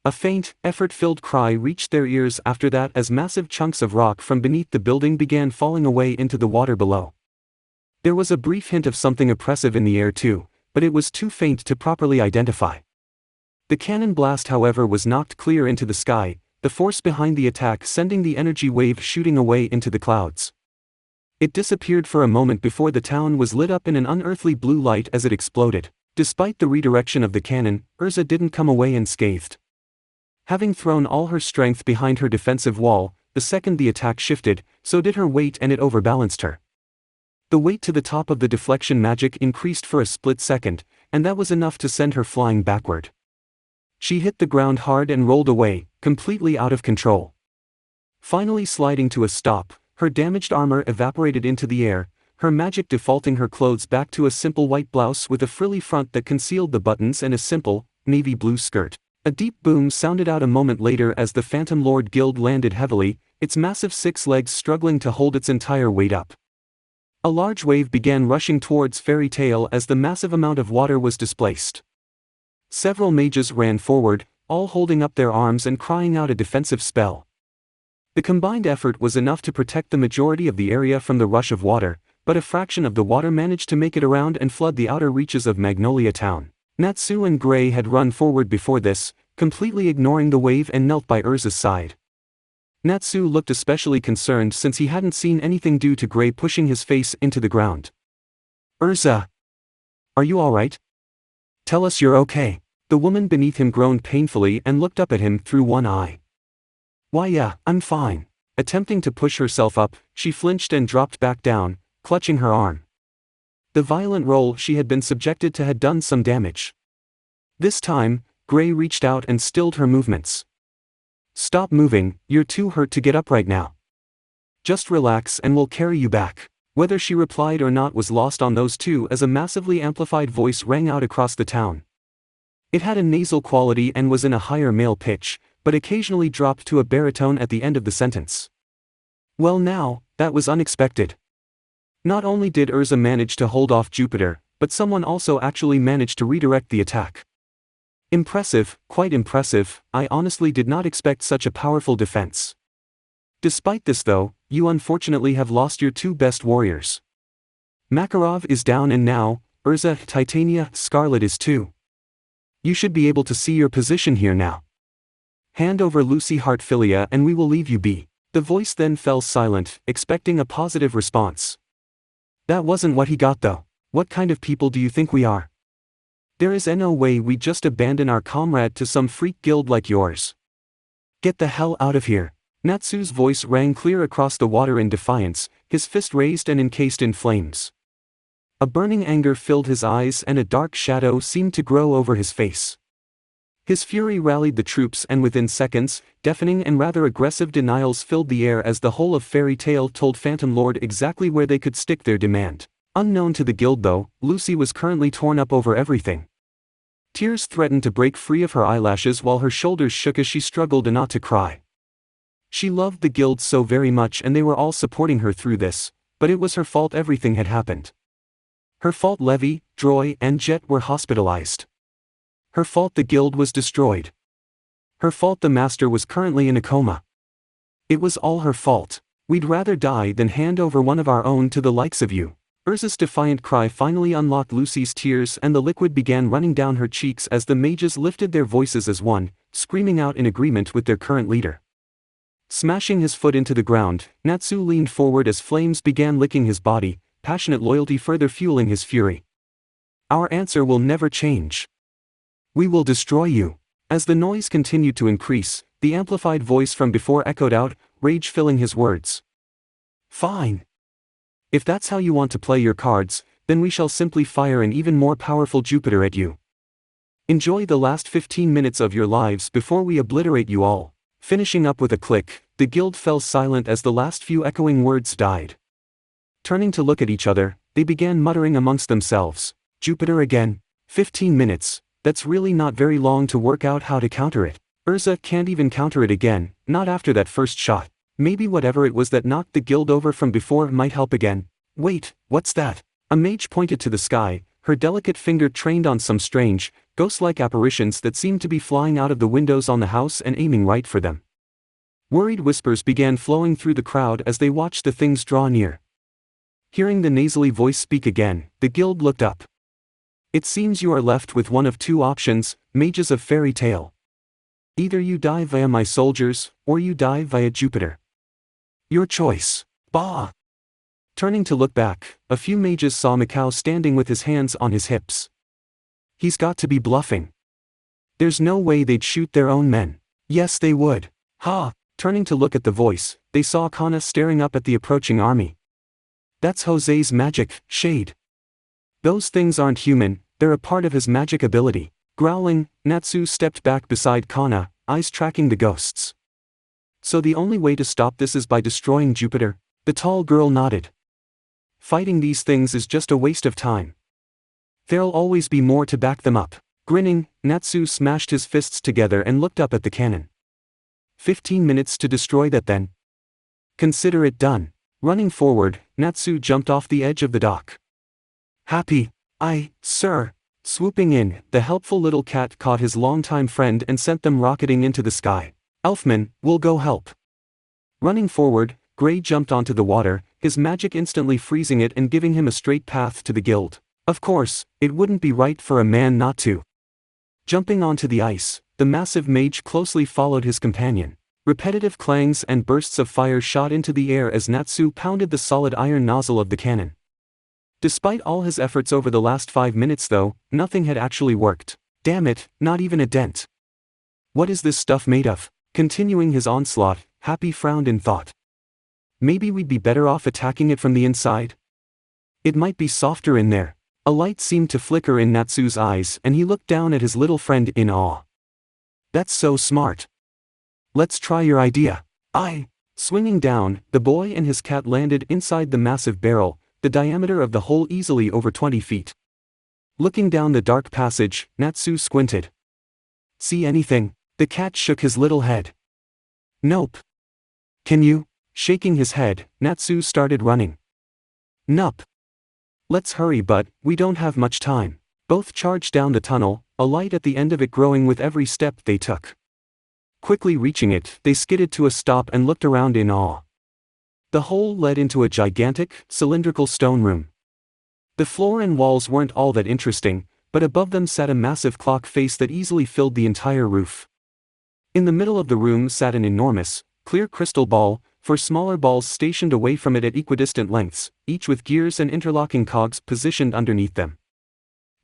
A faint, effort-filled cry reached their ears after that as massive chunks of rock from beneath the building began falling away into the water below. There was a brief hint of something oppressive in the air too, but it was too faint to properly identify. The cannon blast, however, was knocked clear into the sky, the force behind the attack sending the energy wave shooting away into the clouds. It disappeared for a moment before the town was lit up in an unearthly blue light as it exploded. Despite the redirection of the cannon, Urza didn't come away unscathed. Having thrown all her strength behind her defensive wall, the second the attack shifted, so did her weight, and it overbalanced her. The weight to the top of the deflection magic increased for a split second, and that was enough to send her flying backward. She hit the ground hard and rolled away, completely out of control. Finally sliding to a stop, her damaged armor evaporated into the air, her magic defaulting her clothes back to a simple white blouse with a frilly front that concealed the buttons and a simple, navy blue skirt. A deep boom sounded out a moment later as the Phantom Lord Guild landed heavily, its massive 6 legs struggling to hold its entire weight up. A large wave began rushing towards Fairy Tail as the massive amount of water was displaced. Several mages ran forward, all holding up their arms and crying out a defensive spell. The combined effort was enough to protect the majority of the area from the rush of water, but a fraction of the water managed to make it around and flood the outer reaches of Magnolia Town. Natsu and Gray had run forward before this, completely ignoring the wave, and knelt by Urza's side. Natsu looked especially concerned since he hadn't seen anything due to Gray pushing his face into the ground. "Urza! Are you alright? Tell us you're okay." The woman beneath him groaned painfully and looked up at him through one eye. "Why yeah, I'm fine." Attempting to push herself up, she flinched and dropped back down, clutching her arm. The violent roll she had been subjected to had done some damage. This time, Gray reached out and stilled her movements. "Stop moving, you're too hurt to get up right now. Just relax and we'll carry you back." Whether she replied or not was lost on those two as a massively amplified voice rang out across the town. It had a nasal quality and was in a higher male pitch, but occasionally dropped to a baritone at the end of the sentence. Well now, that was unexpected. Not only did Urza manage to hold off Jupiter, but someone also actually managed to redirect the attack. Impressive, quite impressive. I honestly did not expect such a powerful defense. Despite this though, you unfortunately have lost your 2 best warriors. Makarov is down and now, Urza, Titania, Scarlet is too. You should be able to see your position here now. Hand over Lucy Heartfilia and we will leave you be. The voice then fell silent, expecting a positive response. That wasn't what he got though. What kind of people do you think we are? There is no way we just abandon our comrade to some freak guild like yours. Get the hell out of here. Natsu's voice rang clear across the water in defiance, his fist raised and encased in flames. A burning anger filled his eyes and a dark shadow seemed to grow over his face. His fury rallied the troops and within seconds, deafening and rather aggressive denials filled the air as the whole of Fairy Tail told Phantom Lord exactly where they could stick their demand. Unknown to the guild though, Lucy was currently torn up over everything. Tears threatened to break free of her eyelashes while her shoulders shook as she struggled not to cry. She loved the guild so very much and they were all supporting her through this, but it was her fault everything had happened. Her fault Levi, Droy and Jet were hospitalized. Her fault the guild was destroyed. Her fault the master was currently in a coma. It was all her fault. We'd rather die than hand over one of our own to the likes of you. Urza's defiant cry finally unlocked Lucy's tears and the liquid began running down her cheeks as the mages lifted their voices as one, screaming out in agreement with their current leader. Smashing his foot into the ground, Natsu leaned forward as flames began licking his body, passionate loyalty further fueling his fury. Our answer will never change. We will destroy you. As the noise continued to increase, the amplified voice from before echoed out, rage filling his words. Fine. If that's how you want to play your cards, then we shall simply fire an even more powerful Jupiter at you. Enjoy the last 15 minutes of your lives before we obliterate you all. Finishing up with a click, the guild fell silent as the last few echoing words died. Turning to look at each other, they began muttering amongst themselves. Jupiter again? 15 minutes, that's really not very long to work out how to counter it. Urza can't even counter it again, not after that first shot. Maybe whatever it was that knocked the guild over from before might help again. Wait, what's that? A mage pointed to the sky, her delicate finger trained on some strange, ghost-like apparitions that seemed to be flying out of the windows on the house and aiming right for them. Worried whispers began flowing through the crowd as they watched the things draw near. Hearing the nasally voice speak again, the guild looked up. It seems you are left with one of 2 options, mages of Fairy Tail. Either you die via my soldiers, or you die via Jupiter. Your choice. Bah! Turning to look back, a few mages saw Mikao standing with his hands on his hips. He's got to be bluffing. There's no way they'd shoot their own men. Yes, they would. Ha! Turning to look at the voice, they saw Kana staring up at the approaching army. That's Jose's magic, shade. Those things aren't human, they're a part of his magic ability. Growling, Natsu stepped back beside Kana, eyes tracking the ghosts. So the only way to stop this is by destroying Jupiter? The tall girl nodded. Fighting these things is just a waste of time. There'll always be more to back them up. Grinning, Natsu smashed his fists together and looked up at the cannon. 15 minutes to destroy that then. Consider it done. Running forward, Natsu jumped off the edge of the dock. Happy, sir. Swooping in, the helpful little cat caught his longtime friend and sent them rocketing into the sky. Elfman, we'll go help. Running forward, Gray jumped onto the water, his magic instantly freezing it and giving him a straight path to the guild. Of course, it wouldn't be right for a man not to. Jumping onto the ice, the massive mage closely followed his companion. Repetitive clangs and bursts of fire shot into the air as Natsu pounded the solid iron nozzle of the cannon. Despite all his efforts over the last 5 minutes though, nothing had actually worked. Damn it, not even a dent. What is this stuff made of? Continuing his onslaught, Happy frowned in thought. Maybe we'd be better off attacking it from the inside? It might be softer in there. A light seemed to flicker in Natsu's eyes and he looked down at his little friend in awe. That's so smart. Let's try your idea. Swinging down, the boy and his cat landed inside the massive barrel, the diameter of the hole easily over 20 feet. Looking down the dark passage, Natsu squinted. See anything? The cat shook his little head. Nope. Can you? Shaking his head, Natsu started running. Nup. Let's hurry, but we don't have much time. Both charged down the tunnel, a light at the end of it growing with every step they took. Quickly reaching it, they skidded to a stop and looked around in awe. The hole led into a gigantic, cylindrical stone room. The floor and walls weren't all that interesting, but above them sat a massive clock face that easily filled the entire roof. In the middle of the room sat an enormous, clear crystal ball, four smaller balls stationed away from it at equidistant lengths, each with gears and interlocking cogs positioned underneath them.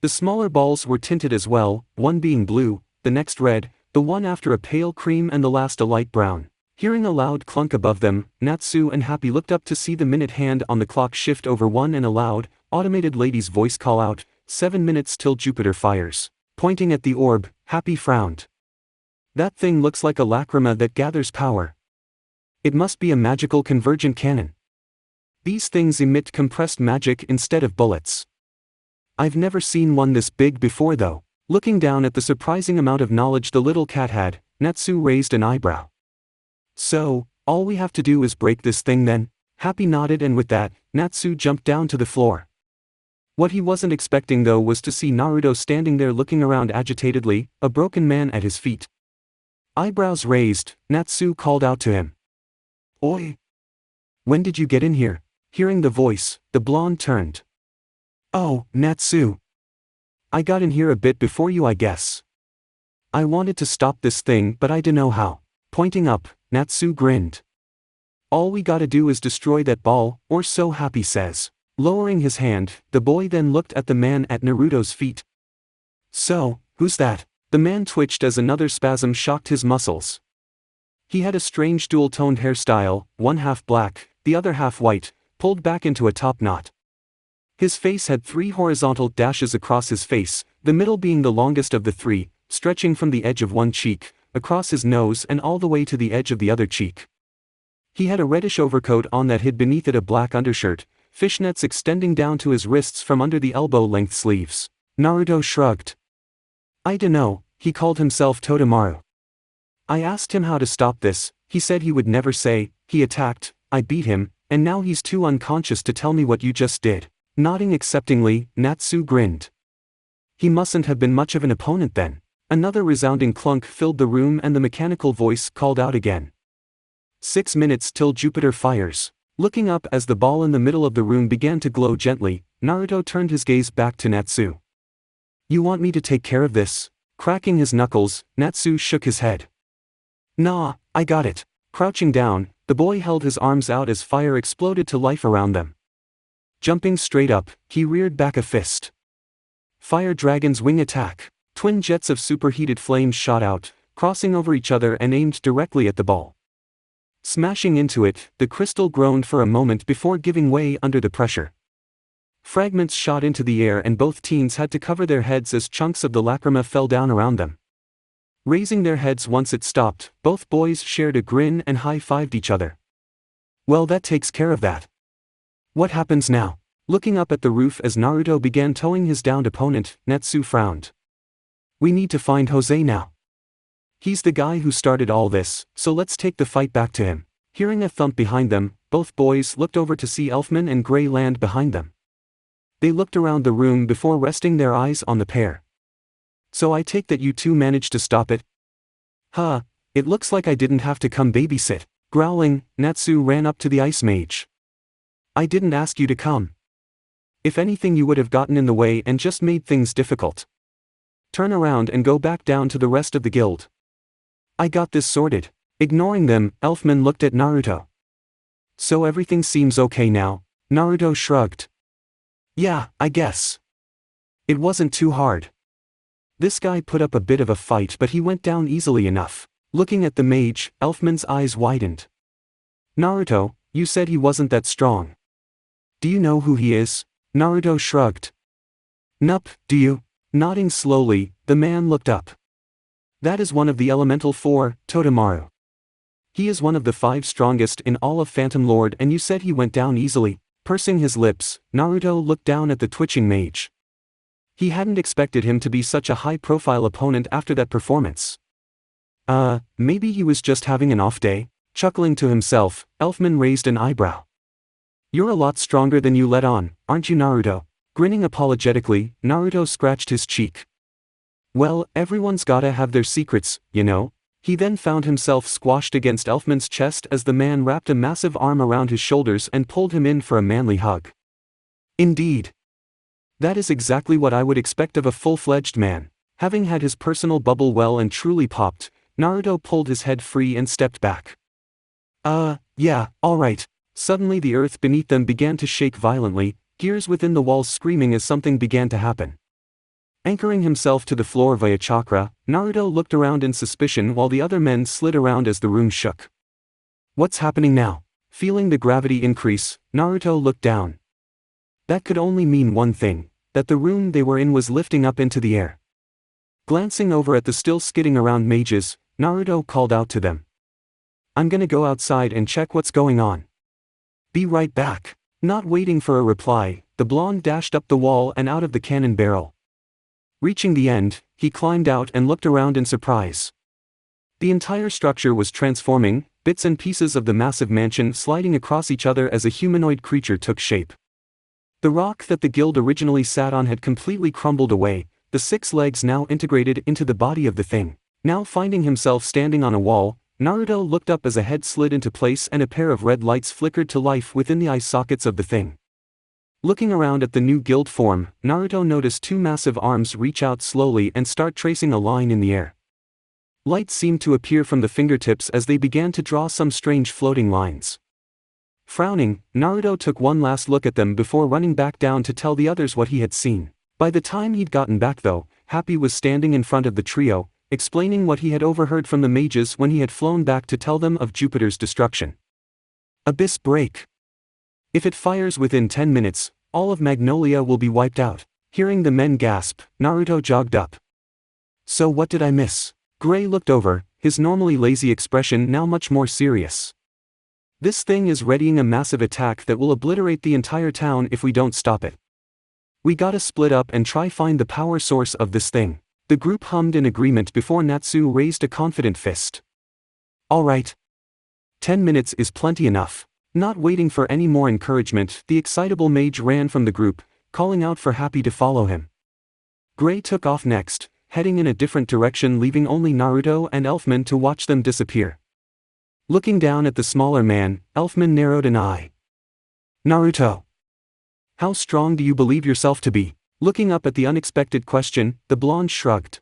The smaller balls were tinted as well, one being blue, the next red, the one after a pale cream and the last a light brown. Hearing a loud clunk above them, Natsu and Happy looked up to see the minute hand on the clock shift over one and a loud, automated lady's voice call out, 7 minutes till Jupiter fires. Pointing at the orb, Happy frowned. That thing looks like a lacrima that gathers power. It must be a magical convergent cannon. These things emit compressed magic instead of bullets. I've never seen one this big before though. Looking down at the surprising amount of knowledge the little cat had, Natsu raised an eyebrow. So, all we have to do is break this thing then? Happy nodded, and with that, Natsu jumped down to the floor. What he wasn't expecting though was to see Naruto standing there looking around agitatedly, a broken man at his feet. Eyebrows raised, Natsu called out to him. Oi! When did you get in here? Hearing the voice, the blonde turned. Oh, Natsu. I got in here a bit before you, I guess. I wanted to stop this thing but I dunno how. Pointing up, Natsu grinned. All we gotta do is destroy that ball, or so Happy says. Lowering his hand, the boy then looked at the man at Naruto's feet. So, who's that? The man twitched as another spasm shocked his muscles. He had a strange dual-toned hairstyle, one half black, the other half white, pulled back into a top knot. His face had 3 horizontal dashes across his face, the middle being the longest of the 3, stretching from the edge of one cheek, across his nose and all the way to the edge of the other cheek. He had a reddish overcoat on that hid beneath it a black undershirt, fishnets extending down to his wrists from under the elbow-length sleeves. Naruto shrugged. I dunno, he called himself Totemaru. I asked him how to stop this, he said he would never say, he attacked, I beat him, and now he's too unconscious to tell me what you just did. Nodding acceptingly, Natsu grinned. He mustn't have been much of an opponent then. Another resounding clunk filled the room and the mechanical voice called out again. 6 minutes till Jupiter fires. Looking up as the ball in the middle of the room began to glow gently, Naruto turned his gaze back to Natsu. You want me to take care of this? Cracking his knuckles, Natsu shook his head. Nah, I I got it. Crouching down, the boy held his arms out as fire exploded to life around them. Jumping straight up, he reared back a fist. Fire Dragon's wing attack. Twin jets of superheated flames shot out, crossing over each other and aimed directly at the ball. Smashing into it, the crystal groaned for a moment before giving way under the pressure. Fragments shot into the air and both teens had to cover their heads as chunks of the lacrima fell down around them. Raising their heads once it stopped, both boys shared a grin and high-fived each other. Well, that takes care of that. What happens now? Looking up at the roof as Naruto began towing his downed opponent, Natsu frowned. We need to find Jose now. He's the guy who started all this, so let's take the fight back to him. Hearing a thump behind them, both boys looked over to see Elfman and Gray land behind them. They looked around the room before resting their eyes on the pair. So I take that you two managed to stop it? Huh, it looks like I didn't have to come babysit. Growling, Natsu ran up to the ice mage. I didn't ask you to come. If anything, you would have gotten in the way and just made things difficult. Turn around and go back down to the rest of the guild. I got this sorted. Ignoring them, Elfman looked at Naruto. So everything seems okay now? Naruto shrugged. Yeah, I guess. It wasn't too hard. This guy put up a bit of a fight, but he went down easily enough. Looking at the mage, Elfman's eyes widened. Naruto, you said he wasn't that strong. Do you know who he is? Naruto shrugged. Nup, do you? Nodding slowly, the man looked up. That is one of the Elemental Four, Totemaru. He is one of the 5 strongest in all of Phantom Lord, and you said he went down easily. Pursing his lips, Naruto looked down at the twitching mage. He hadn't expected him to be such a high-profile opponent after that performance. Maybe he was just having an off day? Chuckling to himself, Elfman raised an eyebrow. You're a lot stronger than you let on, aren't you, Naruto? Grinning apologetically, Naruto scratched his cheek. Well, everyone's gotta have their secrets, you know? He then found himself squashed against Elfman's chest as the man wrapped a massive arm around his shoulders and pulled him in for a manly hug. Indeed. That is exactly what I would expect of a full-fledged man. Having had his personal bubble well and truly popped, Naruto pulled his head free and stepped back. Yeah, alright. Suddenly the earth beneath them began to shake violently, gears within the walls screaming as something began to happen. Anchoring himself to the floor via chakra, Naruto looked around in suspicion while the other men slid around as the room shook. What's happening now? Feeling the gravity increase, Naruto looked down. That could only mean one thing, that the room they were in was lifting up into the air. Glancing over at the still skidding around mages, Naruto called out to them. I'm gonna go outside and check what's going on. Be right back. Not waiting for a reply, the blonde dashed up the wall and out of the cannon barrel. Reaching the end, he climbed out and looked around in surprise. The entire structure was transforming, bits and pieces of the massive mansion sliding across each other as a humanoid creature took shape. The rock that the guild originally sat on had completely crumbled away, the 6 legs now integrated into the body of the thing. Now finding himself standing on a wall, Naruto looked up as a head slid into place and a pair of red lights flickered to life within the eye sockets of the thing. Looking around at the new guild form, Naruto noticed 2 massive arms reach out slowly and start tracing a line in the air. Light seemed to appear from the fingertips as they began to draw some strange floating lines. Frowning, Naruto took one last look at them before running back down to tell the others what he had seen. By the time he'd gotten back though, Happy was standing in front of the trio, explaining what he had overheard from the mages when he had flown back to tell them of Jupiter's destruction. Abyss break. If it fires within 10 minutes, all of Magnolia will be wiped out. Hearing the men gasp, Naruto jogged up. So what did I miss? Gray looked over, his normally lazy expression now much more serious. This thing is readying a massive attack that will obliterate the entire town if we don't stop it. We gotta split up and try find the power source of this thing. The group hummed in agreement before Natsu raised a confident fist. Alright. 10 minutes is plenty enough. Not waiting for any more encouragement, the excitable mage ran from the group, calling out for Happy to follow him. Gray took off next, heading in a different direction, leaving only Naruto and Elfman to watch them disappear. Looking down at the smaller man, Elfman narrowed an eye. Naruto. How strong do you believe yourself to be? Looking up at the unexpected question, the blonde shrugged.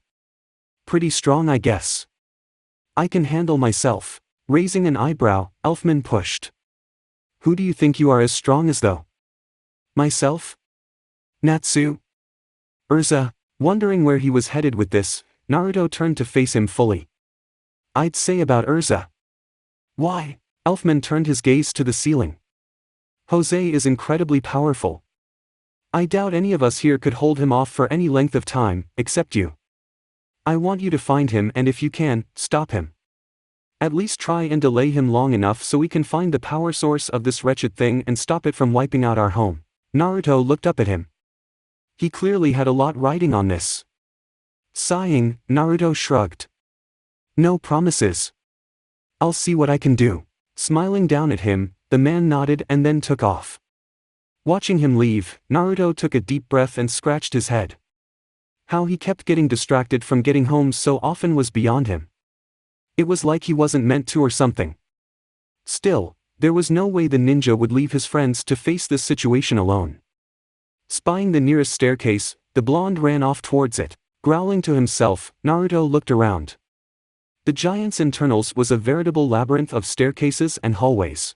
Pretty strong, I guess. I can handle myself. Raising an eyebrow, Elfman pushed. Who do you think you are as strong as though? Myself? Natsu? Urza? Wondering where he was headed with this, Naruto turned to face him fully. I'd say about Urza. Why? Elfman turned his gaze to the ceiling. Jose is incredibly powerful. I doubt any of us here could hold him off for any length of time, except you. I want you to find him and if you can, stop him. At least try and delay him long enough so we can find the power source of this wretched thing and stop it from wiping out our home. Naruto looked up at him. He clearly had a lot riding on this. Sighing, Naruto shrugged. No promises. I'll see what I can do. Smiling down at him, the man nodded and then took off. Watching him leave, Naruto took a deep breath and scratched his head. How he kept getting distracted from getting home so often was beyond him. It was like he wasn't meant to or something. Still, there was no way the ninja would leave his friends to face this situation alone. Spying the nearest staircase, the blonde ran off towards it. Growling to himself, Naruto looked around. The giant's internals was a veritable labyrinth of staircases and hallways.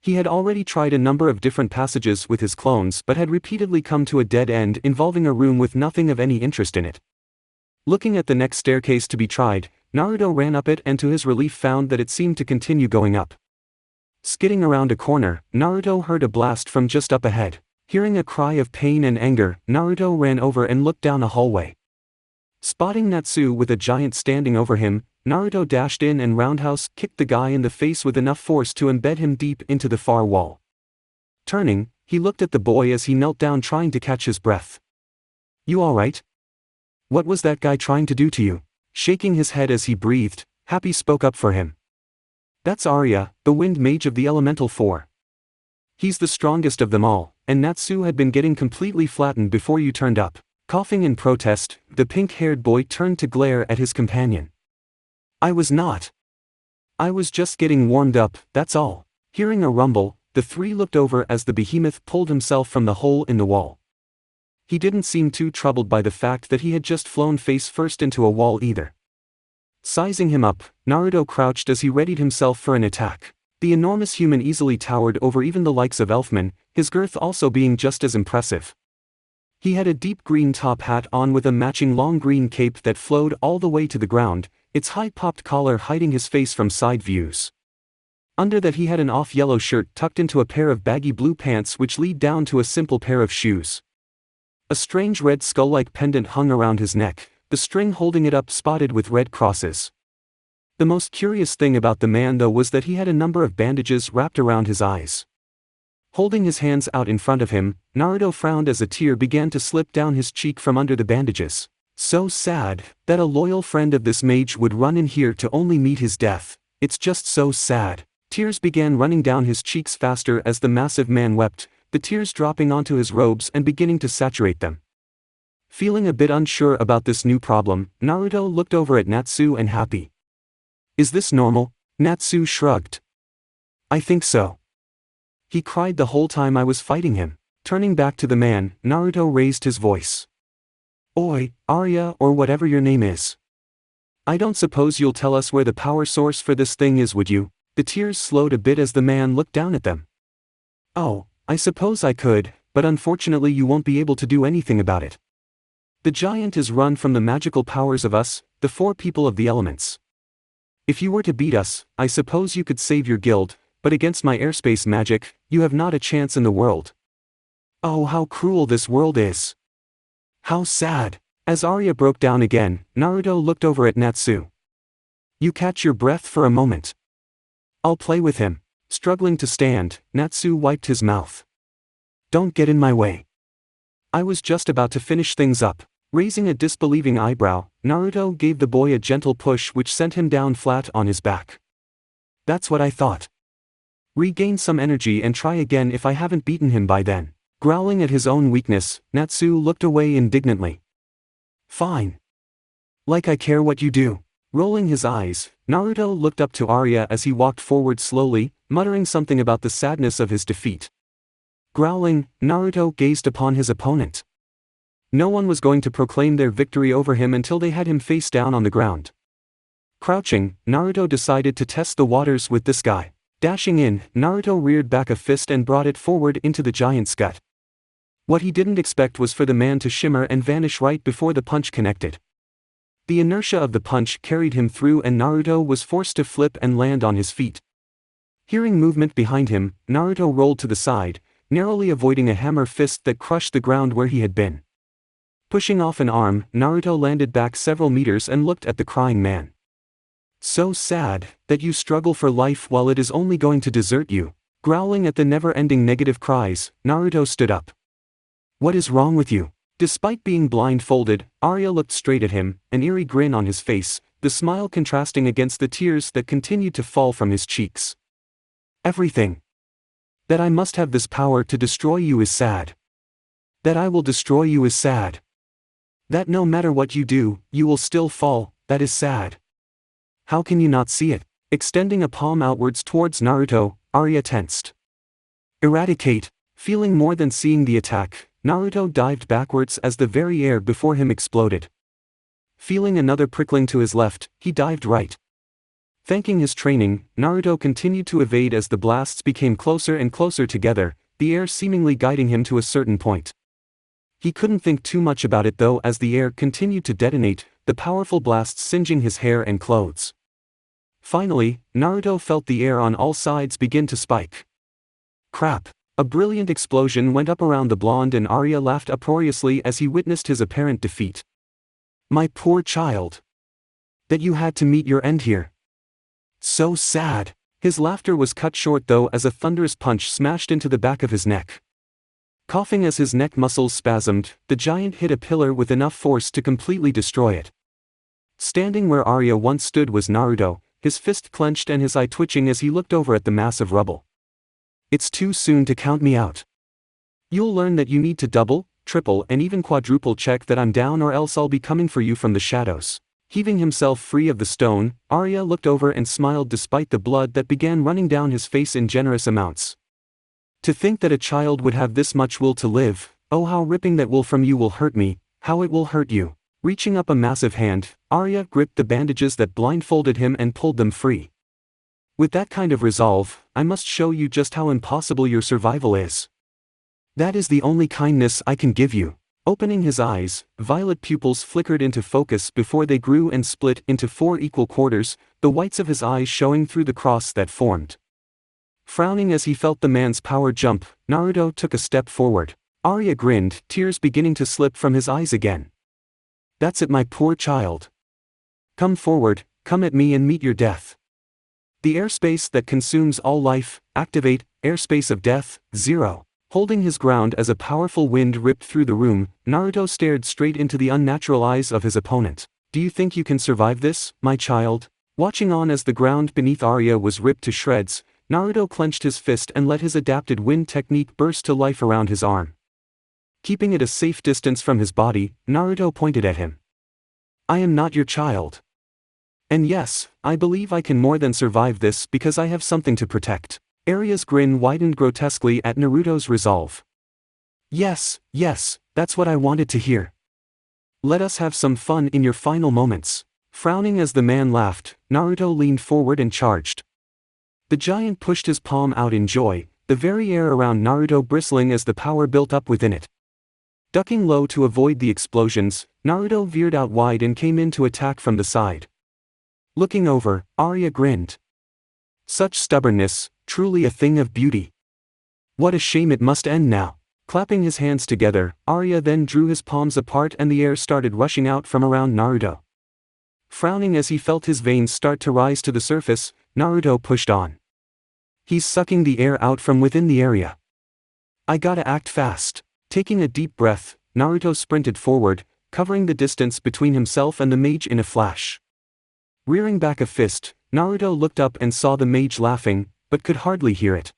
He had already tried a number of different passages with his clones but had repeatedly come to a dead end involving a room with nothing of any interest in it. Looking at the next staircase to be tried, Naruto ran up it and to his relief found that it seemed to continue going up. Skidding around a corner, Naruto heard a blast from just up ahead. Hearing a cry of pain and anger, Naruto ran over and looked down a hallway. Spotting Natsu with a giant standing over him, Naruto dashed in and roundhouse kicked the guy in the face with enough force to embed him deep into the far wall. Turning, he looked at the boy as he knelt down trying to catch his breath. You alright? What was that guy trying to do to you? Shaking his head as he breathed, Happy spoke up for him. That's Arya, the wind mage of the Elemental Four. He's the strongest of them all, and Natsu had been getting completely flattened before you turned up. Coughing in protest, the pink-haired boy turned to glare at his companion. I was not. I was just getting warmed up, that's all. Hearing a rumble, the three looked over as the behemoth pulled himself from the hole in the wall. He didn't seem too troubled by the fact that he had just flown face first into a wall either. Sizing him up, Naruto crouched as he readied himself for an attack. The enormous human easily towered over even the likes of Elfman, his girth also being just as impressive. He had a deep green top hat on with a matching long green cape that flowed all the way to the ground, its high-popped collar hiding his face from side views. Under that he had an off-yellow shirt tucked into a pair of baggy blue pants which lead down to a simple pair of shoes. A strange red skull-like pendant hung around his neck, the string holding it up spotted with red crosses. The most curious thing about the man though was that he had a number of bandages wrapped around his eyes. Holding his hands out in front of him, Naruto frowned as a tear began to slip down his cheek from under the bandages. So sad, that a loyal friend of this mage would run in here to only meet his death. It's just so sad. Tears began running down his cheeks faster as the massive man wept, the tears dropping onto his robes and beginning to saturate them. Feeling a bit unsure about this new problem, Naruto looked over at Natsu and Happy. Is this normal? Natsu shrugged. I think so. He cried the whole time I was fighting him. Turning back to the man, Naruto raised his voice. Oi, Arya or whatever your name is. I don't suppose you'll tell us where the power source for this thing is, would you? The tears slowed a bit as the man looked down at them. Oh, I suppose I could, but unfortunately you won't be able to do anything about it. The giant is run from the magical powers of us, the four people of the elements. If you were to beat us, I suppose you could save your guild, but against my airspace magic, you have not a chance in the world. Oh, how cruel this world is. How sad. As Arya broke down again, Naruto looked over at Natsu. You catch your breath for a moment. I'll play with him. Struggling to stand, Natsu wiped his mouth. Don't get in my way. I was just about to finish things up. Raising a disbelieving eyebrow, Naruto gave the boy a gentle push which sent him down flat on his back. That's what I thought. Regain some energy and try again if I haven't beaten him by then. Growling at his own weakness, Natsu looked away indignantly. Fine. Like I care what you do. Rolling his eyes, Naruto looked up to Arya as he walked forward slowly, muttering something about the sadness of his defeat. Growling, Naruto gazed upon his opponent. No one was going to proclaim their victory over him until they had him face down on the ground. Crouching, Naruto decided to test the waters with this guy. Dashing in, Naruto reared back a fist and brought it forward into the giant's gut. What he didn't expect was for the man to shimmer and vanish right before the punch connected. The inertia of the punch carried him through and Naruto was forced to flip and land on his feet. Hearing movement behind him, Naruto rolled to the side, narrowly avoiding a hammer fist that crushed the ground where he had been. Pushing off an arm, Naruto landed back several meters and looked at the crying man. So sad, that you struggle for life while it is only going to desert you. Growling at the never-ending negative cries, Naruto stood up. What is wrong with you? Despite being blindfolded, Arya looked straight at him, an eerie grin on his face, the smile contrasting against the tears that continued to fall from his cheeks. Everything. That I must have this power to destroy you is sad. That I will destroy you is sad. That no matter what you do, you will still fall, that is sad. How can you not see it? Extending a palm outwards towards Naruto, Arya tensed. Eradicate. Feeling more than seeing the attack, Naruto dived backwards as the very air before him exploded. Feeling another prickling to his left, he dived right. Thanking his training, Naruto continued to evade as the blasts became closer and closer together, the air seemingly guiding him to a certain point. He couldn't think too much about it though as the air continued to detonate, the powerful blasts singeing his hair and clothes. Finally, Naruto felt the air on all sides begin to spike. Crap! A brilliant explosion went up around the blonde and Arya laughed uproariously as he witnessed his apparent defeat. My poor child! That you had to meet your end here. So sad! His laughter was cut short though as a thunderous punch smashed into the back of his neck. Coughing as his neck muscles spasmed, the giant hit a pillar with enough force to completely destroy it. Standing where Arya once stood was Naruto, his fist clenched and his eye twitching as he looked over at the mass of rubble. It's too soon to count me out. You'll learn that you need to double, triple and even quadruple check that I'm down or else I'll be coming for you from the shadows. Heaving himself free of the stone, Arya looked over and smiled despite the blood that began running down his face in generous amounts. To think that a child would have this much will to live, oh how ripping that will from you will hurt me, how it will hurt you. Reaching up a massive hand, Arya gripped the bandages that blindfolded him and pulled them free. With that kind of resolve, I must show you just how impossible your survival is. That is the only kindness I can give you. Opening his eyes, violet pupils flickered into focus before they grew and split into 4 equal quarters, the whites of his eyes showing through the cross that formed. Frowning as he felt the man's power jump, Naruto took a step forward. Arya grinned, tears beginning to slip from his eyes again. That's it, my poor child. Come forward, come at me and meet your death. The airspace that consumes all life, activate, airspace of death, 0. Holding his ground as a powerful wind ripped through the room, Naruto stared straight into the unnatural eyes of his opponent. Do you think you can survive this, my child? Watching on as the ground beneath Arya was ripped to shreds, Naruto clenched his fist and let his adapted wind technique burst to life around his arm. Keeping it a safe distance from his body, Naruto pointed at him. I am not your child. And yes, I believe I can more than survive this because I have something to protect. Arya's grin widened grotesquely at Naruto's resolve. Yes, that's what I wanted to hear. Let us have some fun in your final moments. Frowning as the man laughed, Naruto leaned forward and charged. The giant pushed his palm out in joy, the very air around Naruto bristling as the power built up within it. Ducking low to avoid the explosions, Naruto veered out wide and came in to attack from the side. Looking over, Arya grinned. Such stubbornness, truly a thing of beauty. What a shame it must end now. Clapping his hands together, Arya then drew his palms apart and the air started rushing out from around Naruto. Frowning as he felt his veins start to rise to the surface, Naruto pushed on. He's sucking the air out from within the area. I gotta act fast. Taking a deep breath, Naruto sprinted forward, covering the distance between himself and the mage in a flash. Rearing back a fist, Naruto looked up and saw the mage laughing, but could hardly hear it.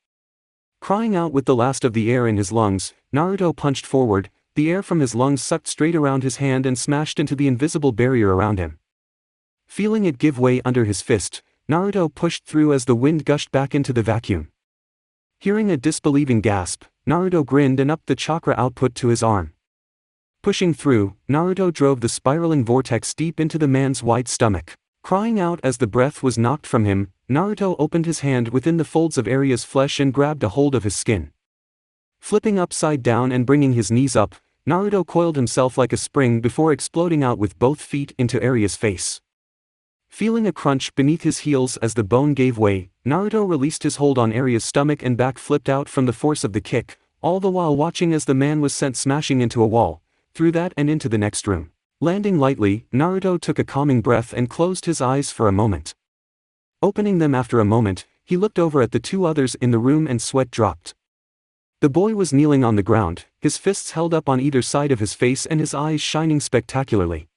Crying out with the last of the air in his lungs, Naruto punched forward, the air from his lungs sucked straight around his hand and smashed into the invisible barrier around him. Feeling it give way under his fist, Naruto pushed through as the wind gushed back into the vacuum. Hearing a disbelieving gasp, Naruto grinned and upped the chakra output to his arm. Pushing through, Naruto drove the spiraling vortex deep into the man's wide stomach. Crying out as the breath was knocked from him, Naruto opened his hand within the folds of Arya's flesh and grabbed a hold of his skin. Flipping upside down and bringing his knees up, Naruto coiled himself like a spring before exploding out with both feet into Arya's face. Feeling a crunch beneath his heels as the bone gave way, Naruto released his hold on Arya's stomach and back flipped out from the force of the kick, all the while watching as the man was sent smashing into a wall, through that and into the next room. Landing lightly, Naruto took a calming breath and closed his eyes for a moment. Opening them after a moment, he looked over at the two others in the room and sweat dropped. The boy was kneeling on the ground, his fists held up on either side of his face and his eyes shining spectacularly.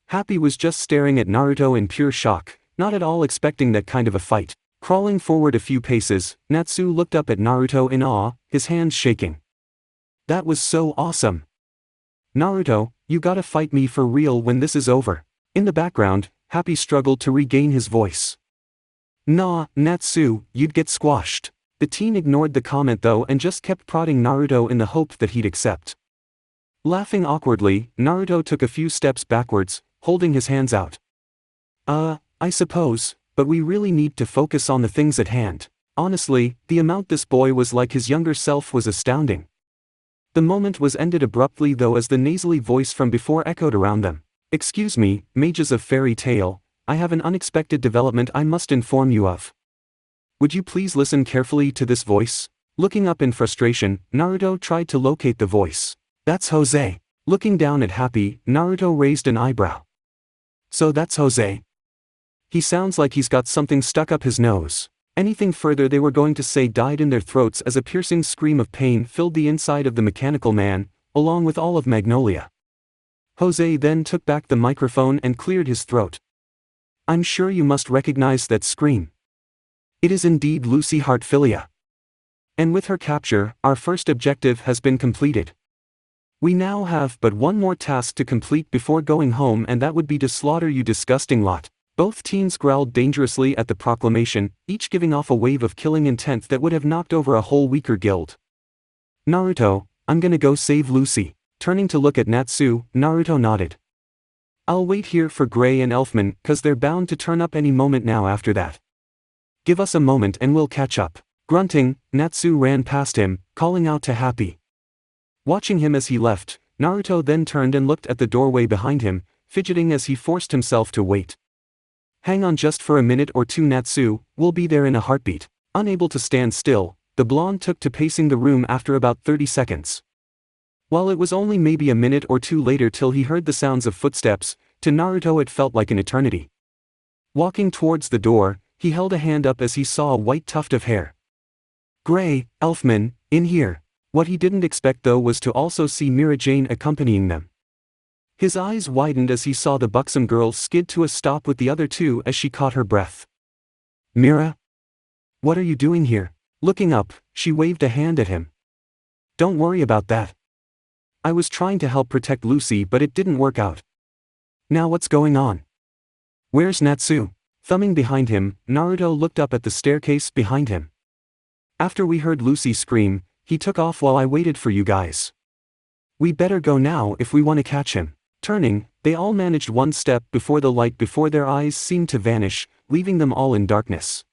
Happy was just staring at Naruto in pure shock, not at all expecting that kind of a fight. Crawling forward a few paces, Natsu looked up at Naruto in awe, his hands shaking. That was so awesome! Naruto, you gotta fight me for real when this is over. In the background, Happy struggled to regain his voice. Nah, Natsu, you'd get squashed. The teen ignored the comment though and just kept prodding Naruto in the hope that he'd accept. Laughing awkwardly, Naruto took a few steps backwards, holding his hands out. I suppose, but we really need to focus on the things at hand. Honestly, the amount this boy was like his younger self was astounding. The moment was ended abruptly though as the nasally voice from before echoed around them. Excuse me, mages of fairy tale, I have an unexpected development I must inform you of. Would you please listen carefully to this voice? Looking up in frustration, Naruto tried to locate the voice. That's Jose. Looking down at Happy, Naruto raised an eyebrow. So that's Jose. He sounds like he's got something stuck up his nose. Anything further they were going to say died in their throats as a piercing scream of pain filled the inside of the mechanical man, along with all of Magnolia. Jose then took back the microphone and cleared his throat. I'm sure you must recognize that scream. It is indeed Lucy Heartfilia. And with her capture, our first objective has been completed. We now have but one more task to complete before going home, and that would be to slaughter you disgusting lot. Both teens growled dangerously at the proclamation, each giving off a wave of killing intent that would have knocked over a whole weaker guild. Naruto, I'm gonna go save Lucy. Turning to look at Natsu, Naruto nodded. I'll wait here for Gray and Elfman, cause they're bound to turn up any moment now after that. Give us a moment and we'll catch up. Grunting, Natsu ran past him, calling out to Happy. Watching him as he left, Naruto then turned and looked at the doorway behind him, fidgeting as he forced himself to wait. Hang on just for a minute or two Natsu, we'll be there in a heartbeat. Unable to stand still, the blonde took to pacing the room after about 30 seconds. While it was only maybe a minute or two later till he heard the sounds of footsteps, to Naruto it felt like an eternity. Walking towards the door, he held a hand up as he saw a white tuft of hair. Gray, Elfman, in here. What he didn't expect though was to also see Mira Jane accompanying them. His eyes widened as he saw the buxom girl skid to a stop with the other two as she caught her breath. Mira? What are you doing here? Looking up, she waved a hand at him. Don't worry about that. I was trying to help protect Lucy but it didn't work out. Now what's going on? Where's Natsu? Thumbing behind him, Naruto looked up at the staircase behind him. After we heard Lucy scream, he took off while I waited for you guys. We better go now if we want to catch him. Turning, they all managed one step before the light before their eyes seemed to vanish, leaving them all in darkness.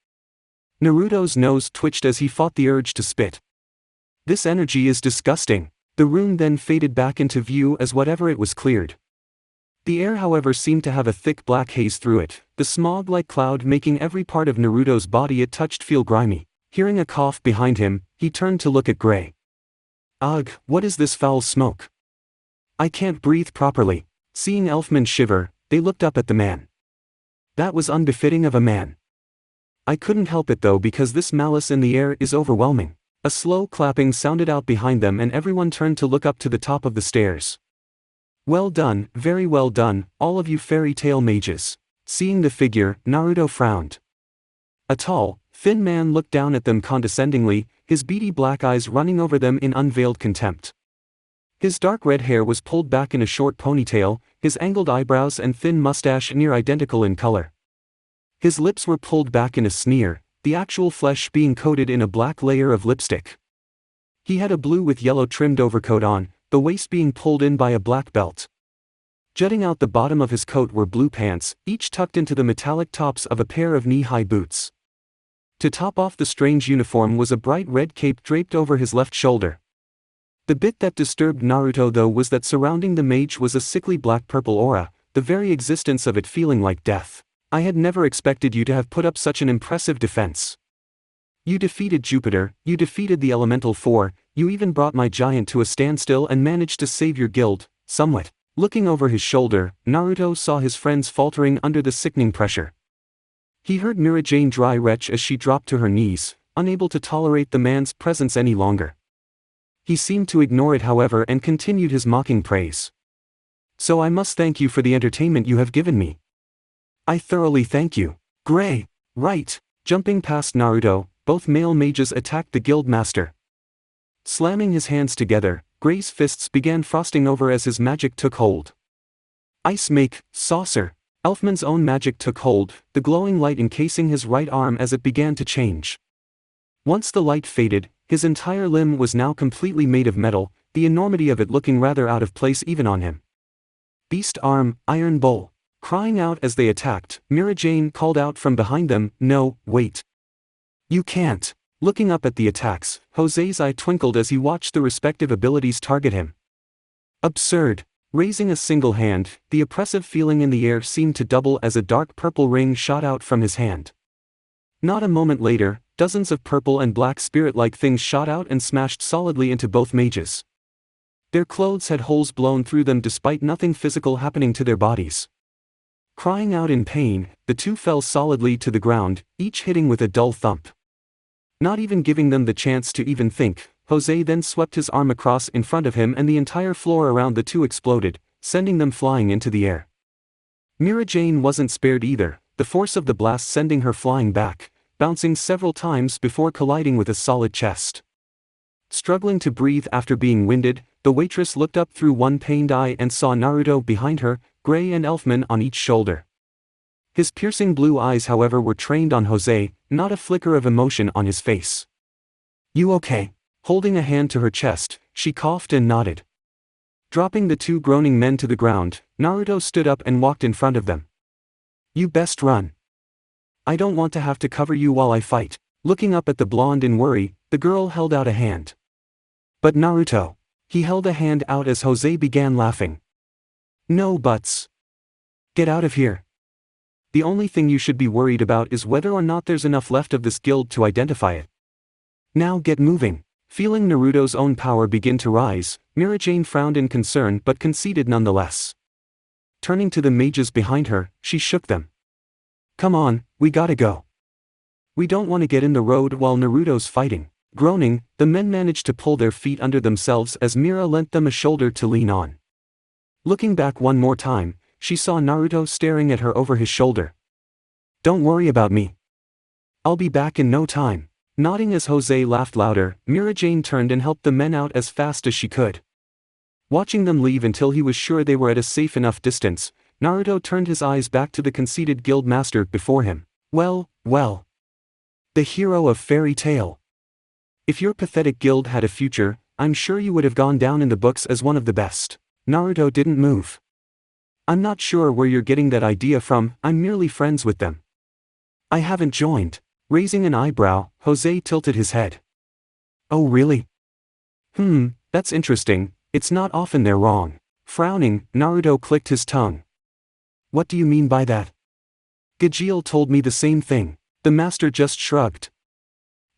Naruto's nose twitched as he fought the urge to spit. This energy is disgusting. The room then faded back into view as whatever it was cleared. The air however seemed to have a thick black haze through it, the smog-like cloud making every part of Naruto's body it touched feel grimy. Hearing a cough behind him, he turned to look at Gray. Ugh, what is this foul smoke? I can't breathe properly. Seeing Elfman shiver, they looked up at the man. That was unbefitting of a man. I couldn't help it though because this malice in the air is overwhelming. A slow clapping sounded out behind them and everyone turned to look up to the top of the stairs. Well done, very well done, all of you fairy tale mages. Seeing the figure, Naruto frowned. A tall, thin man looked down at them condescendingly, his beady black eyes running over them in unveiled contempt. His dark red hair was pulled back in a short ponytail, his angled eyebrows and thin mustache near identical in color. His lips were pulled back in a sneer, the actual flesh being coated in a black layer of lipstick. He had a blue with yellow trimmed overcoat on, the waist being pulled in by a black belt. Jutting out the bottom of his coat were blue pants, each tucked into the metallic tops of a pair of knee-high boots. To top off the strange uniform was a bright red cape draped over his left shoulder. The bit that disturbed Naruto though was that surrounding the mage was a sickly black-purple aura, the very existence of it feeling like death. I had never expected you to have put up such an impressive defense. You defeated Jupiter, you defeated the Elemental Four, you even brought my giant to a standstill and managed to save your guild, somewhat. Looking over his shoulder, Naruto saw his friends faltering under the sickening pressure. He heard Mirajane dry retch as she dropped to her knees, unable to tolerate the man's presence any longer. He seemed to ignore it however and continued his mocking praise. So I must thank you for the entertainment you have given me. I thoroughly thank you. Gray, right. Jumping past Naruto, both male mages attacked the guild master. Slamming his hands together, Gray's fists began frosting over as his magic took hold. Ice make, saucer. Elfman's own magic took hold, the glowing light encasing his right arm as it began to change. Once the light faded, his entire limb was now completely made of metal, the enormity of it looking rather out of place even on him. Beast arm, iron bowl. Crying out as they attacked, Mirajane called out from behind them, "No, wait. You can't." Looking up at the attacks, Jose's eye twinkled as he watched the respective abilities target him. Absurd. Raising a single hand, the oppressive feeling in the air seemed to double as a dark purple ring shot out from his hand. Not a moment later, dozens of purple and black spirit-like things shot out and smashed solidly into both mages. Their clothes had holes blown through them despite nothing physical happening to their bodies. Crying out in pain, the two fell solidly to the ground, each hitting with a dull thump. Not even giving them the chance to even think, Jose then swept his arm across in front of him and the entire floor around the two exploded, sending them flying into the air. Mirajane wasn't spared either, the force of the blast sending her flying back, bouncing several times before colliding with a solid chest. Struggling to breathe after being winded, the waitress looked up through one pained eye and saw Naruto behind her, Gray and Elfman on each shoulder. His piercing blue eyes however were trained on Jose, not a flicker of emotion on his face. "You okay?" Holding a hand to her chest, she coughed and nodded. Dropping the two groaning men to the ground, Naruto stood up and walked in front of them. "You best run. I don't want to have to cover you while I fight." Looking up at the blonde in worry, the girl held out a hand. "But Naruto." He held a hand out as Jose began laughing. "No buts. Get out of here. The only thing you should be worried about is whether or not there's enough left of this guild to identify it. Now get moving." Feeling Naruto's own power begin to rise, Mirajane frowned in concern but conceded nonetheless. Turning to the mages behind her, she shook them. "Come on, we gotta go. We don't want to get in the road while Naruto's fighting." Groaning, the men managed to pull their feet under themselves as Mira lent them a shoulder to lean on. Looking back one more time, she saw Naruto staring at her over his shoulder. "Don't worry about me. I'll be back in no time." Nodding as Jose laughed louder, Mirajane turned and helped the men out as fast as she could. Watching them leave until he was sure they were at a safe enough distance, Naruto turned his eyes back to the conceited guild master before him. "Well, well. The hero of fairy tale. If your pathetic guild had a future, I'm sure you would have gone down in the books as one of the best." Naruto didn't move. "I'm not sure where you're getting that idea from, I'm merely friends with them. I haven't joined." Raising an eyebrow, Jose tilted his head. "Oh really? That's interesting, it's not often they're wrong." Frowning, Naruto clicked his tongue. "What do you mean by that?" "Gajeel told me the same thing." The master just shrugged.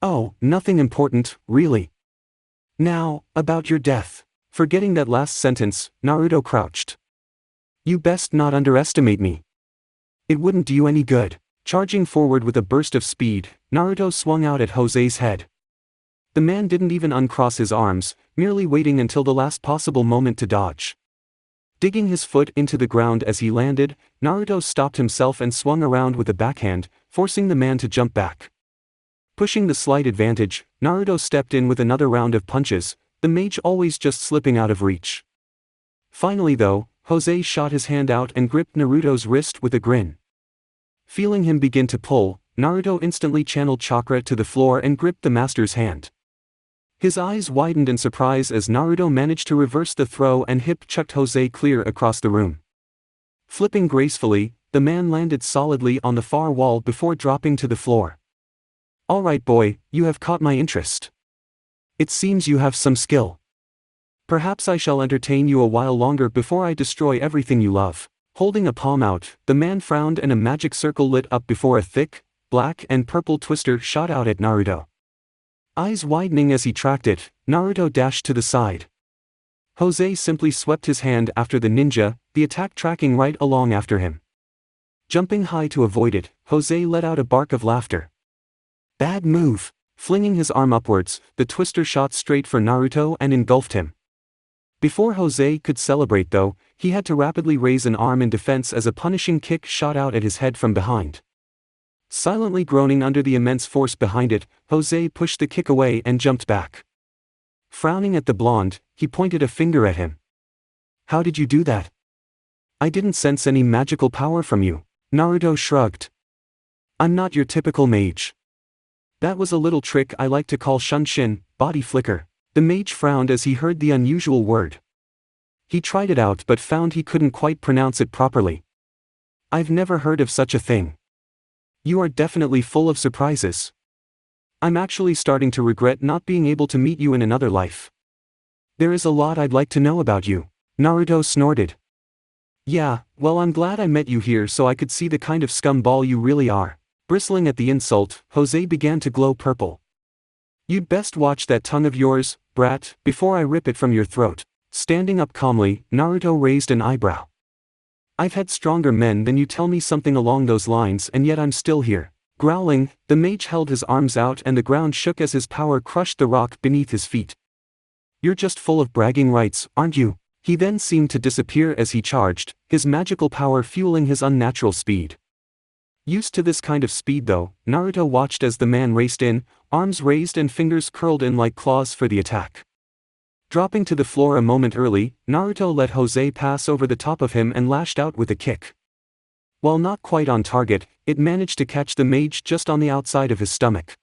"Oh, nothing important, really. Now, about your death." Forgetting that last sentence, Naruto crouched. "You best not underestimate me. It wouldn't do you any good." Charging forward with a burst of speed, Naruto swung out at Jose's head. The man didn't even uncross his arms, merely waiting until the last possible moment to dodge. Digging his foot into the ground as he landed, Naruto stopped himself and swung around with a backhand, forcing the man to jump back. Pushing the slight advantage, Naruto stepped in with another round of punches, the mage always just slipping out of reach. Finally though, Jose shot his hand out and gripped Naruto's wrist with a grin. Feeling him begin to pull, Naruto instantly channeled chakra to the floor and gripped the master's hand. His eyes widened in surprise as Naruto managed to reverse the throw and hip-chucked Jose clear across the room. Flipping gracefully, the man landed solidly on the far wall before dropping to the floor. "Alright boy, you have caught my interest. It seems you have some skill." Perhaps I shall entertain you a while longer before I destroy everything you love. Holding a palm out, the man frowned and a magic circle lit up before a thick, black and purple twister shot out at Naruto. Eyes widening as he tracked it, Naruto dashed to the side. Jose simply swept his hand after the ninja, the attack tracking right along after him. Jumping high to avoid it, Jose let out a bark of laughter. Bad move. Flinging his arm upwards, the twister shot straight for Naruto and engulfed him. Before Jose could celebrate though, he had to rapidly raise an arm in defense as a punishing kick shot out at his head from behind. Silently groaning under the immense force behind it, Jose pushed the kick away and jumped back. Frowning at the blonde, he pointed a finger at him. How did you do that? I didn't sense any magical power from you. Naruto shrugged. I'm not your typical mage. That was a little trick I like to call shunshin, body flicker. The mage frowned as he heard the unusual word. He tried it out but found he couldn't quite pronounce it properly. I've never heard of such a thing. You are definitely full of surprises. I'm actually starting to regret not being able to meet you in another life. There is a lot I'd like to know about you. Naruto snorted. Yeah, well I'm glad I met you here so I could see the kind of scumball you really are. Bristling at the insult, Jose began to glow purple. You'd best watch that tongue of yours, brat, before I rip it from your throat. Standing up calmly, Naruto raised an eyebrow. I've had stronger men than you tell me something along those lines and yet I'm still here. Growling, the mage held his arms out and the ground shook as his power crushed the rock beneath his feet. You're just full of bragging rights, aren't you? He then seemed to disappear as he charged, his magical power fueling his unnatural speed. Used to this kind of speed though, Naruto watched as the man raced in, arms raised and fingers curled in like claws for the attack. Dropping to the floor a moment early, Naruto let Jose pass over the top of him and lashed out with a kick. While not quite on target, it managed to catch the mage just on the outside of his stomach.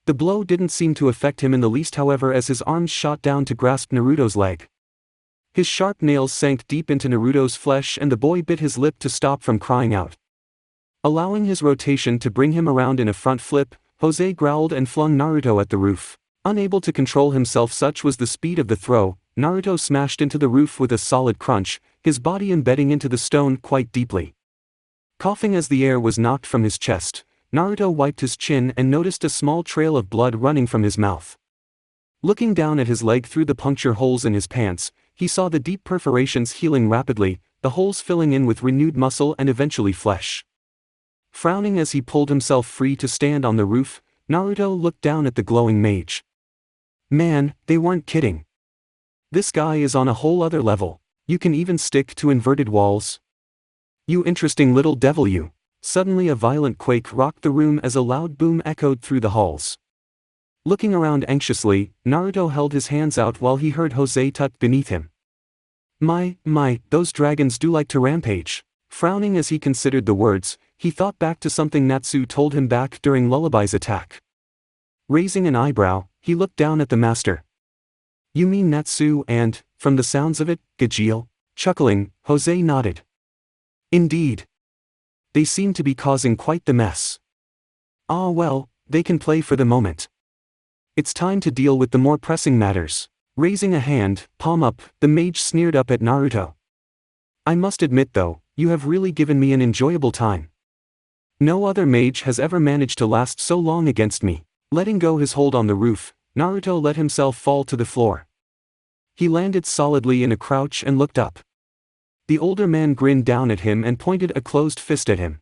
The blow didn't seem to affect him in the least however as his arms shot down to grasp Naruto's leg. His sharp nails sank deep into Naruto's flesh and the boy bit his lip to stop from crying out. Allowing his rotation to bring him around in a front flip, Jose growled and flung Naruto at the roof. Unable to control himself, such was the speed of the throw, Naruto smashed into the roof with a solid crunch, his body embedding into the stone quite deeply. Coughing as the air was knocked from his chest, Naruto wiped his chin and noticed a small trail of blood running from his mouth. Looking down at his leg through the puncture holes in his pants, he saw the deep perforations healing rapidly, the holes filling in with renewed muscle and eventually flesh. Frowning as he pulled himself free to stand on the roof, Naruto looked down at the glowing mage. Man, they weren't kidding. This guy is on a whole other level. You can even stick to inverted walls. You interesting little devil you. Suddenly a violent quake rocked the room as a loud boom echoed through the halls. Looking around anxiously, Naruto held his hands out while he heard Jose tut beneath him. My, those dragons do like to rampage. Frowning as he considered the words, he thought back to something Natsu told him back during Lullaby's attack. Raising an eyebrow, he looked down at the master. You mean Natsu and, from the sounds of it, Gajeel? Chuckling, Jose nodded. Indeed. They seem to be causing quite the mess. Ah well, they can play for the moment. It's time to deal with the more pressing matters. Raising a hand, palm up, the mage sneered up at Naruto. I must admit though, you have really given me an enjoyable time. No other mage has ever managed to last so long against me. Letting go his hold on the roof, Naruto let himself fall to the floor. He landed solidly in a crouch and looked up. The older man grinned down at him and pointed a closed fist at him.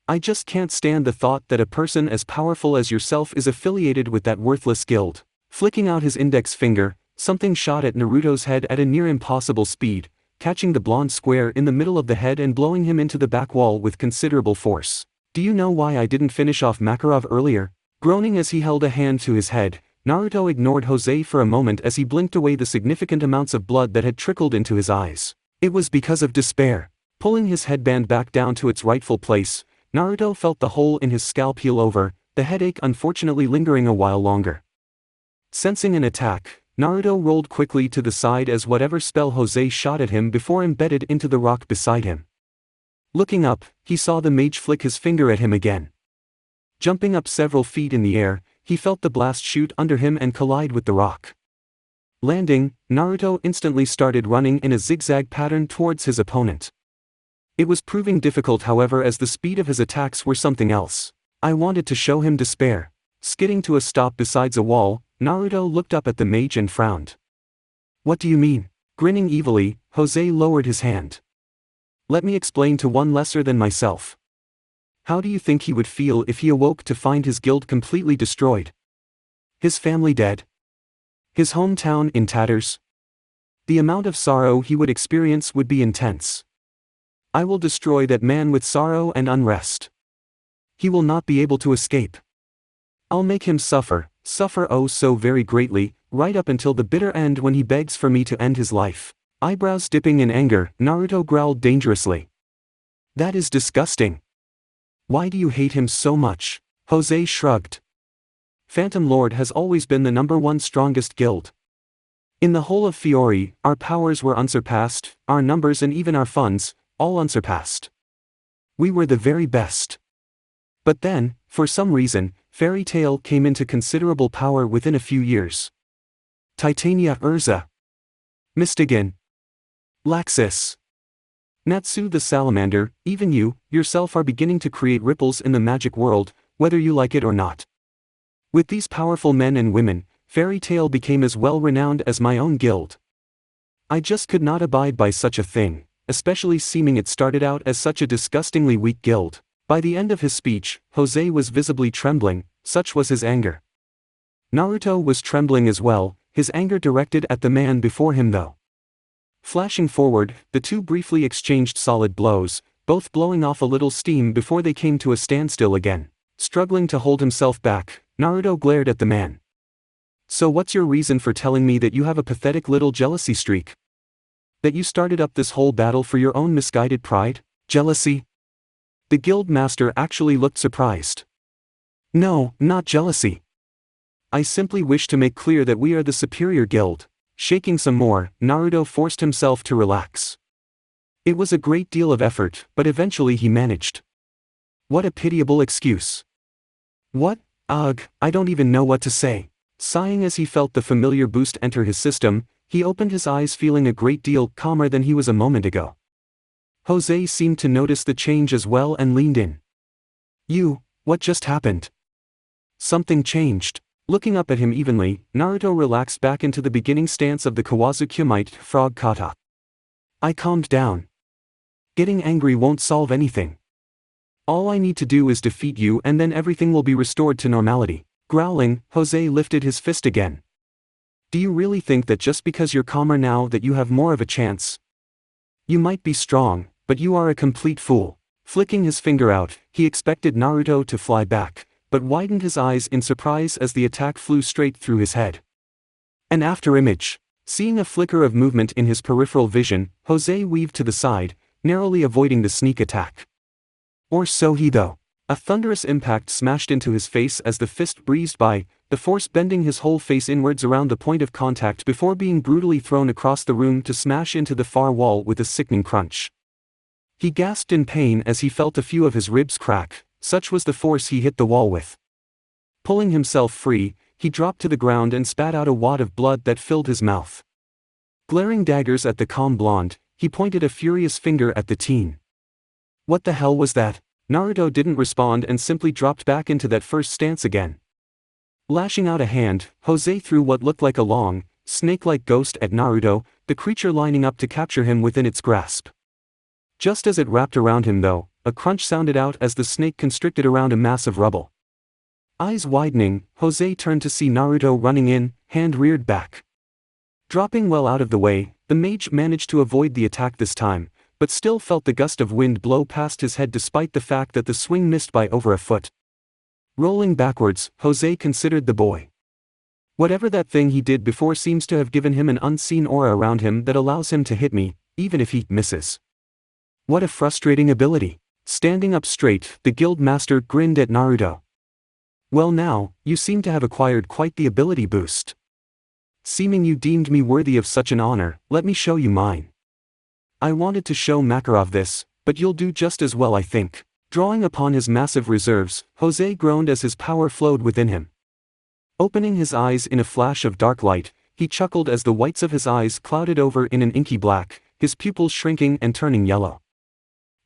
I just can't stand the thought that a person as powerful as yourself is affiliated with that worthless guild. Flicking out his index finger, something shot at Naruto's head at a near impossible speed, catching the blonde square in the middle of the head and blowing him into the back wall with considerable force. Do you know why I didn't finish off Makarov earlier? Groaning as he held a hand to his head, Naruto ignored Jose for a moment as he blinked away the significant amounts of blood that had trickled into his eyes. It was because of despair. Pulling his headband back down to its rightful place, Naruto felt the hole in his scalp heal over, the headache unfortunately lingering a while longer. Sensing an attack, Naruto rolled quickly to the side as whatever spell Jose shot at him before embedded into the rock beside him. Looking up, he saw the mage flick his finger at him again. Jumping up several feet in the air, he felt the blast shoot under him and collide with the rock. Landing, Naruto instantly started running in a zigzag pattern towards his opponent. It was proving difficult, however, as the speed of his attacks were something else. I wanted to show him despair. Skidding to a stop besides a wall, Naruto looked up at the mage and frowned. "What do you mean?" Grinning evilly, Jose lowered his hand. "Let me explain to one lesser than myself. How do you think he would feel if he awoke to find his guild completely destroyed? His family dead? His hometown in tatters? The amount of sorrow he would experience would be intense. I will destroy that man with sorrow and unrest. He will not be able to escape. I'll make him suffer oh so very greatly, right up until the bitter end when he begs for me to end his life." Eyebrows dipping in anger, Naruto growled dangerously. "That is disgusting. Why do you hate him so much?" Jose shrugged. "Phantom Lord has always been the #1 strongest guild. In the whole of Fiori, our powers were unsurpassed, our numbers and even our funds, all unsurpassed. We were the very best. But then, for some reason, Fairy Tail came into considerable power within a few years. Titania Urza. Mystigan. Laxus. Natsu the Salamander, even you, yourself are beginning to create ripples in the magic world, whether you like it or not. With these powerful men and women, Fairy Tail became as well renowned as my own guild. I just could not abide by such a thing, especially seeming it started out as such a disgustingly weak guild." By the end of his speech, Jose was visibly trembling, such was his anger. Naruto was trembling as well, his anger directed at the man before him though. Flashing forward, the two briefly exchanged solid blows, both blowing off a little steam before they came to a standstill again. Struggling to hold himself back, Naruto glared at the man. "So what's your reason for telling me that you have a pathetic little jealousy streak? That you started up this whole battle for your own misguided pride? Jealousy?" The guild master actually looked surprised. "No, not jealousy. I simply wish to make clear that we are the superior guild." Shaking some more, Naruto forced himself to relax. It was a great deal of effort, but eventually he managed. What a pitiable excuse. What? Ugh, I don't even know what to say. Sighing as he felt the familiar boost enter his system, he opened his eyes feeling a great deal calmer than he was a moment ago. Jose seemed to notice the change as well and leaned in. What just happened?" "Something changed." Looking up at him evenly, Naruto relaxed back into the beginning stance of the Kawazu-Kyumite frog kata. "I calmed down. Getting angry won't solve anything. All I need to do is defeat you and then everything will be restored to normality." Growling, Jose lifted his fist again. "Do you really think that just because you're calmer now that you have more of a chance? You might be strong, but you are a complete fool." Flicking his finger out, he expected Naruto to fly back, but widened his eyes in surprise as the attack flew straight through his head. An afterimage. Seeing a flicker of movement in his peripheral vision, Jose weaved to the side, narrowly avoiding the sneak attack. Or so he thought. A thunderous impact smashed into his face as the fist breezed by, the force bending his whole face inwards around the point of contact before being brutally thrown across the room to smash into the far wall with a sickening crunch. He gasped in pain as he felt a few of his ribs crack, such was the force he hit the wall with. Pulling himself free, he dropped to the ground and spat out a wad of blood that filled his mouth. Glaring daggers at the calm blonde, he pointed a furious finger at the teen. What the hell was that? Naruto didn't respond and simply dropped back into that first stance again. Lashing out a hand, Jose threw what looked like a long, snake-like ghost at Naruto, the creature lining up to capture him within its grasp. Just as it wrapped around him though, a crunch sounded out as the snake constricted around a mass of rubble. Eyes widening, Jose turned to see Naruto running in, hand reared back. Dropping well out of the way, the mage managed to avoid the attack this time, but still felt the gust of wind blow past his head despite the fact that the swing missed by over a foot. Rolling backwards, Jose considered the boy. Whatever that thing he did before seems to have given him an unseen aura around him that allows him to hit me, even if he misses. What a frustrating ability. Standing up straight, the guild master grinned at Naruto. Well now, you seem to have acquired quite the ability boost. Seeming you deemed me worthy of such an honor, let me show you mine. I wanted to show Makarov this, but you'll do just as well I think. Drawing upon his massive reserves, Jose groaned as his power flowed within him. Opening his eyes in a flash of dark light, he chuckled as the whites of his eyes clouded over in an inky black, his pupils shrinking and turning yellow.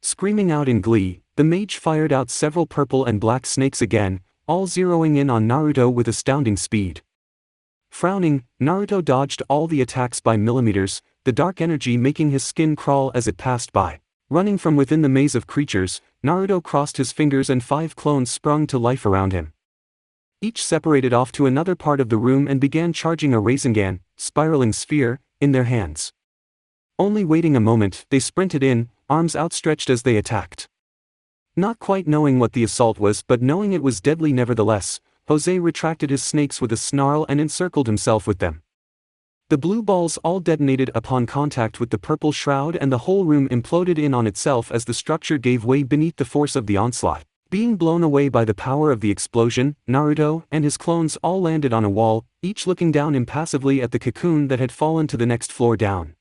Screaming out in glee, the mage fired out several purple and black snakes again, all zeroing in on Naruto with astounding speed. Frowning, Naruto dodged all the attacks by millimeters, the dark energy making his skin crawl as it passed by. Running from within the maze of creatures, Naruto crossed his fingers and 5 clones sprung to life around him. Each separated off to another part of the room and began charging a Rasengan, spiraling sphere, in their hands. Only waiting a moment, they sprinted in, arms outstretched as they attacked. Not quite knowing what the assault was but knowing it was deadly nevertheless, Jose retracted his snakes with a snarl and encircled himself with them. The blue balls all detonated upon contact with the purple shroud and the whole room imploded in on itself as the structure gave way beneath the force of the onslaught. Being blown away by the power of the explosion, Naruto and his clones all landed on a wall, each looking down impassively at the cocoon that had fallen to the next floor down.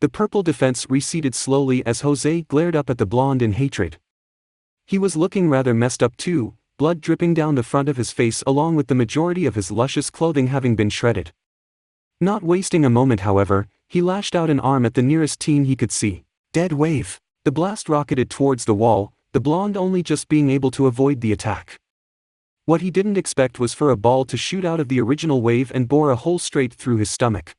The purple defense receded slowly as Jose glared up at the blonde in hatred. He was looking rather messed up too, blood dripping down the front of his face along with the majority of his luscious clothing having been shredded. Not wasting a moment however, he lashed out an arm at the nearest teen he could see. Dead wave. The blast rocketed towards the wall, the blonde only just being able to avoid the attack. What he didn't expect was for a ball to shoot out of the original wave and bore a hole straight through his stomach.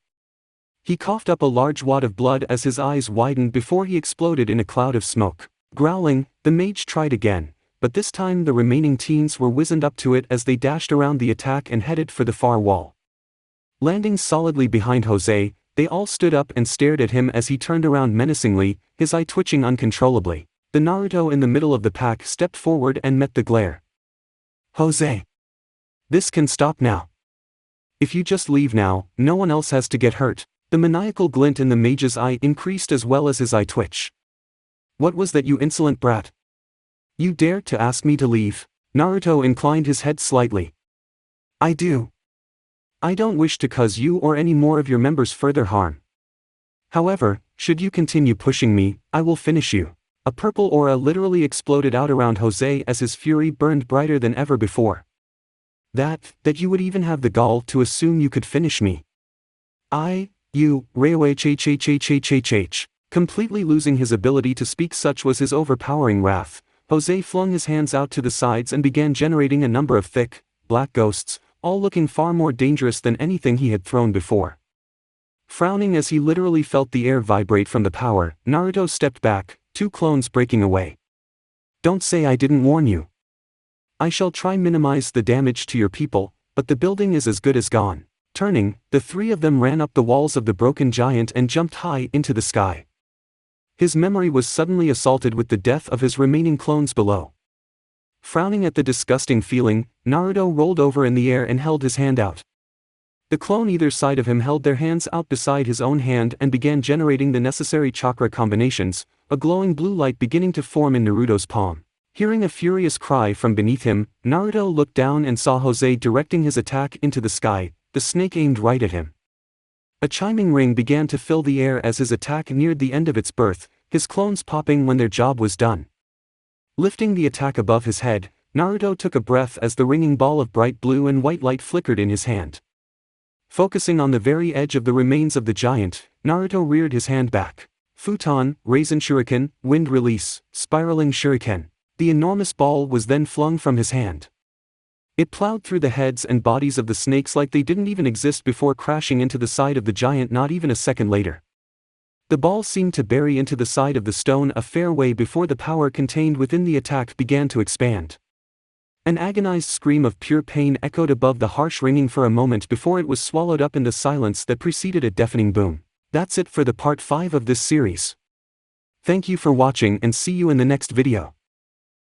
He coughed up a large wad of blood as his eyes widened before he exploded in a cloud of smoke. Growling, the mage tried again, but this time the remaining teens were wizened up to it as they dashed around the attack and headed for the far wall. Landing solidly behind Jose, they all stood up and stared at him as he turned around menacingly, his eye twitching uncontrollably. The Naruto in the middle of the pack stepped forward and met the glare. Jose! This can stop now. If you just leave now, no one else has to get hurt. The maniacal glint in the mage's eye increased as well as his eye twitch. What was that, you insolent brat? You dare to ask me to leave? Naruto inclined his head slightly. I do. I don't wish to cause you or any more of your members further harm. However, should you continue pushing me, I will finish you. A purple aura literally exploded out around Jose as his fury burned brighter than ever before. That you would even have the gall to assume you could finish me. You, Reiwa. Completely losing his ability to speak, such was his overpowering wrath, Jose flung his hands out to the sides and began generating a number of thick, black ghosts, all looking far more dangerous than anything he had thrown before. Frowning as he literally felt the air vibrate from the power, Naruto stepped back, 2 clones breaking away. Don't say I didn't warn you. I shall try minimize the damage to your people, but the building is as good as gone. Turning, the 3 of them ran up the walls of the broken giant and jumped high into the sky. His memory was suddenly assaulted with the death of his remaining clones below. Frowning at the disgusting feeling, Naruto rolled over in the air and held his hand out. The clone either side of him held their hands out beside his own hand and began generating the necessary chakra combinations, a glowing blue light beginning to form in Naruto's palm. Hearing a furious cry from beneath him, Naruto looked down and saw Jose directing his attack into the sky, the snake aimed right at him. A chiming ring began to fill the air as his attack neared the end of its birth, his clones popping when their job was done. Lifting the attack above his head, Naruto took a breath as the ringing ball of bright blue and white light flickered in his hand. Focusing on the very edge of the remains of the giant, Naruto reared his hand back. Futon, Raisin Shuriken, Wind Release, Spiraling Shuriken. The enormous ball was then flung from his hand. It plowed through the heads and bodies of the snakes like they didn't even exist before crashing into the side of the giant not even a second later. The ball seemed to bury into the side of the stone a fair way before the power contained within the attack began to expand. An agonized scream of pure pain echoed above the harsh ringing for a moment before it was swallowed up in the silence that preceded a deafening boom. That's it for the part 5 of this series. Thank you for watching and see you in the next video.